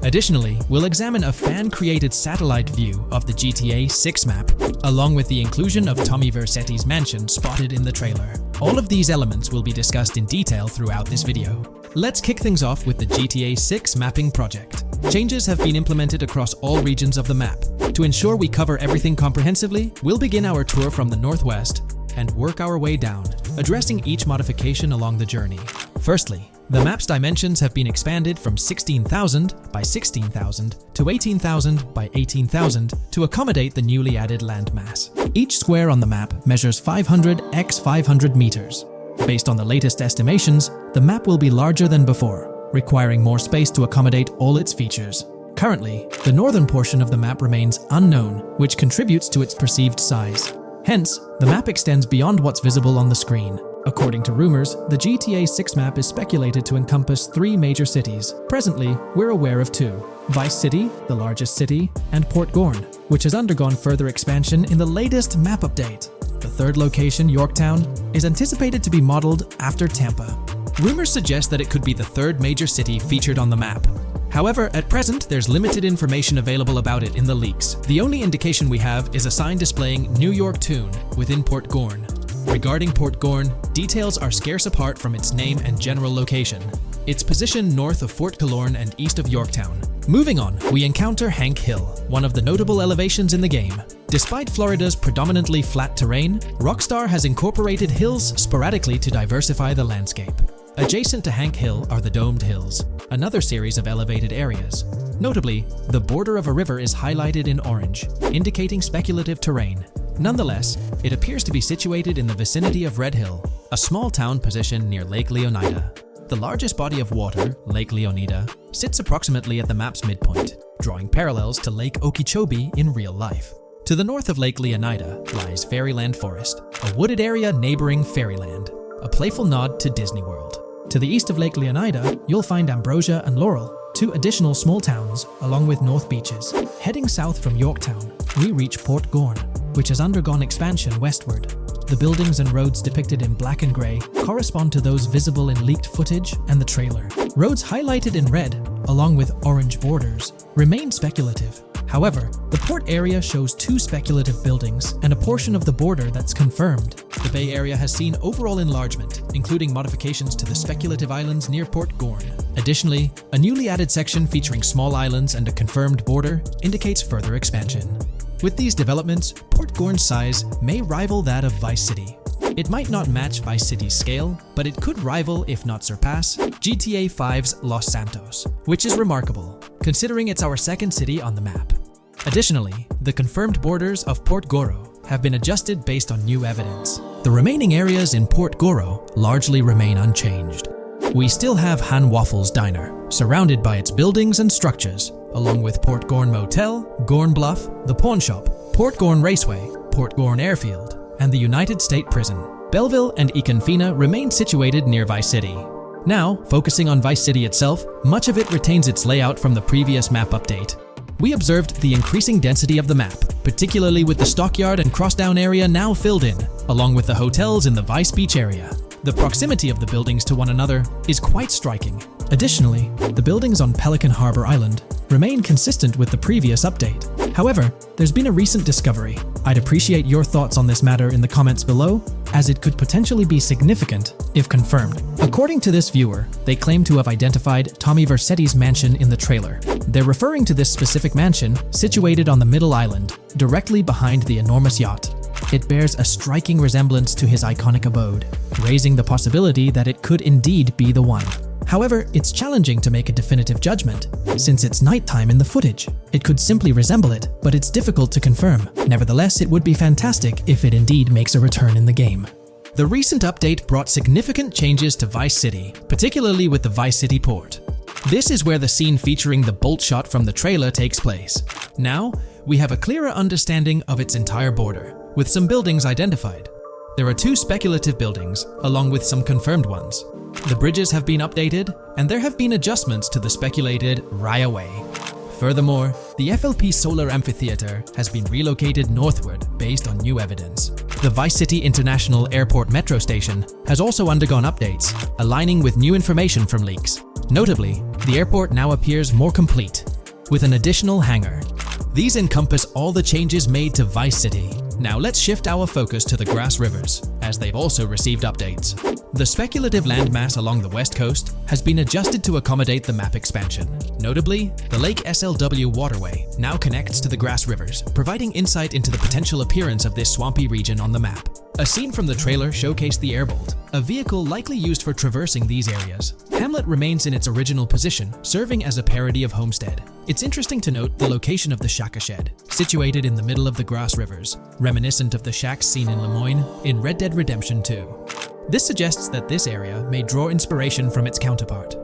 Additionally, we'll examine a fan-created satellite view of the GTA 6 map, along with the inclusion of Tommy Vercetti's mansion spotted in the trailer. All of these elements will be discussed in detail throughout this video. Let's kick things off with the GTA 6 mapping project. Changes have been implemented across all regions of the map. To ensure we cover everything comprehensively, we'll begin our tour from the northwest and work our way down, addressing each modification along the journey. Firstly, the map's dimensions have been expanded from 16,000 by 16,000 to 18,000 by 18,000 to accommodate the newly added landmass. Each square on the map measures 500 x 500 meters. Based on the latest estimations, the map will be larger than before, requiring more space to accommodate all its features. Currently, the northern portion of the map remains unknown, which contributes to its perceived size. Hence, the map extends beyond what's visible on the screen. According to rumors, the GTA 6 map is speculated to encompass 3 major cities. Presently, we're aware of 2. Vice City, the largest city, and Port Gorn, which has undergone further expansion in the latest map update. The third location, Yorktown, is anticipated to be modeled after Tampa. Rumors suggest that it could be the 3rd major city featured on the map. However, at present, there's limited information available about it in the leaks. The only indication we have is a sign displaying New York Tune within Port Gorn. Regarding Port Gorn, details are scarce apart from its name and general location. It's positioned north of Fort Killorn and east of Yorktown. Moving on, we encounter Hank Hill, one of the notable elevations in the game. Despite Florida's predominantly flat terrain, Rockstar has incorporated hills sporadically to diversify the landscape. Adjacent to Hank Hill are the Domed Hills, another series of elevated areas. Notably, the border of a river is highlighted in orange, indicating speculative terrain. Nonetheless, it appears to be situated in the vicinity of Red Hill, a small town positioned near Lake Leonida. The largest body of water, Lake Leonida, sits approximately at the map's midpoint, drawing parallels to Lake Okeechobee in real life. To the north of Lake Leonida lies Fairyland Forest, a wooded area neighboring Fairyland, a playful nod to Disney World. To the east of Lake Leonida, you'll find Ambrosia and Laurel, 2 additional small towns, along with North Beaches. Heading south from Yorktown, we reach Port Gorn, which has undergone expansion westward. The buildings and roads depicted in black and grey correspond to those visible in leaked footage and the trailer. Roads highlighted in red, along with orange borders, remain speculative. However, the port area shows 2 speculative buildings and a portion of the border that's confirmed. The Bay Area has seen overall enlargement, including modifications to the speculative islands near Port Gorn. Additionally, a newly added section featuring small islands and a confirmed border indicates further expansion. With these developments, Port Gorn's size may rival that of Vice City. It might not match Vice City's scale, but it could rival, if not surpass, GTA 5's Los Santos, which is remarkable, considering it's our 2nd city on the map. Additionally, the confirmed borders of Port Goro have been adjusted based on new evidence. The remaining areas in Port Goro largely remain unchanged. We still have Han Waffles Diner, surrounded by its buildings and structures, along with Port Gorn Motel, Gorn Bluff, the Pawn Shop, Port Gorn Raceway, Port Gorn Airfield, and the United State Prison. Belleville and Econfina remain situated near Vice City. Now, focusing on Vice City itself, much of it retains its layout from the previous map update. We observed the increasing density of the map, particularly with the Stockyard and Crossdown area now filled in, along with the hotels in the Vice Beach area. The proximity of the buildings to one another is quite striking, Additionally, the buildings on Pelican Harbor Island remain consistent with the previous update. However, there's been a recent discovery. I'd appreciate your thoughts on this matter in the comments below, as it could potentially be significant if confirmed. According to this viewer, they claim to have identified Tommy Vercetti's mansion in the trailer. They're referring to this specific mansion situated on the middle island, directly behind the enormous yacht. It bears a striking resemblance to his iconic abode, raising the possibility that it could indeed be the one. However, it's challenging to make a definitive judgment, since it's nighttime in the footage. It could simply resemble it, but it's difficult to confirm. Nevertheless, it would be fantastic if it indeed makes a return in the game. The recent update brought significant changes to Vice City, particularly with the Vice City port. This is where the scene featuring the bolt shot from the trailer takes place. Now, we have a clearer understanding of its entire border, with some buildings identified. There are 2 speculative buildings, along with some confirmed ones. The bridges have been updated, and there have been adjustments to the speculated Raya Way. Furthermore, the FLP Solar Amphitheater has been relocated northward based on new evidence. The Vice City International Airport metro station has also undergone updates, aligning with new information from leaks. Notably, the airport now appears more complete, with an additional hangar. These encompass all the changes made to Vice City. Now let's shift our focus to the Grass Rivers, as they've also received updates. The speculative landmass along the west coast has been adjusted to accommodate the map expansion. Notably, the Lake SLW waterway now connects to the Grass Rivers, providing insight into the potential appearance of this swampy region on the map. A scene from the trailer showcased the Airbolt, a vehicle likely used for traversing these areas. Hamlet remains in its original position, serving as a parody of Homestead. It's interesting to note the location of the Shaka Shed, situated in the middle of the Grass Rivers, reminiscent of the shacks seen in Lemoyne in Red Dead Redemption 2. This suggests that this area may draw inspiration from its counterpart.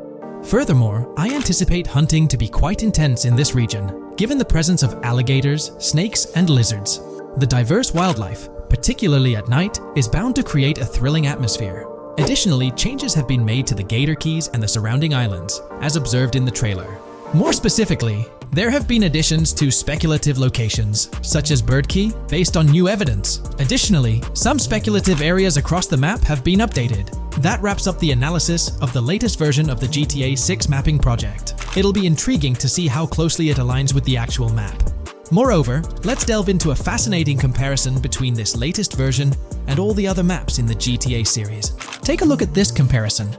Furthermore, I anticipate hunting to be quite intense in this region, given the presence of alligators, snakes, and lizards. The diverse wildlife, particularly at night, is bound to create a thrilling atmosphere. Additionally, changes have been made to the Gator Keys and the surrounding islands, as observed in the trailer. More specifically, there have been additions to speculative locations, such as Bird Key, based on new evidence. Additionally, some speculative areas across the map have been updated. That wraps up the analysis of the latest version of the GTA 6 mapping project. It'll be intriguing to see how closely it aligns with the actual map. Moreover, let's delve into a fascinating comparison between this latest version and all the other maps in the GTA series. Take a look at this comparison.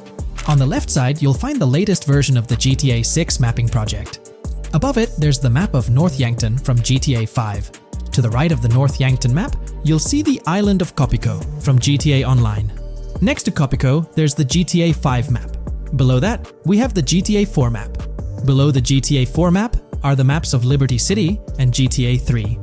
On the left side, you'll find the latest version of the GTA 6 mapping project. Above it, there's the map of North Yankton from GTA 5. To the right of the North Yankton map, you'll see the island of Copico from GTA Online. Next to Copico, there's the GTA 5 map. Below that, we have the GTA 4 map. Below the GTA 4 map are the maps of Liberty City and GTA 3.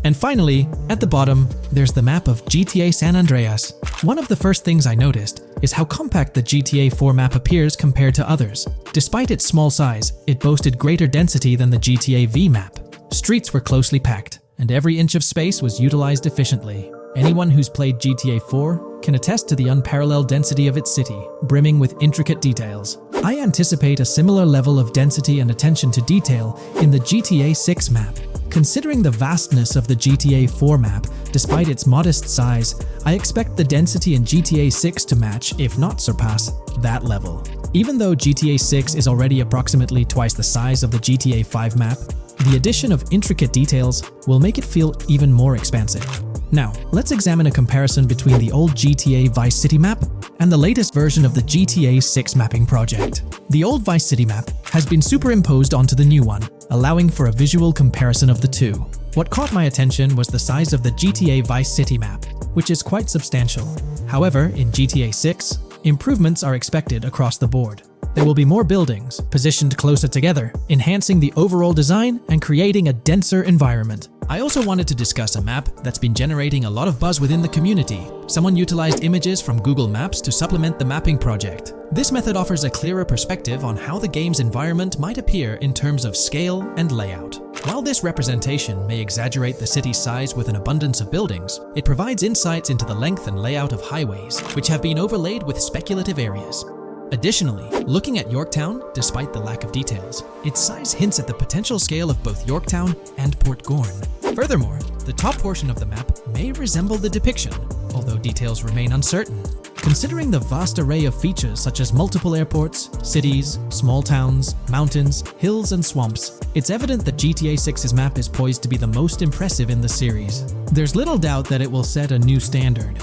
And finally, at the bottom, there's the map of GTA San Andreas. One of the first things I noticed is how compact the GTA 4 map appears compared to others. Despite its small size, it boasted greater density than the GTA V map. Streets were closely packed, and every inch of space was utilized efficiently. Anyone who's played GTA 4 can attest to the unparalleled density of its city, brimming with intricate details. I anticipate a similar level of density and attention to detail in the GTA 6 map. Considering the vastness of the GTA 4 map, despite its modest size, I expect the density in GTA 6 to match, if not surpass, that level. Even though GTA 6 is already approximately twice the size of the GTA 5 map, the addition of intricate details will make it feel even more expansive. Now, let's examine a comparison between the old GTA Vice City map and the latest version of the GTA 6 mapping project. The old Vice City map has been superimposed onto the new one, allowing for a visual comparison of the two. What caught my attention was the size of the GTA Vice City map, which is quite substantial. However, in GTA 6, improvements are expected across the board. There will be more buildings, positioned closer together, enhancing the overall design and creating a denser environment. I also wanted to discuss a map that's been generating a lot of buzz within the community. Someone utilized images from Google Maps to supplement the mapping project. This method offers a clearer perspective on how the game's environment might appear in terms of scale and layout. While this representation may exaggerate the city's size with an abundance of buildings, it provides insights into the length and layout of highways, which have been overlaid with speculative areas. Additionally, looking at Yorktown, despite the lack of details, its size hints at the potential scale of both Yorktown and Port Gorn. Furthermore, the top portion of the map may resemble the depiction, although details remain uncertain. Considering the vast array of features such as multiple airports, cities, small towns, mountains, hills, and swamps, it's evident that GTA 6's map is poised to be the most impressive in the series. There's little doubt that it will set a new standard.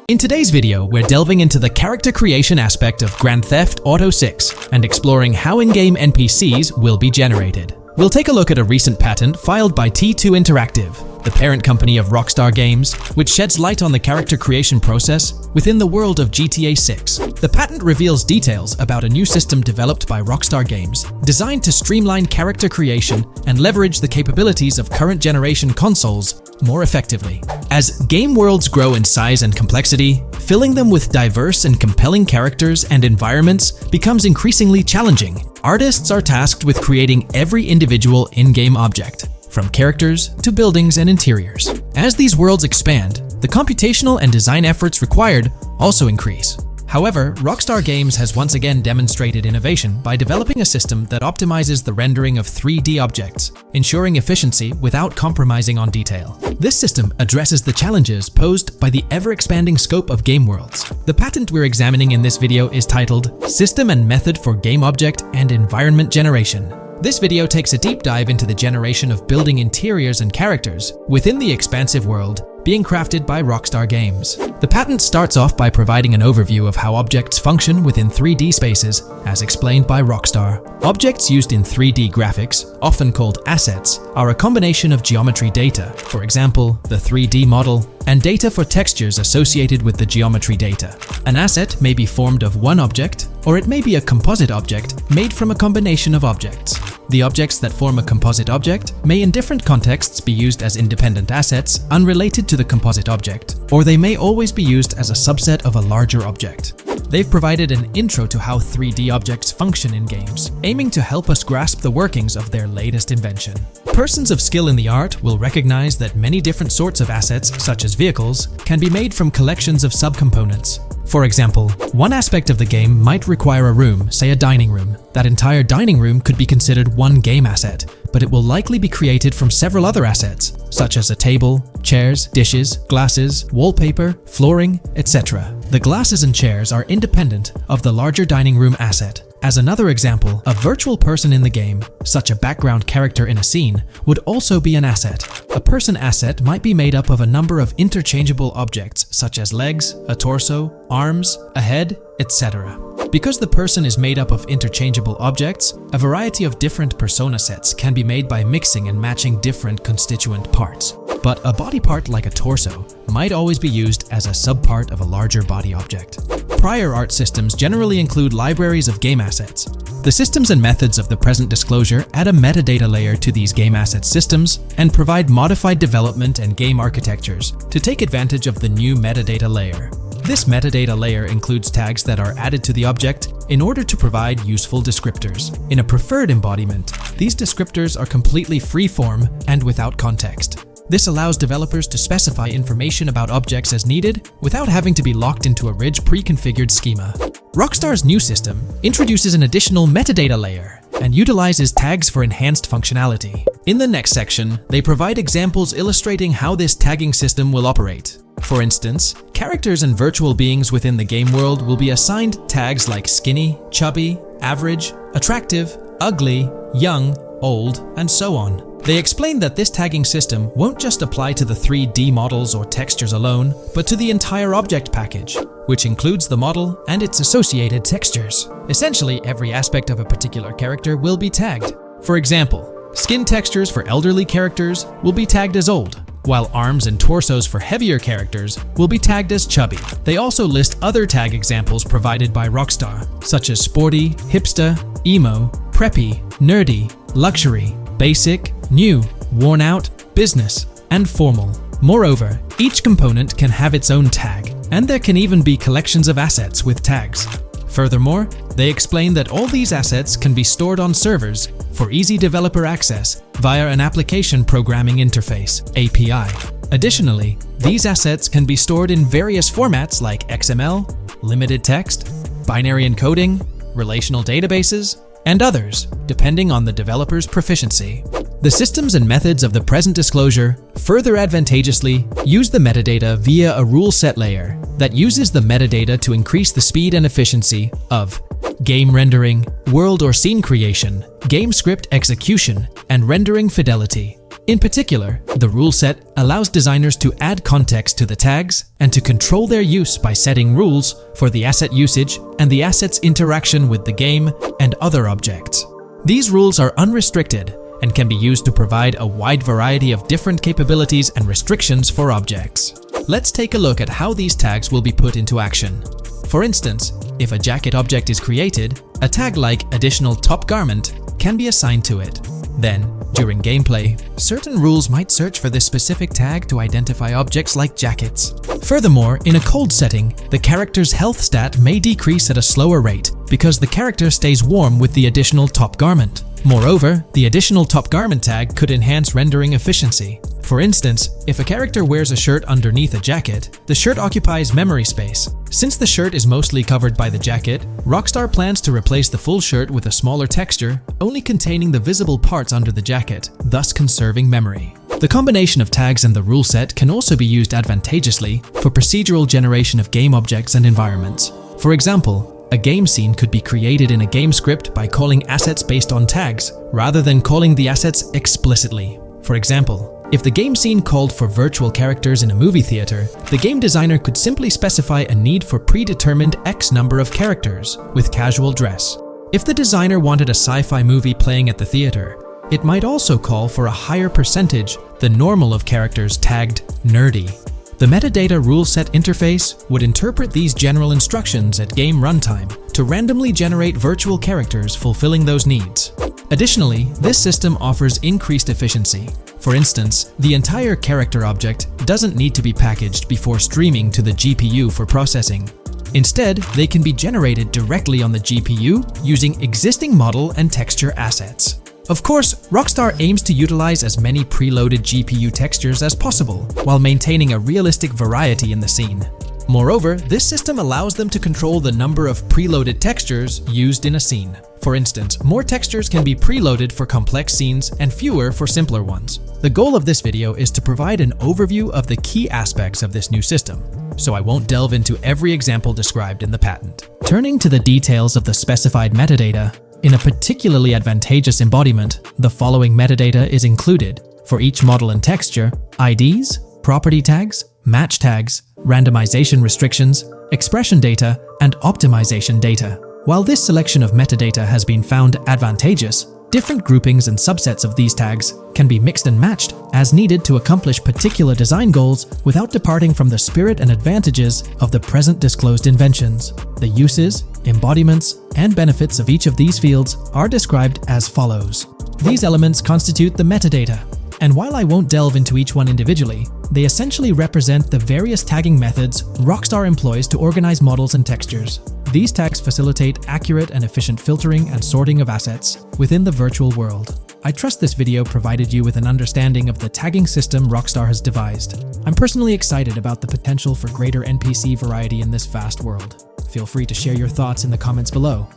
In today's video, we're delving into the character creation aspect of Grand Theft Auto 6 and exploring how in-game NPCs will be generated. We'll take a look at a recent patent filed by T2 Interactive, the parent company of Rockstar Games, which sheds light on the character creation process within the world of GTA 6. The patent reveals details about a new system developed by Rockstar Games, designed to streamline character creation and leverage the capabilities of current generation consoles more effectively. As game worlds grow in size and complexity, filling them with diverse and compelling characters and environments becomes increasingly challenging. Artists are tasked with creating every individual in-game object, from characters to buildings and interiors. As these worlds expand, the computational and design efforts required also increase. However, Rockstar Games has once again demonstrated innovation by developing a system that optimizes the rendering of 3D objects, ensuring efficiency without compromising on detail. This system addresses the challenges posed by the ever-expanding scope of game worlds. The patent we're examining in this video is titled System and Method for Game Object and Environment Generation. This video takes a deep dive into the generation of building interiors and characters within the expansive world being crafted by Rockstar Games. The patent starts off by providing an overview of how objects function within 3D spaces, as explained by Rockstar. Objects used in 3D graphics, often called assets, are a combination of geometry data, for example, the 3D model, and data for textures associated with the geometry data. An asset may be formed of one object, or it may be a composite object made from a combination of objects. The objects that form a composite object may in different contexts be used as independent assets unrelated to the composite object, or they may always be used as a subset of a larger object. They've provided an intro to how 3D objects function in games, aiming to help us grasp the workings of their latest invention. Persons of skill in the art will recognize that many different sorts of assets, such as vehicles, can be made from collections of subcomponents. For example, one aspect of the game might require a room, say a dining room. That entire dining room could be considered one game asset, but it will likely be created from several other assets, such as a table, chairs, dishes, glasses, wallpaper, flooring, etc. The glasses and chairs are independent of the larger dining room asset. As another example, a virtual person in the game, such a background character in a scene, would also be an asset. A person asset might be made up of a number of interchangeable objects, such as legs, a torso, arms, a head, etc. Because the person is made up of interchangeable objects, a variety of different persona sets can be made by mixing and matching different constituent parts. But a body part like a torso might always be used as a subpart of a larger body object. Prior art systems generally include libraries of game assets. The systems and methods of the present disclosure add a metadata layer to these game asset systems and provide modified development and game architectures to take advantage of the new metadata layer. This metadata layer includes tags that are added to the object in order to provide useful descriptors. In a preferred embodiment, these descriptors are completely free-form and without context. This allows developers to specify information about objects as needed without having to be locked into a rich pre-configured schema. Rockstar's new system introduces an additional metadata layer and utilizes tags for enhanced functionality. In the next section, they provide examples illustrating how this tagging system will operate. For instance, characters and virtual beings within the game world will be assigned tags like skinny, chubby, average, attractive, ugly, young, old, and so on. They explain that this tagging system won't just apply to the 3D models or textures alone, but to the entire object package, which includes the model and its associated textures. Essentially, every aspect of a particular character will be tagged. For example, skin textures for elderly characters will be tagged as old, while arms and torsos for heavier characters will be tagged as chubby. They also list other tag examples provided by Rockstar, such as sporty, hipster, emo, preppy, nerdy, luxury, basic, new, worn out, business, and formal. Moreover, each component can have its own tag, and there can even be collections of assets with tags. Furthermore, they explain that all these assets can be stored on servers for easy developer access via an application programming interface (API). Additionally, these assets can be stored in various formats like XML, limited text, binary encoding, relational databases, and others, depending on the developer's proficiency. The systems and methods of the present disclosure further advantageously use the metadata via a rule set layer that uses the metadata to increase the speed and efficiency of game rendering, world or scene creation, game script execution, and rendering fidelity. In particular, the rule set allows designers to add context to the tags and to control their use by setting rules for the asset usage and the asset's interaction with the game and other objects. These rules are unrestricted and can be used to provide a wide variety of different capabilities and restrictions for objects. Let's take a look at how these tags will be put into action. For instance, if a jacket object is created, a tag like additional top garment can be assigned to it. Then, during gameplay, certain rules might search for this specific tag to identify objects like jackets. Furthermore, in a cold setting, the character's health stat may decrease at a slower rate because the character stays warm with the additional top garment. Moreover, the additional top garment tag could enhance rendering efficiency. For instance, if a character wears a shirt underneath a jacket, the shirt occupies memory space. Since the shirt is mostly covered by the jacket, Rockstar plans to replace the full shirt with a smaller texture, only containing the visible parts under the jacket, thus conserving memory. The combination of tags and the rule set can also be used advantageously for procedural generation of game objects and environments. For example, a game scene could be created in a game script by calling assets based on tags, rather than calling the assets explicitly. For example, if the game scene called for virtual characters in a movie theater, the game designer could simply specify a need for predetermined X number of characters with casual dress. If the designer wanted a sci-fi movie playing at the theater, it might also call for a higher percentage than normal of characters tagged nerdy. The metadata rule set interface would interpret these general instructions at game runtime to randomly generate virtual characters fulfilling those needs. Additionally, this system offers increased efficiency. For instance, the entire character object doesn't need to be packaged before streaming to the GPU for processing. Instead, they can be generated directly on the GPU using existing model and texture assets. Of course, Rockstar aims to utilize as many preloaded GPU textures as possible, while maintaining a realistic variety in the scene. Moreover, this system allows them to control the number of preloaded textures used in a scene. For instance, more textures can be preloaded for complex scenes and fewer for simpler ones. The goal of this video is to provide an overview of the key aspects of this new system, so I won't delve into every example described in the patent. Turning to the details of the specified metadata, in a particularly advantageous embodiment, the following metadata is included for each model and texture: IDs, property tags, match tags, randomization restrictions, expression data, and optimization data. While this selection of metadata has been found advantageous, different groupings and subsets of these tags can be mixed and matched as needed to accomplish particular design goals without departing from the spirit and advantages of the present disclosed inventions. The uses, embodiments, and benefits of each of these fields are described as follows. These elements constitute the metadata, and while I won't delve into each one individually, they essentially represent the various tagging methods Rockstar employs to organize models and textures. These tags facilitate accurate and efficient filtering and sorting of assets within the virtual world. I trust this video provided you with an understanding of the tagging system Rockstar has devised. I'm personally excited about the potential for greater NPC variety in this vast world. Feel free to share your thoughts in the comments below.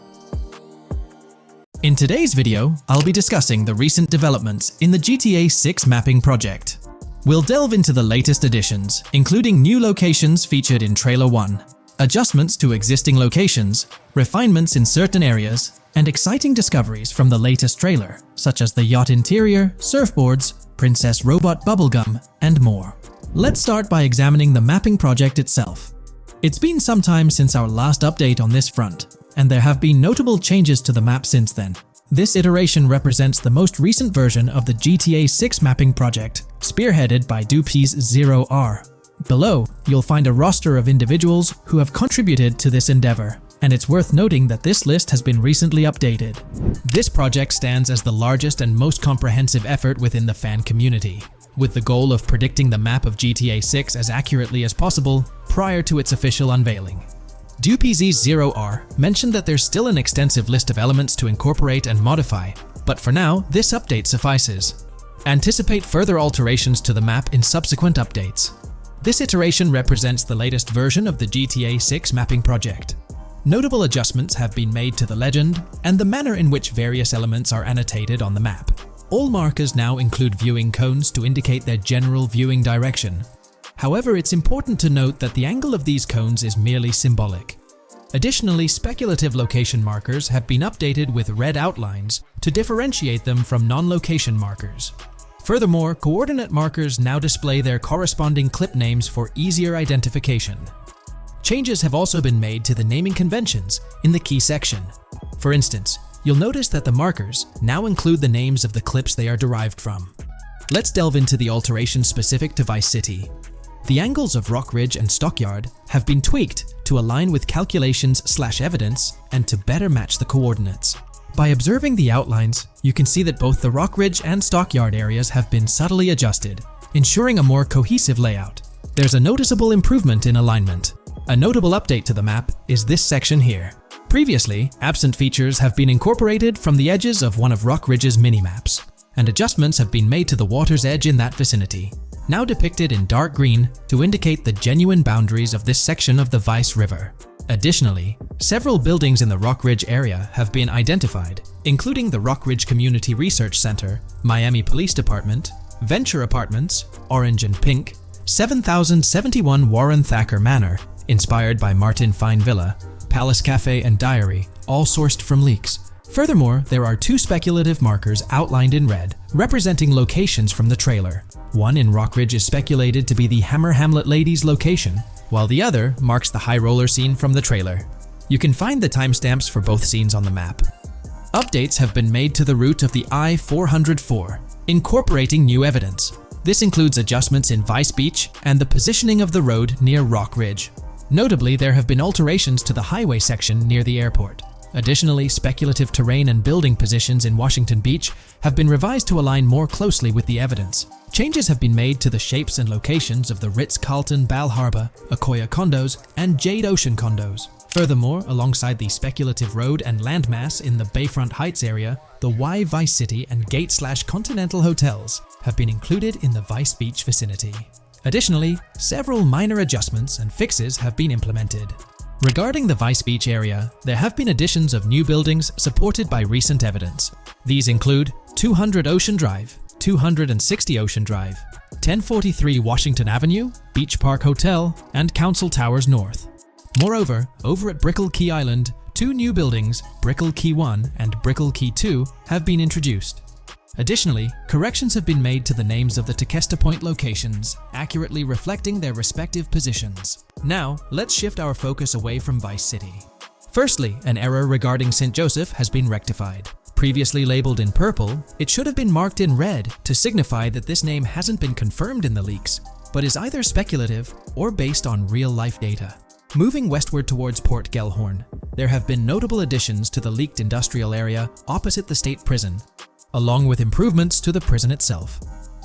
In today's video, I'll be discussing the recent developments in the GTA 6 mapping project. We'll delve into the latest additions, including new locations featured in Trailer 1, adjustments to existing locations, refinements in certain areas, and exciting discoveries from the latest trailer, such as the yacht interior, surfboards, Princess Robot bubblegum, and more. Let's start by examining the mapping project itself. It's been some time since our last update on this front, and there have been notable changes to the map since then. This iteration represents the most recent version of the GTA 6 mapping project, spearheaded by Dupes 0R. Below, you'll find a roster of individuals who have contributed to this endeavor, and it's worth noting that this list has been recently updated. This project stands as the largest and most comprehensive effort within the fan community, with the goal of predicting the map of GTA 6 as accurately as possible prior to its official unveiling. Dupes0R mentioned that there's still an extensive list of elements to incorporate and modify, but for now, this update suffices. Anticipate further alterations to the map in subsequent updates. This iteration represents the latest version of the GTA 6 mapping project. Notable adjustments have been made to the legend and the manner in which various elements are annotated on the map. All markers now include viewing cones to indicate their general viewing direction. However, it's important to note that the angle of these cones is merely symbolic. Additionally, speculative location markers have been updated with red outlines to differentiate them from non-location markers. Furthermore, coordinate markers now display their corresponding clip names for easier identification. Changes have also been made to the naming conventions in the key section. For instance, you'll notice that the markers now include the names of the clips they are derived from. Let's delve into the alterations specific to Vice City. The angles of Rock Ridge and Stockyard have been tweaked to align with calculations/evidence and to better match the coordinates. By observing the outlines, you can see that both the Rock Ridge and Stockyard areas have been subtly adjusted, ensuring a more cohesive layout. There's a noticeable improvement in alignment. A notable update to the map is this section here. Previously, absent features have been incorporated from the edges of one of Rock Ridge's mini-maps, and adjustments have been made to the water's edge in that vicinity, now depicted in dark green to indicate the genuine boundaries of this section of the Vice River. Additionally, several buildings in the Rock Ridge area have been identified, including the Rock Ridge Community Research Center, Miami Police Department, Venture Apartments, Orange and Pink, 7071 Warren Thacker Manor, inspired by Martin Fine Villa, Palace Cafe and Diary, all sourced from leaks. Furthermore, there are two speculative markers outlined in red, representing locations from the trailer. One in Rock Ridge is speculated to be the Hammer Hamlet Ladies location, while the other marks the high roller scene from the trailer. You can find the timestamps for both scenes on the map. Updates have been made to the route of the I-404, incorporating new evidence. This includes adjustments in Vice Beach and the positioning of the road near Rock Ridge. Notably, there have been alterations to the highway section near the airport. Additionally, speculative terrain and building positions in Washington Beach have been revised to align more closely with the evidence. Changes have been made to the shapes and locations of the Ritz-Carlton Bal Harbour, Akoya condos, and Jade Ocean condos. Furthermore, alongside the speculative road and landmass in the Bayfront Heights area, the Y Vice City and Gate/Continental hotels have been included in the Vice Beach vicinity. Additionally, several minor adjustments and fixes have been implemented. Regarding the Vice Beach area, there have been additions of new buildings supported by recent evidence. These include 200 Ocean Drive, 260 Ocean Drive, 1043 Washington Avenue, Beach Park Hotel, and Council Towers North. Moreover, over at Brickell Key Island, two new buildings, Brickell Key 1 and Brickell Key 2, have been introduced. Additionally, corrections have been made to the names of the Tequesta Point locations, accurately reflecting their respective positions. Now, let's shift our focus away from Vice City. Firstly, an error regarding St. Joseph has been rectified. Previously labeled in purple, it should have been marked in red to signify that this name hasn't been confirmed in the leaks, but is either speculative or based on real-life data. Moving westward towards Port Gellhorn, there have been notable additions to the leaked industrial area opposite the state prison, along with improvements to the prison itself.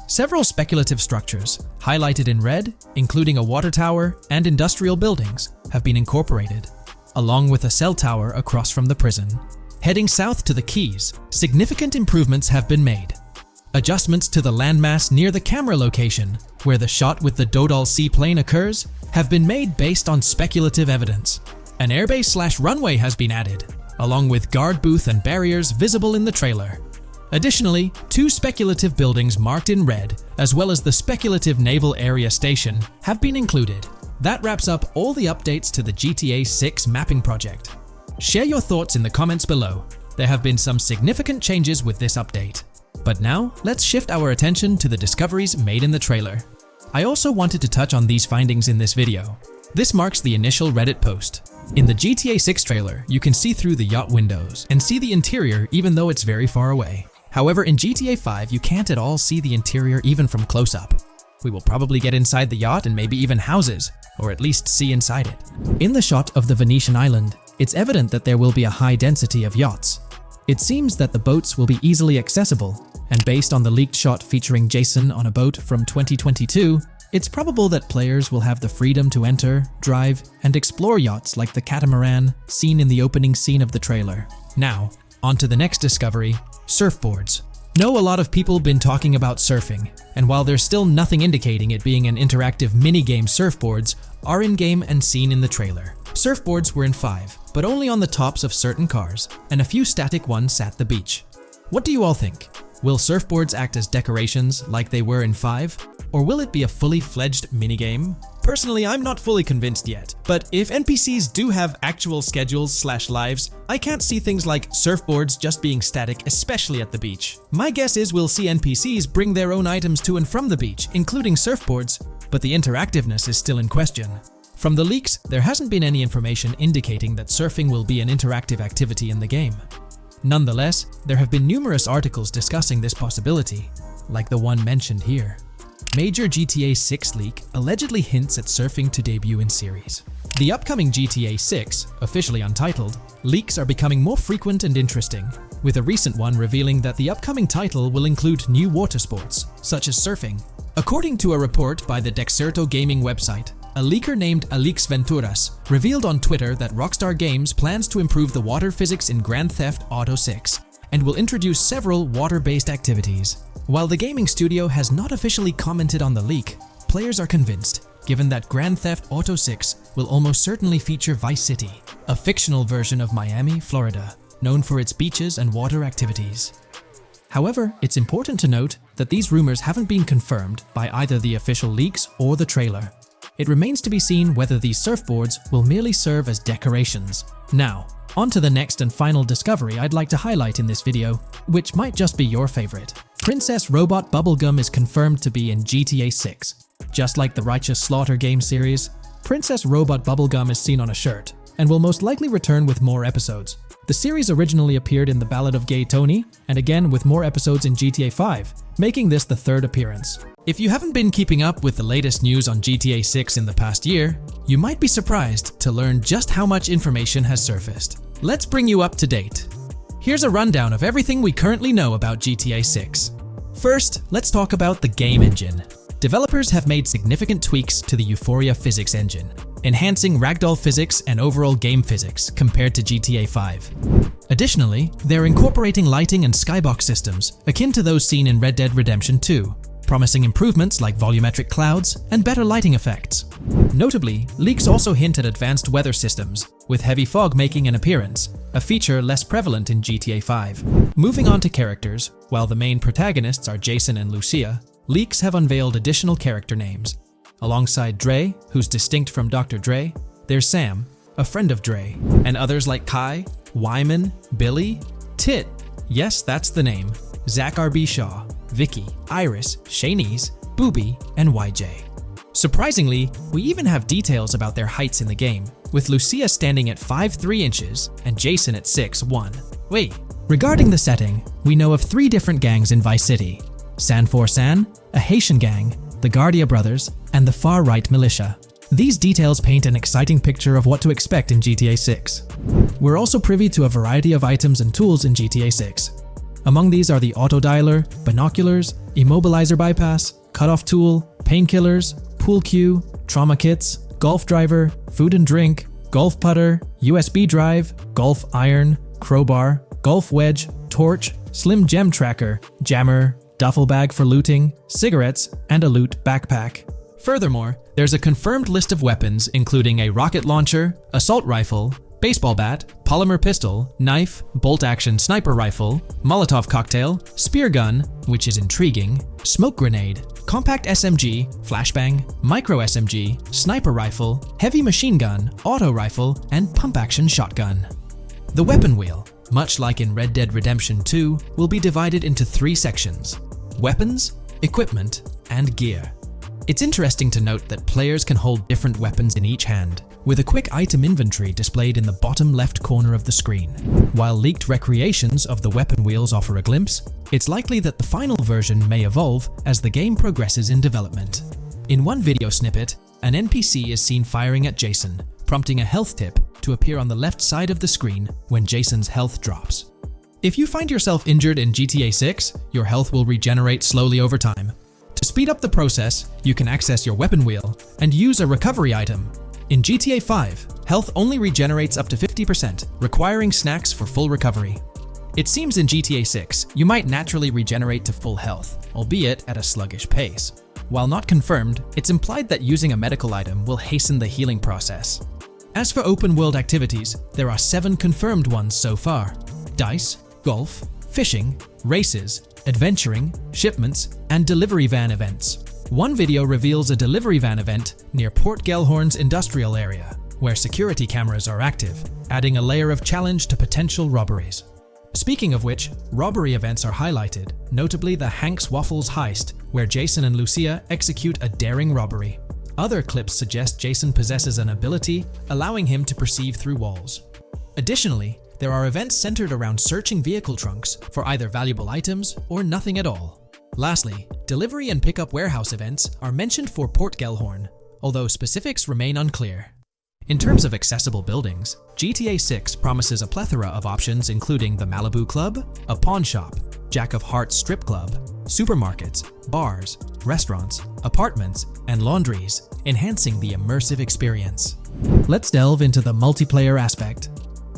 Several speculative structures, highlighted in red, including a water tower and industrial buildings, have been incorporated, along with a cell tower across from the prison. Heading south to the Keys, significant improvements have been made. Adjustments to the landmass near the camera location, where the shot with the Dodal seaplane occurs, have been made based on speculative evidence. An airbase/runway has been added, along with guard booth and barriers visible in the trailer. Additionally, two speculative buildings marked in red, as well as the speculative Naval Area Station, have been included. That wraps up all the updates to the GTA 6 mapping project. Share your thoughts in the comments below. There have been some significant changes with this update. But now, let's shift our attention to the discoveries made in the trailer. I also wanted to touch on these findings in this video. This marks the initial Reddit post. In the GTA 6 trailer, you can see through the yacht windows and see the interior even though it's very far away. However, in GTA 5, you can't at all see the interior even from close up. We will probably get inside the yacht and maybe even houses, or at least see inside it. In the shot of the Venetian island, it's evident that there will be a high density of yachts. It seems that the boats will be easily accessible, and based on the leaked shot featuring Jason on a boat from 2022, it's probable that players will have the freedom to enter, drive, and explore yachts like the catamaran seen in the opening scene of the trailer. Now, on to the next discovery, surfboards. Know a lot of people been talking about surfing, and while there's still nothing indicating it being an interactive minigame, surfboards are in-game and seen in the trailer. Surfboards were in 5, but only on the tops of certain cars, and a few static ones at the beach. What do you all think? Will surfboards act as decorations like they were in 5? Or will it be a fully fledged minigame? Personally, I'm not fully convinced yet, but if NPCs do have actual schedules/lives, I can't see things like surfboards just being static, especially at the beach. My guess is we'll see NPCs bring their own items to and from the beach, including surfboards, but the interactiveness is still in question. From the leaks, there hasn't been any information indicating that surfing will be an interactive activity in the game. Nonetheless, there have been numerous articles discussing this possibility, like the one mentioned here. Major GTA 6 leak allegedly hints at surfing to debut in series. The upcoming GTA 6, officially untitled, leaks are becoming more frequent and interesting, with a recent one revealing that the upcoming title will include new water sports, such as surfing. According to a report by the Dexerto gaming website, a leaker named Alix Venturas revealed on Twitter that Rockstar Games plans to improve the water physics in Grand Theft Auto 6 and will introduce several water-based activities. While the gaming studio has not officially commented on the leak, players are convinced, given that Grand Theft Auto 6 will almost certainly feature Vice City, a fictional version of Miami, Florida, known for its beaches and water activities. However, it's important to note that these rumors haven't been confirmed by either the official leaks or the trailer. It remains to be seen whether these surfboards will merely serve as decorations. Now, on to the next and final discovery I'd like to highlight in this video, which might just be your favorite. Princess Robot Bubblegum is confirmed to be in GTA 6. Just like the Righteous Slaughter game series, Princess Robot Bubblegum is seen on a shirt, and will most likely return with more episodes. The series originally appeared in The Ballad of Gay Tony, and again with more episodes in GTA 5, making this the third appearance. If you haven't been keeping up with the latest news on GTA 6 in the past year, you might be surprised to learn just how much information has surfaced. Let's bring you up to date. Here's a rundown of everything we currently know about GTA 6. First, let's talk about the game engine. Developers have made significant tweaks to the Euphoria physics engine, enhancing ragdoll physics and overall game physics compared to GTA 5. Additionally, they're incorporating lighting and skybox systems akin to those seen in Red Dead Redemption 2, promising improvements like volumetric clouds and better lighting effects. Notably, leaks also hint at advanced weather systems, with heavy fog making an appearance, a feature less prevalent in GTA 5. Moving on to characters, while the main protagonists are Jason and Lucia, leaks have unveiled additional character names. Alongside Dre, who's distinct from Dr. Dre, there's Sam, a friend of Dre, and others like Kai, Wyman, Billy, Tit, yes, that's the name, Zach R.B. Shaw, Vicky, Iris, Shanice, Booby, and YJ. Surprisingly, we even have details about their heights in the game, with Lucia standing at 5'3" inches and Jason at 6'1". Wait, regarding the setting, we know of 3 different gangs in Vice City: San For San, a Haitian gang, the Guardia Brothers, and the Far-Right Militia. These details paint an exciting picture of what to expect in GTA 6. We're also privy to a variety of items and tools in GTA 6. Among these are the auto dialer, binoculars, immobilizer bypass, cutoff tool, painkillers, pool cue, trauma kits, golf driver, food and drink, golf putter, USB drive, golf iron, crowbar, golf wedge, torch, slim gem tracker, jammer, duffel bag for looting, cigarettes, and a loot backpack. Furthermore, there's a confirmed list of weapons including a rocket launcher, assault rifle, baseball bat, polymer pistol, knife, bolt-action sniper rifle, Molotov cocktail, spear gun, which is intriguing, smoke grenade, compact SMG, flashbang, micro SMG, sniper rifle, heavy machine gun, auto rifle, and pump-action shotgun. The weapon wheel, much like in Red Dead Redemption 2, will be divided into 3 sections: weapons, equipment, and gear. It's interesting to note that players can hold different weapons in each hand, with a quick item inventory displayed in the bottom left corner of the screen. While leaked recreations of the weapon wheels offer a glimpse, it's likely that the final version may evolve as the game progresses in development. In one video snippet, an NPC is seen firing at Jason, prompting a health tip to appear on the left side of the screen when Jason's health drops. If you find yourself injured in GTA 6, your health will regenerate slowly over time. To speed up the process, you can access your weapon wheel and use a recovery item. In GTA 5, health only regenerates up to 50%, requiring snacks for full recovery. It seems in GTA 6, you might naturally regenerate to full health, albeit at a sluggish pace. While not confirmed, it's implied that using a medical item will hasten the healing process. As for open-world activities, there are 7 confirmed ones so far: dice, golf, fishing, races, adventuring, shipments, and delivery van events. One video reveals a delivery van event near Port Gellhorn's industrial area, where security cameras are active, adding a layer of challenge to potential robberies. Speaking of which, robbery events are highlighted, notably the Hank's Waffles heist, where Jason and Lucia execute a daring robbery. Other clips suggest Jason possesses an ability allowing him to perceive through walls. Additionally, there are events centered around searching vehicle trunks for either valuable items or nothing at all. Lastly, delivery and pickup warehouse events are mentioned for Port Gellhorn, although specifics remain unclear. In terms of accessible buildings, GTA 6 promises a plethora of options including the Malibu Club, a pawn shop, Jack of Hearts strip club, supermarkets, bars, restaurants, apartments, and laundries, enhancing the immersive experience. Let's delve into the multiplayer aspect.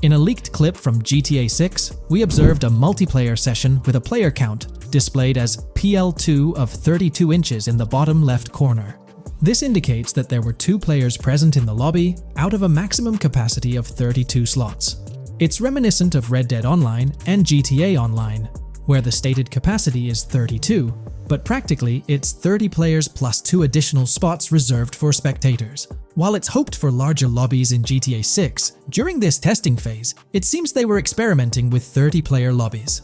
In a leaked clip from GTA 6, we observed a multiplayer session with a player count displayed as PL2 of 32 inches in the bottom left corner. This indicates that there were 2 players present in the lobby out of a maximum capacity of 32 slots. It's reminiscent of Red Dead Online and GTA Online, where the stated capacity is 32, but practically it's 30 players plus 2 additional spots reserved for spectators. While it's hoped for larger lobbies in GTA 6, during this testing phase, it seems they were experimenting with 30-player lobbies.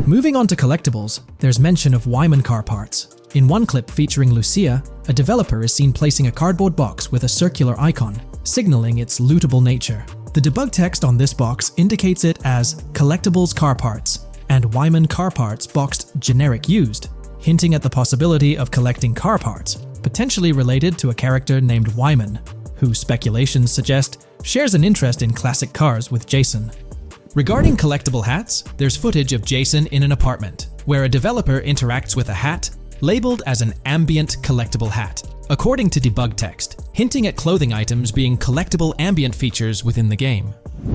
Moving on to collectibles, there's mention of Wyman car parts. In one clip featuring Lucia, a developer is seen placing a cardboard box with a circular icon, signaling its lootable nature. The debug text on this box indicates it as Collectibles Car Parts and Wyman Car Parts boxed Generic Used, hinting at the possibility of collecting car parts, potentially related to a character named Wyman, who speculations suggest shares an interest in classic cars with Jason. Regarding collectible hats, there's footage of Jason in an apartment, where a developer interacts with a hat labeled as an ambient collectible hat, according to debug text, hinting at clothing items being collectible ambient features within the game.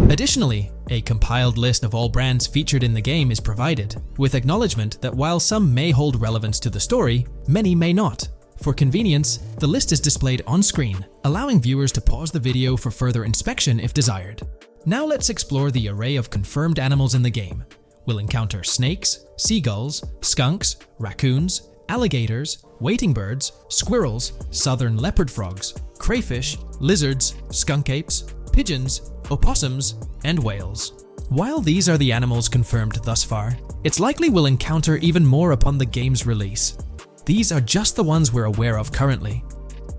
Additionally, a compiled list of all brands featured in the game is provided, with acknowledgement that while some may hold relevance to the story, many may not. For convenience, the list is displayed on screen, allowing viewers to pause the video for further inspection if desired. Now let's explore the array of confirmed animals in the game. We'll encounter snakes, seagulls, skunks, raccoons, alligators, wading birds, squirrels, southern leopard frogs, crayfish, lizards, skunk apes, pigeons, opossums, and whales. While these are the animals confirmed thus far, it's likely we'll encounter even more upon the game's release. These are just the ones we're aware of currently.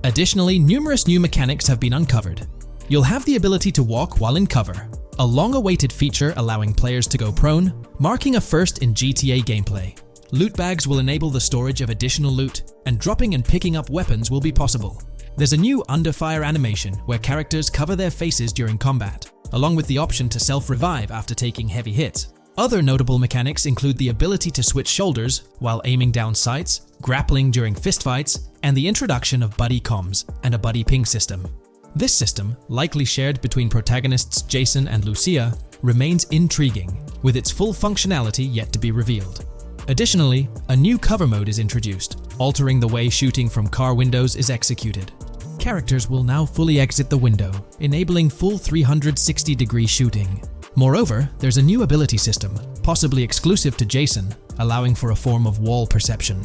Additionally, numerous new mechanics have been uncovered. You'll have the ability to walk while in cover, a long-awaited feature allowing players to go prone, marking a first in GTA gameplay. Loot bags will enable the storage of additional loot, and dropping and picking up weapons will be possible. There's a new under fire animation where characters cover their faces during combat, along with the option to self-revive after taking heavy hits. Other notable mechanics include the ability to switch shoulders while aiming down sights, grappling during fistfights, and the introduction of buddy comms and a buddy ping system. This system, likely shared between protagonists Jason and Lucia, remains intriguing, with its full functionality yet to be revealed. Additionally, a new cover mode is introduced, altering the way shooting from car windows is executed. Characters will now fully exit the window, enabling full 360-degree shooting. Moreover, there's a new ability system, possibly exclusive to Jason, allowing for a form of wall perception.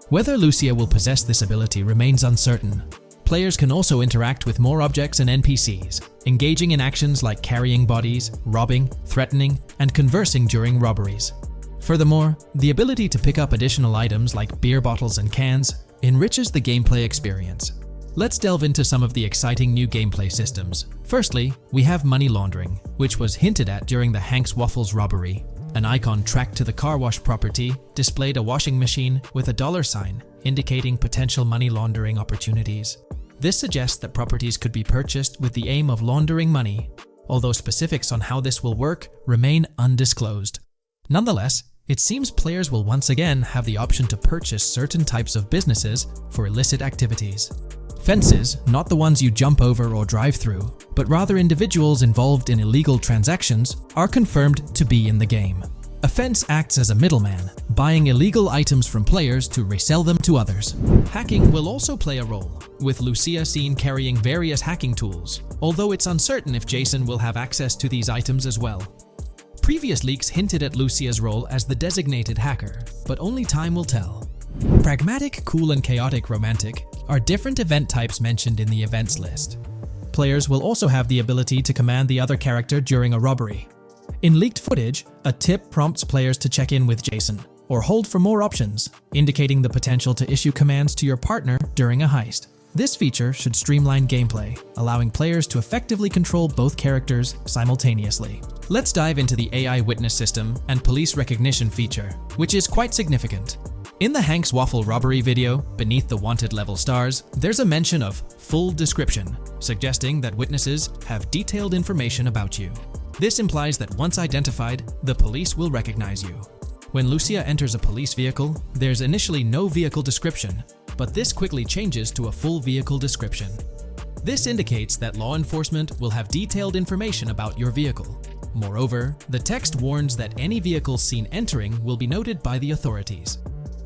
Whether Lucia will possess this ability remains uncertain. Players can also interact with more objects and NPCs, engaging in actions like carrying bodies, robbing, threatening, and conversing during robberies. Furthermore, the ability to pick up additional items like beer bottles and cans enriches the gameplay experience. Let's delve into some of the exciting new gameplay systems. Firstly, we have money laundering, which was hinted at during the Hank's Waffles robbery. An icon tracked to the car wash property displayed a washing machine with a $sign, indicating potential money laundering opportunities. This suggests that properties could be purchased with the aim of laundering money, although specifics on how this will work remain undisclosed. Nonetheless, it seems players will once again have the option to purchase certain types of businesses for illicit activities. Fences, not the ones you jump over or drive through, but rather individuals involved in illegal transactions, are confirmed to be in the game. A fence acts as a middleman, buying illegal items from players to resell them to others. Hacking will also play a role, with Lucia seen carrying various hacking tools, although it's uncertain if Jason will have access to these items as well. Previous leaks hinted at Lucia's role as the designated hacker, but only time will tell. Pragmatic, cool, and chaotic romantic are different event types mentioned in the events list. Players will also have the ability to command the other character during a robbery. In leaked footage, a tip prompts players to check in with Jason, or hold for more options, indicating the potential to issue commands to your partner during a heist. This feature should streamline gameplay, allowing players to effectively control both characters simultaneously. Let's dive into the AI witness system and police recognition feature, which is quite significant. In the Hank's Waffle robbery video, beneath the wanted level stars, there's a mention of full description, suggesting that witnesses have detailed information about you. This implies that once identified, the police will recognize you. When Lucia enters a police vehicle, there's initially no vehicle description, but this quickly changes to a full vehicle description. This indicates that law enforcement will have detailed information about your vehicle. Moreover, the text warns that any vehicle seen entering will be noted by the authorities.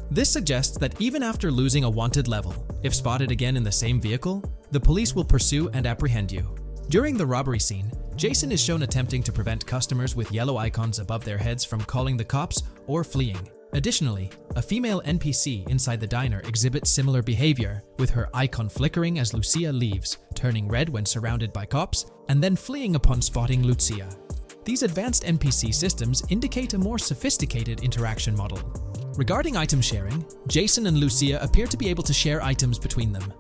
This suggests that even after losing a wanted level, if spotted again in the same vehicle, the police will pursue and apprehend you. During the robbery scene, Jason is shown attempting to prevent customers with yellow icons above their heads from calling the cops or fleeing. Additionally, a female NPC inside the diner exhibits similar behavior, with her icon flickering as Lucia leaves, turning red when surrounded by cops, and then fleeing upon spotting Lucia. These advanced NPC systems indicate a more sophisticated interaction model. Regarding item sharing, Jason and Lucia appear to be able to share items between them.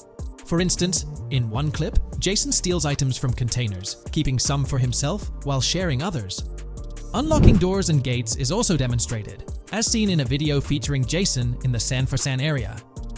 For instance, in one clip, Jason steals items from containers, keeping some for himself while sharing others. Unlocking doors and gates is also demonstrated, as seen in a video featuring Jason in the San Fernando area.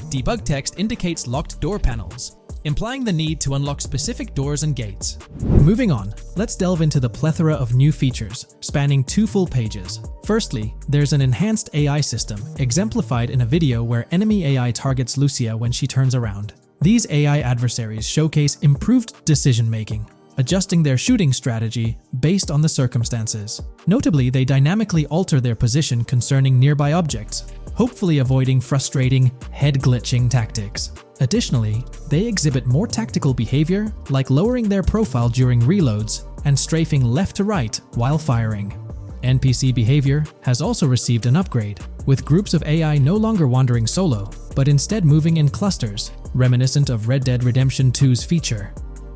Debug text indicates locked door panels, implying the need to unlock specific doors and gates. Moving on, let's delve into the plethora of new features, spanning 2 full pages. Firstly, there's an enhanced AI system, exemplified in a video where enemy AI targets Lucia when she turns around. These AI adversaries showcase improved decision-making, adjusting their shooting strategy based on the circumstances. Notably, they dynamically alter their position concerning nearby objects, hopefully avoiding frustrating, head-glitching tactics. Additionally, they exhibit more tactical behavior, like lowering their profile during reloads and strafing left to right while firing. NPC behavior has also received an upgrade, with groups of AI no longer wandering solo, but instead moving in clusters, reminiscent of Red Dead Redemption 2's feature.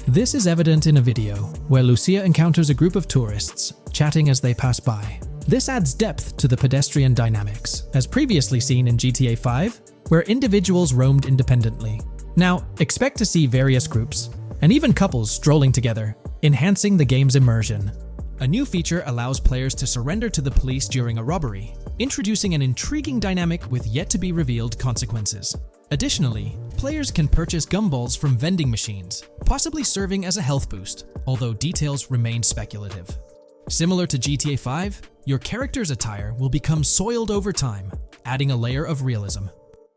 This is evident in a video where Lucia encounters a group of tourists, chatting as they pass by. This adds depth to the pedestrian dynamics, as previously seen in GTA 5, where individuals roamed independently. Now, expect to see various groups, and even couples strolling together, enhancing the game's immersion. A new feature allows players to surrender to the police during a robbery, introducing an intriguing dynamic with yet-to-be-revealed consequences. Additionally, players can purchase gumballs from vending machines, possibly serving as a health boost, although details remain speculative. Similar to GTA 5, your character's attire will become soiled over time, adding a layer of realism.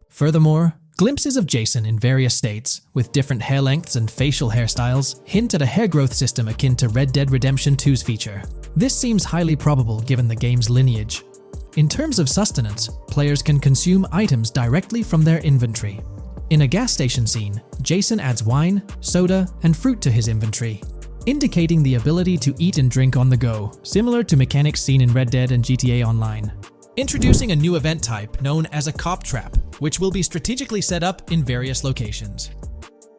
Furthermore, glimpses of Jason in various states, with different hair lengths and facial hairstyles, hint at a hair growth system akin to Red Dead Redemption 2's feature. This seems highly probable given the game's lineage. In terms of sustenance, players can consume items directly from their inventory. In a gas station scene, Jason adds wine, soda, and fruit to his inventory, indicating the ability to eat and drink on the go, similar to mechanics seen in Red Dead and GTA Online. Introducing a new event type known as a cop trap, which will be strategically set up in various locations.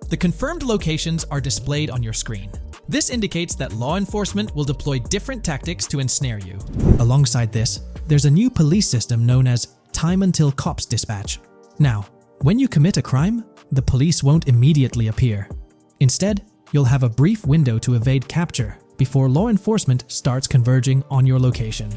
The confirmed locations are displayed on your screen. This indicates that law enforcement will deploy different tactics to ensnare you. Alongside this, there's a new police system known as Time Until Cops Dispatch. Now, when you commit a crime, the police won't immediately appear. Instead, you'll have a brief window to evade capture before law enforcement starts converging on your location.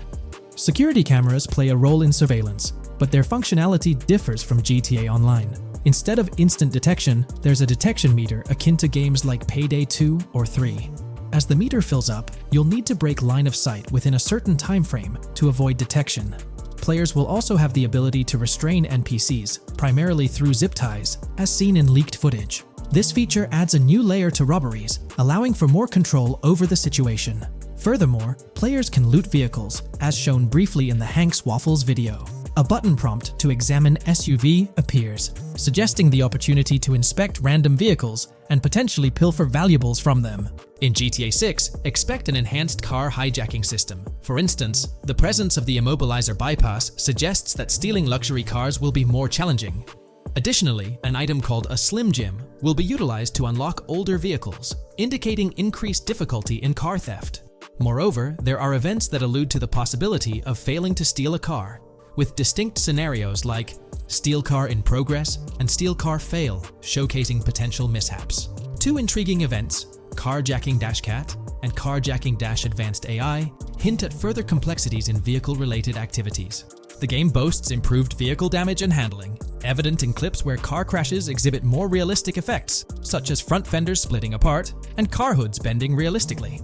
Security cameras play a role in surveillance, but their functionality differs from GTA Online. Instead of instant detection, there's a detection meter akin to games like Payday 2 or 3. As the meter fills up, you'll need to break line of sight within a certain time frame to avoid detection. Players will also have the ability to restrain NPCs, primarily through zip ties, as seen in leaked footage. This feature adds a new layer to robberies, allowing for more control over the situation. Furthermore, players can loot vehicles, as shown briefly in the Hank's Waffles video. a button prompt to examine SUV appears, suggesting the opportunity to inspect random vehicles and potentially pilfer valuables from them. In GTA 6, expect an enhanced car hijacking system. For instance, the presence of the immobilizer bypass suggests that stealing luxury cars will be more challenging. Additionally, an item called a Slim Jim will be utilized to unlock older vehicles, indicating increased difficulty in car theft. Moreover, there are events that allude to the possibility of failing to steal a car, with distinct scenarios like Steal Car in Progress and Steal Car Fail, showcasing potential mishaps. Two intriguing events, Carjacking Cat and Carjacking Advanced AI, hint at further complexities in vehicle-related activities. The game boasts improved vehicle damage and handling, evident in clips where car crashes exhibit more realistic effects, such as front fenders splitting apart and car hoods bending realistically.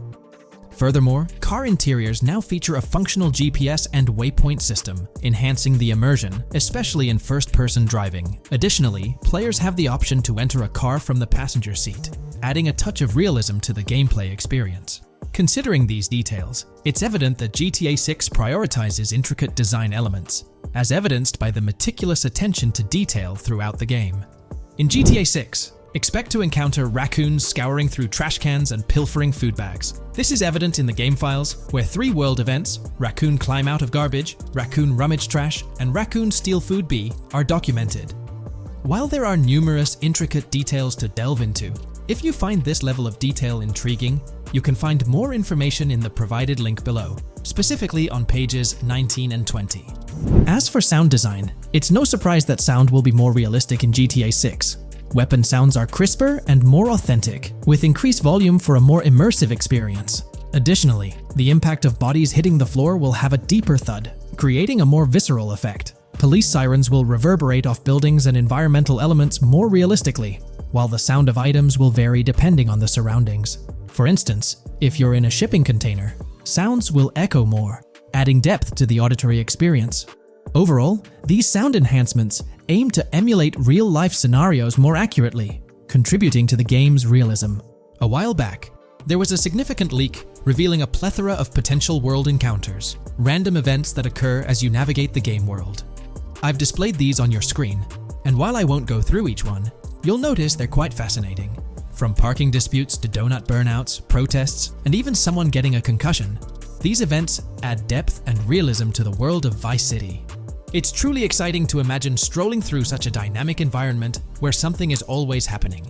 Furthermore, car interiors now feature a functional GPS and waypoint system, enhancing the immersion, especially in first-person driving. Additionally, players have the option to enter a car from the passenger seat, adding a touch of realism to the gameplay experience. Considering these details, it's evident that GTA 6 prioritizes intricate design elements, as evidenced by the meticulous attention to detail throughout the game. In GTA 6, expect to encounter raccoons scouring through trash cans and pilfering food bags. This is evident in the game files, where 3 world events, Raccoon Climb Out of Garbage, Raccoon Rummage Trash, and Raccoon Steal Food B, are documented. While there are numerous intricate details to delve into, if you find this level of detail intriguing, you can find more information in the provided link below, specifically on pages 19 and 20. As for sound design, it's no surprise that sound will be more realistic in GTA 6. Weapon sounds are crisper and more authentic, with increased volume for a more immersive experience. Additionally, the impact of bodies hitting the floor will have a deeper thud, creating a more visceral effect. Police sirens will reverberate off buildings and environmental elements more realistically, while the sound of items will vary depending on the surroundings. For instance, if you're in a shipping container, sounds will echo more, adding depth to the auditory experience. Overall, these sound enhancements aim to emulate real-life scenarios more accurately, contributing to the game's realism. A while back, there was a significant leak revealing a plethora of potential world encounters, random events that occur as you navigate the game world. I've displayed these on your screen, and while I won't go through each one, you'll notice they're quite fascinating. From parking disputes to donut burnouts, protests, and even someone getting a concussion, these events add depth and realism to the world of Vice City. It's truly exciting to imagine strolling through such a dynamic environment where something is always happening.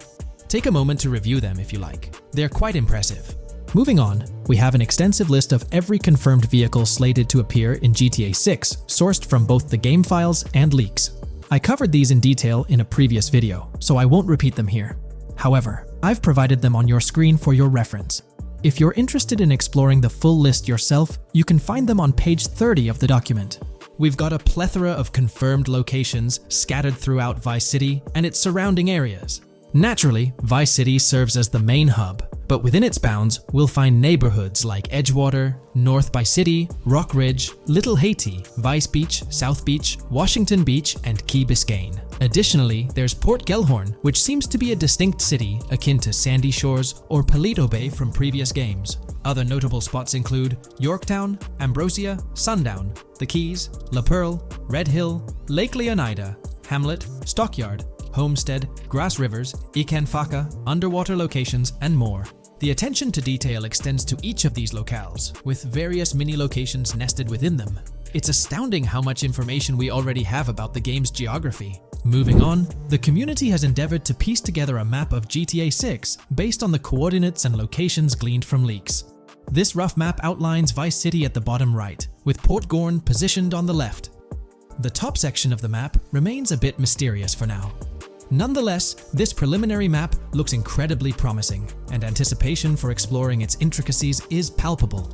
Take a moment to review them if you like. They're quite impressive. Moving on, we have an extensive list of every confirmed vehicle slated to appear in GTA 6, sourced from both the game files and leaks. I covered these in detail in a previous video, so I won't repeat them here. However, I've provided them on your screen for your reference. If you're interested in exploring the full list yourself, you can find them on page 30 of the document. We've got a plethora of confirmed locations scattered throughout Vice City and its surrounding areas. Naturally, Vice City serves as the main hub, but within its bounds, we'll find neighborhoods like Edgewater, North Vice City, Rock Ridge, Little Haiti, Vice Beach, South Beach, Washington Beach, and Key Biscayne. Additionally, there's Port Gellhorn, which seems to be a distinct city akin to Sandy Shores or Paleto Bay from previous games. Other notable spots include Yorktown, Ambrosia, Sundown, The Keys, La Pearl, Red Hill, Lake Leonida, Hamlet, Stockyard, Homestead, Grass Rivers, Ikanfaka, underwater locations, and more. The attention to detail extends to each of these locales, with various mini-locations nested within them. It's astounding how much information we already have about the game's geography. Moving on, the community has endeavored to piece together a map of GTA 6 based on the coordinates and locations gleaned from leaks. This rough map outlines Vice City at the bottom right, with Port Gorn positioned on the left. The top section of the map remains a bit mysterious for now. Nonetheless, this preliminary map looks incredibly promising, and anticipation for exploring its intricacies is palpable.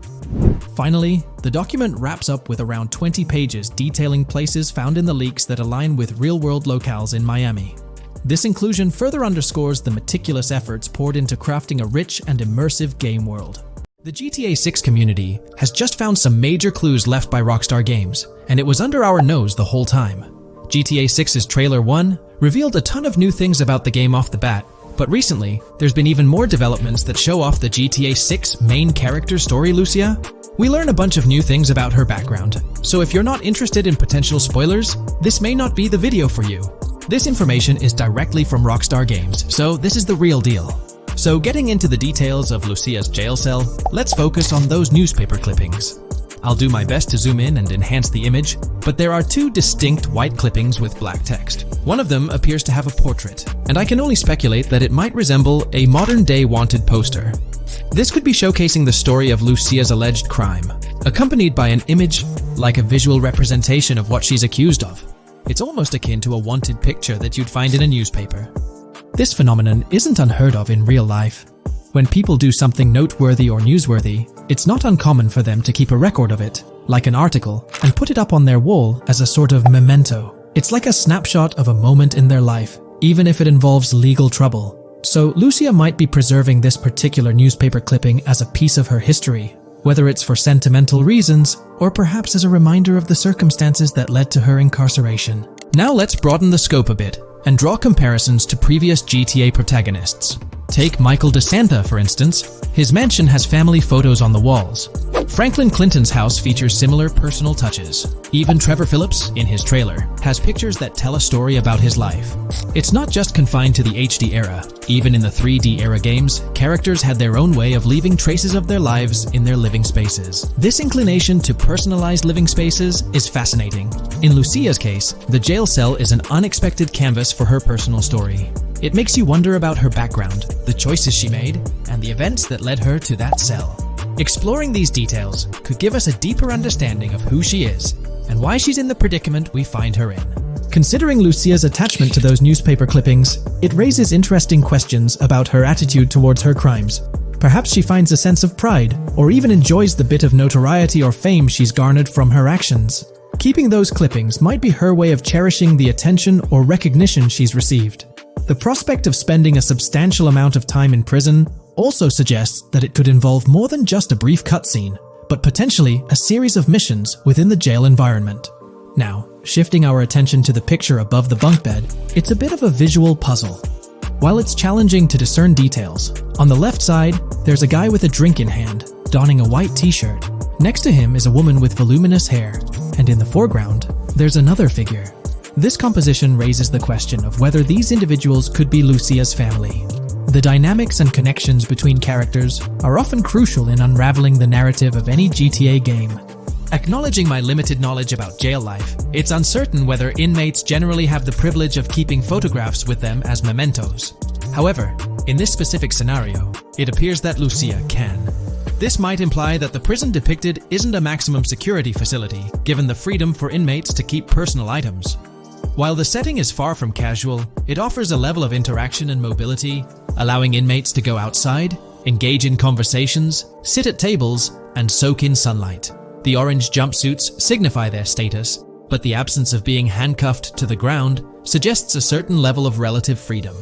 Finally, the document wraps up with around 20 pages detailing places found in the leaks that align with real-world locales in Miami. This inclusion further underscores the meticulous efforts poured into crafting a rich and immersive game world. The GTA 6 community has just found some major clues left by Rockstar Games, and it was under our nose the whole time. GTA 6's Trailer 1 revealed a ton of new things about the game off the bat, but recently, there's been even more developments that show off the GTA 6 main character story, Lucia. We learn a bunch of new things about her background, so if you're not interested in potential spoilers, this may not be the video for you. This information is directly from Rockstar Games, so this is the real deal. So getting into the details of Lucia's jail cell, let's focus on those newspaper clippings. I'll do my best to zoom in and enhance the image, but there are two distinct white clippings with black text. One of them appears to have a portrait, and I can only speculate that it might resemble a modern-day wanted poster. This could be showcasing the story of Lucia's alleged crime, accompanied by an image like a visual representation of what she's accused of. It's almost akin to a wanted picture that you'd find in a newspaper. This phenomenon isn't unheard of in real life. When people do something noteworthy or newsworthy, it's not uncommon for them to keep a record of it, like an article, and put it up on their wall as a sort of memento. It's like a snapshot of a moment in their life, even if it involves legal trouble. So Lucia might be preserving this particular newspaper clipping as a piece of her history, whether it's for sentimental reasons or perhaps as a reminder of the circumstances that led to her incarceration. Now let's broaden the scope a bit and draw comparisons to previous GTA protagonists. Take Michael DeSanta, for instance. His mansion has family photos on the walls. Franklin Clinton's house features similar personal touches. Even Trevor Phillips, in his trailer, has pictures that tell a story about his life. It's not just confined to the HD era. Even in the 3D era games, characters had their own way of leaving traces of their lives in their living spaces. This inclination to personalized living spaces is fascinating. In Lucia's case, the jail cell is an unexpected canvas for her personal story. It makes you wonder about her background, the choices she made, and the events that led her to that cell. Exploring these details could give us a deeper understanding of who she is and why she's in the predicament we find her in. Considering Lucia's attachment to those newspaper clippings, it raises interesting questions about her attitude towards her crimes. Perhaps she finds a sense of pride, or even enjoys the bit of notoriety or fame she's garnered from her actions. Keeping those clippings might be her way of cherishing the attention or recognition she's received. The prospect of spending a substantial amount of time in prison also suggests that it could involve more than just a brief cutscene, but potentially a series of missions within the jail environment. Now, shifting our attention to the picture above the bunk bed, it's a bit of a visual puzzle. While it's challenging to discern details, on the left side, there's a guy with a drink in hand, donning a white t-shirt. Next to him is a woman with voluminous hair, and in the foreground, there's another figure. This composition raises the question of whether these individuals could be Lucia's family. The dynamics and connections between characters are often crucial in unraveling the narrative of any GTA game. Acknowledging my limited knowledge about jail life, it's uncertain whether inmates generally have the privilege of keeping photographs with them as mementos. However, in this specific scenario, it appears that Lucia can. This might imply that the prison depicted isn't a maximum security facility, given the freedom for inmates to keep personal items. While the setting is far from casual, it offers a level of interaction and mobility, allowing inmates to go outside, engage in conversations, sit at tables, and soak in sunlight. The orange jumpsuits signify their status, but the absence of being handcuffed to the ground suggests a certain level of relative freedom.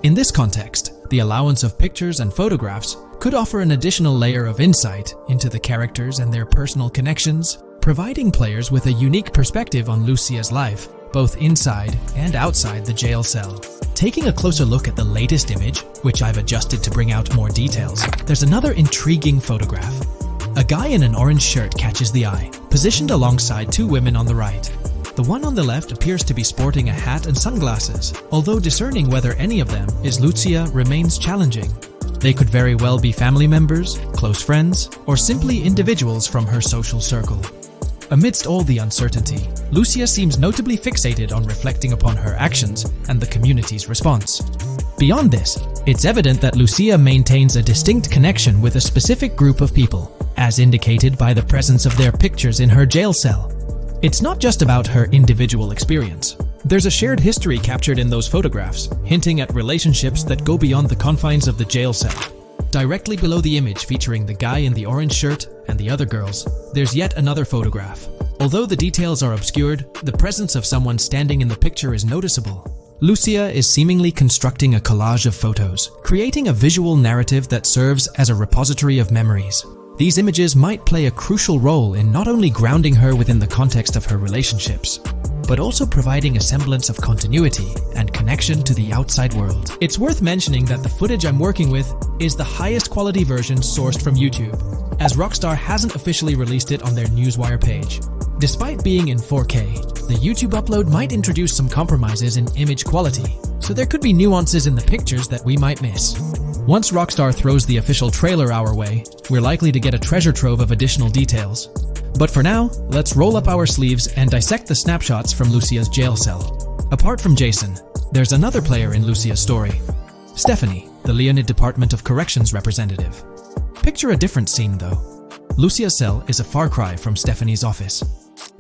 In this context, the allowance of pictures and photographs could offer an additional layer of insight into the characters and their personal connections, providing players with a unique perspective on Lucia's life, both inside and outside the jail cell. Taking a closer look at the latest image, which I've adjusted to bring out more details, there's another intriguing photograph. A guy in an orange shirt catches the eye, positioned alongside two women on the right. The one on the left appears to be sporting a hat and sunglasses, although discerning whether any of them is Lucia remains challenging. They could very well be family members, close friends, or simply individuals from her social circle. Amidst all the uncertainty, Lucia seems notably fixated on reflecting upon her actions and the community's response. Beyond this, it's evident that Lucia maintains a distinct connection with a specific group of people, as indicated by the presence of their pictures in her jail cell. It's not just about her individual experience. There's a shared history captured in those photographs, hinting at relationships that go beyond the confines of the jail cell. Directly below the image featuring the guy in the orange shirt and the other girls, there's yet another photograph. Although the details are obscured, the presence of someone standing in the picture is noticeable. Lucia is seemingly constructing a collage of photos, creating a visual narrative that serves as a repository of memories. These images might play a crucial role in not only grounding her within the context of her relationships, but also providing a semblance of continuity and connection to the outside world. It's worth mentioning that the footage I'm working with is the highest quality version sourced from YouTube, as Rockstar hasn't officially released it on their Newswire page. Despite being in 4K, the YouTube upload might introduce some compromises in image quality, so there could be nuances in the pictures that we might miss. Once Rockstar throws the official trailer our way, we're likely to get a treasure trove of additional details. But for now, let's roll up our sleeves and dissect the snapshots from Lucia's jail cell. Apart from Jason, there's another player in Lucia's story. Stephanie, the Leonid Department of Corrections representative. Picture a different scene though. Lucia's cell is a far cry from Stephanie's office.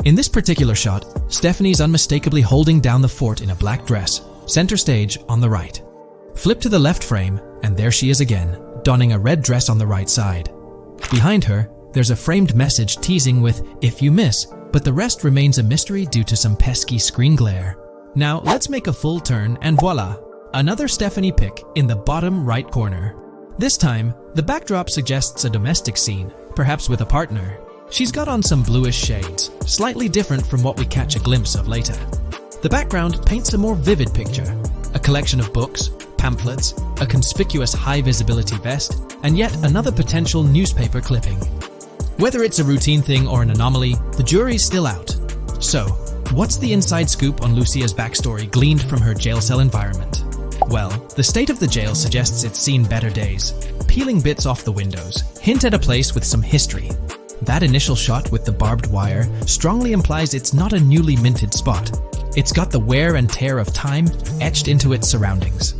In this particular shot, Stephanie's unmistakably holding down the fort in a black dress, center stage on the right. Flip to the left frame, and there she is again, donning a red dress on the right side. Behind her, there's a framed message teasing with "if you miss," but the rest remains a mystery due to some pesky screen glare. Now let's make a full turn and voila! Another Stephanie pic in the bottom right corner. This time, the backdrop suggests a domestic scene, perhaps with a partner. She's got on some bluish shades, slightly different from what we catch a glimpse of later. The background paints a more vivid picture, a collection of books, pamphlets, a conspicuous high-visibility vest, and yet another potential newspaper clipping. Whether it's a routine thing or an anomaly, the jury's still out. So, what's the inside scoop on Lucia's backstory gleaned from her jail cell environment? Well, the state of the jail suggests it's seen better days. Peeling bits off the windows hint at a place with some history. That initial shot with the barbed wire strongly implies it's not a newly minted spot. It's got the wear and tear of time etched into its surroundings.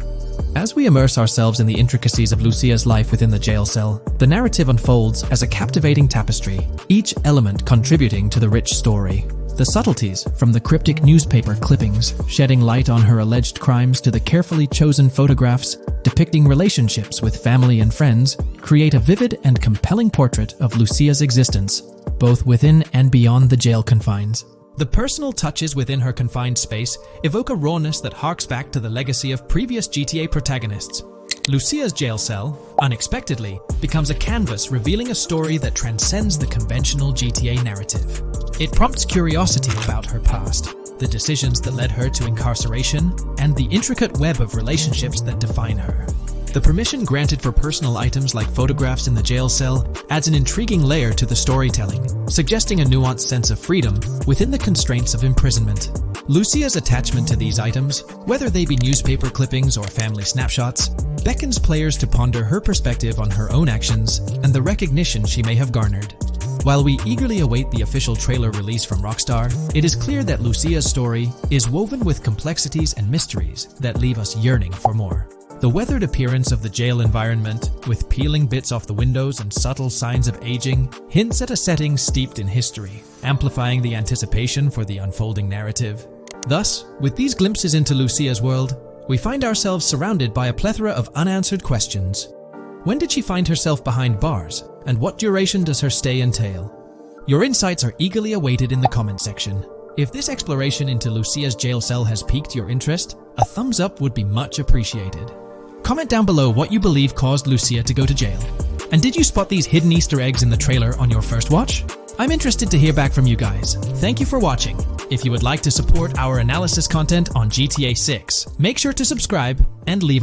As we immerse ourselves in the intricacies of Lucia's life within the jail cell, the narrative unfolds as a captivating tapestry, each element contributing to the rich story. The subtleties, from the cryptic newspaper clippings shedding light on her alleged crimes to the carefully chosen photographs depicting relationships with family and friends, create a vivid and compelling portrait of Lucia's existence, both within and beyond the jail confines. The personal touches within her confined space evoke a rawness that harks back to the legacy of previous GTA protagonists. Lucia's jail cell, unexpectedly, becomes a canvas revealing a story that transcends the conventional GTA narrative. It prompts curiosity about her past, the decisions that led her to incarceration, and the intricate web of relationships that define her. The permission granted for personal items like photographs in the jail cell adds an intriguing layer to the storytelling, suggesting a nuanced sense of freedom within the constraints of imprisonment. Lucia's attachment to these items, whether they be newspaper clippings or family snapshots, beckons players to ponder her perspective on her own actions and the recognition she may have garnered. While we eagerly await the official trailer release from Rockstar, it is clear that Lucia's story is woven with complexities and mysteries that leave us yearning for more. The weathered appearance of the jail environment, with peeling bits off the windows and subtle signs of aging, hints at a setting steeped in history, amplifying the anticipation for the unfolding narrative. Thus, with these glimpses into Lucia's world, we find ourselves surrounded by a plethora of unanswered questions. When did she find herself behind bars, and what duration does her stay entail? Your insights are eagerly awaited in the comment section. If this exploration into Lucia's jail cell has piqued your interest, a thumbs up would be much appreciated. Comment down below what you believe caused Lucia to go to jail. And did you spot these hidden Easter eggs in the trailer on your first watch? I'm interested to hear back from you guys. Thank you for watching. If you would like to support our analysis content on GTA 6, make sure to subscribe and leave a like.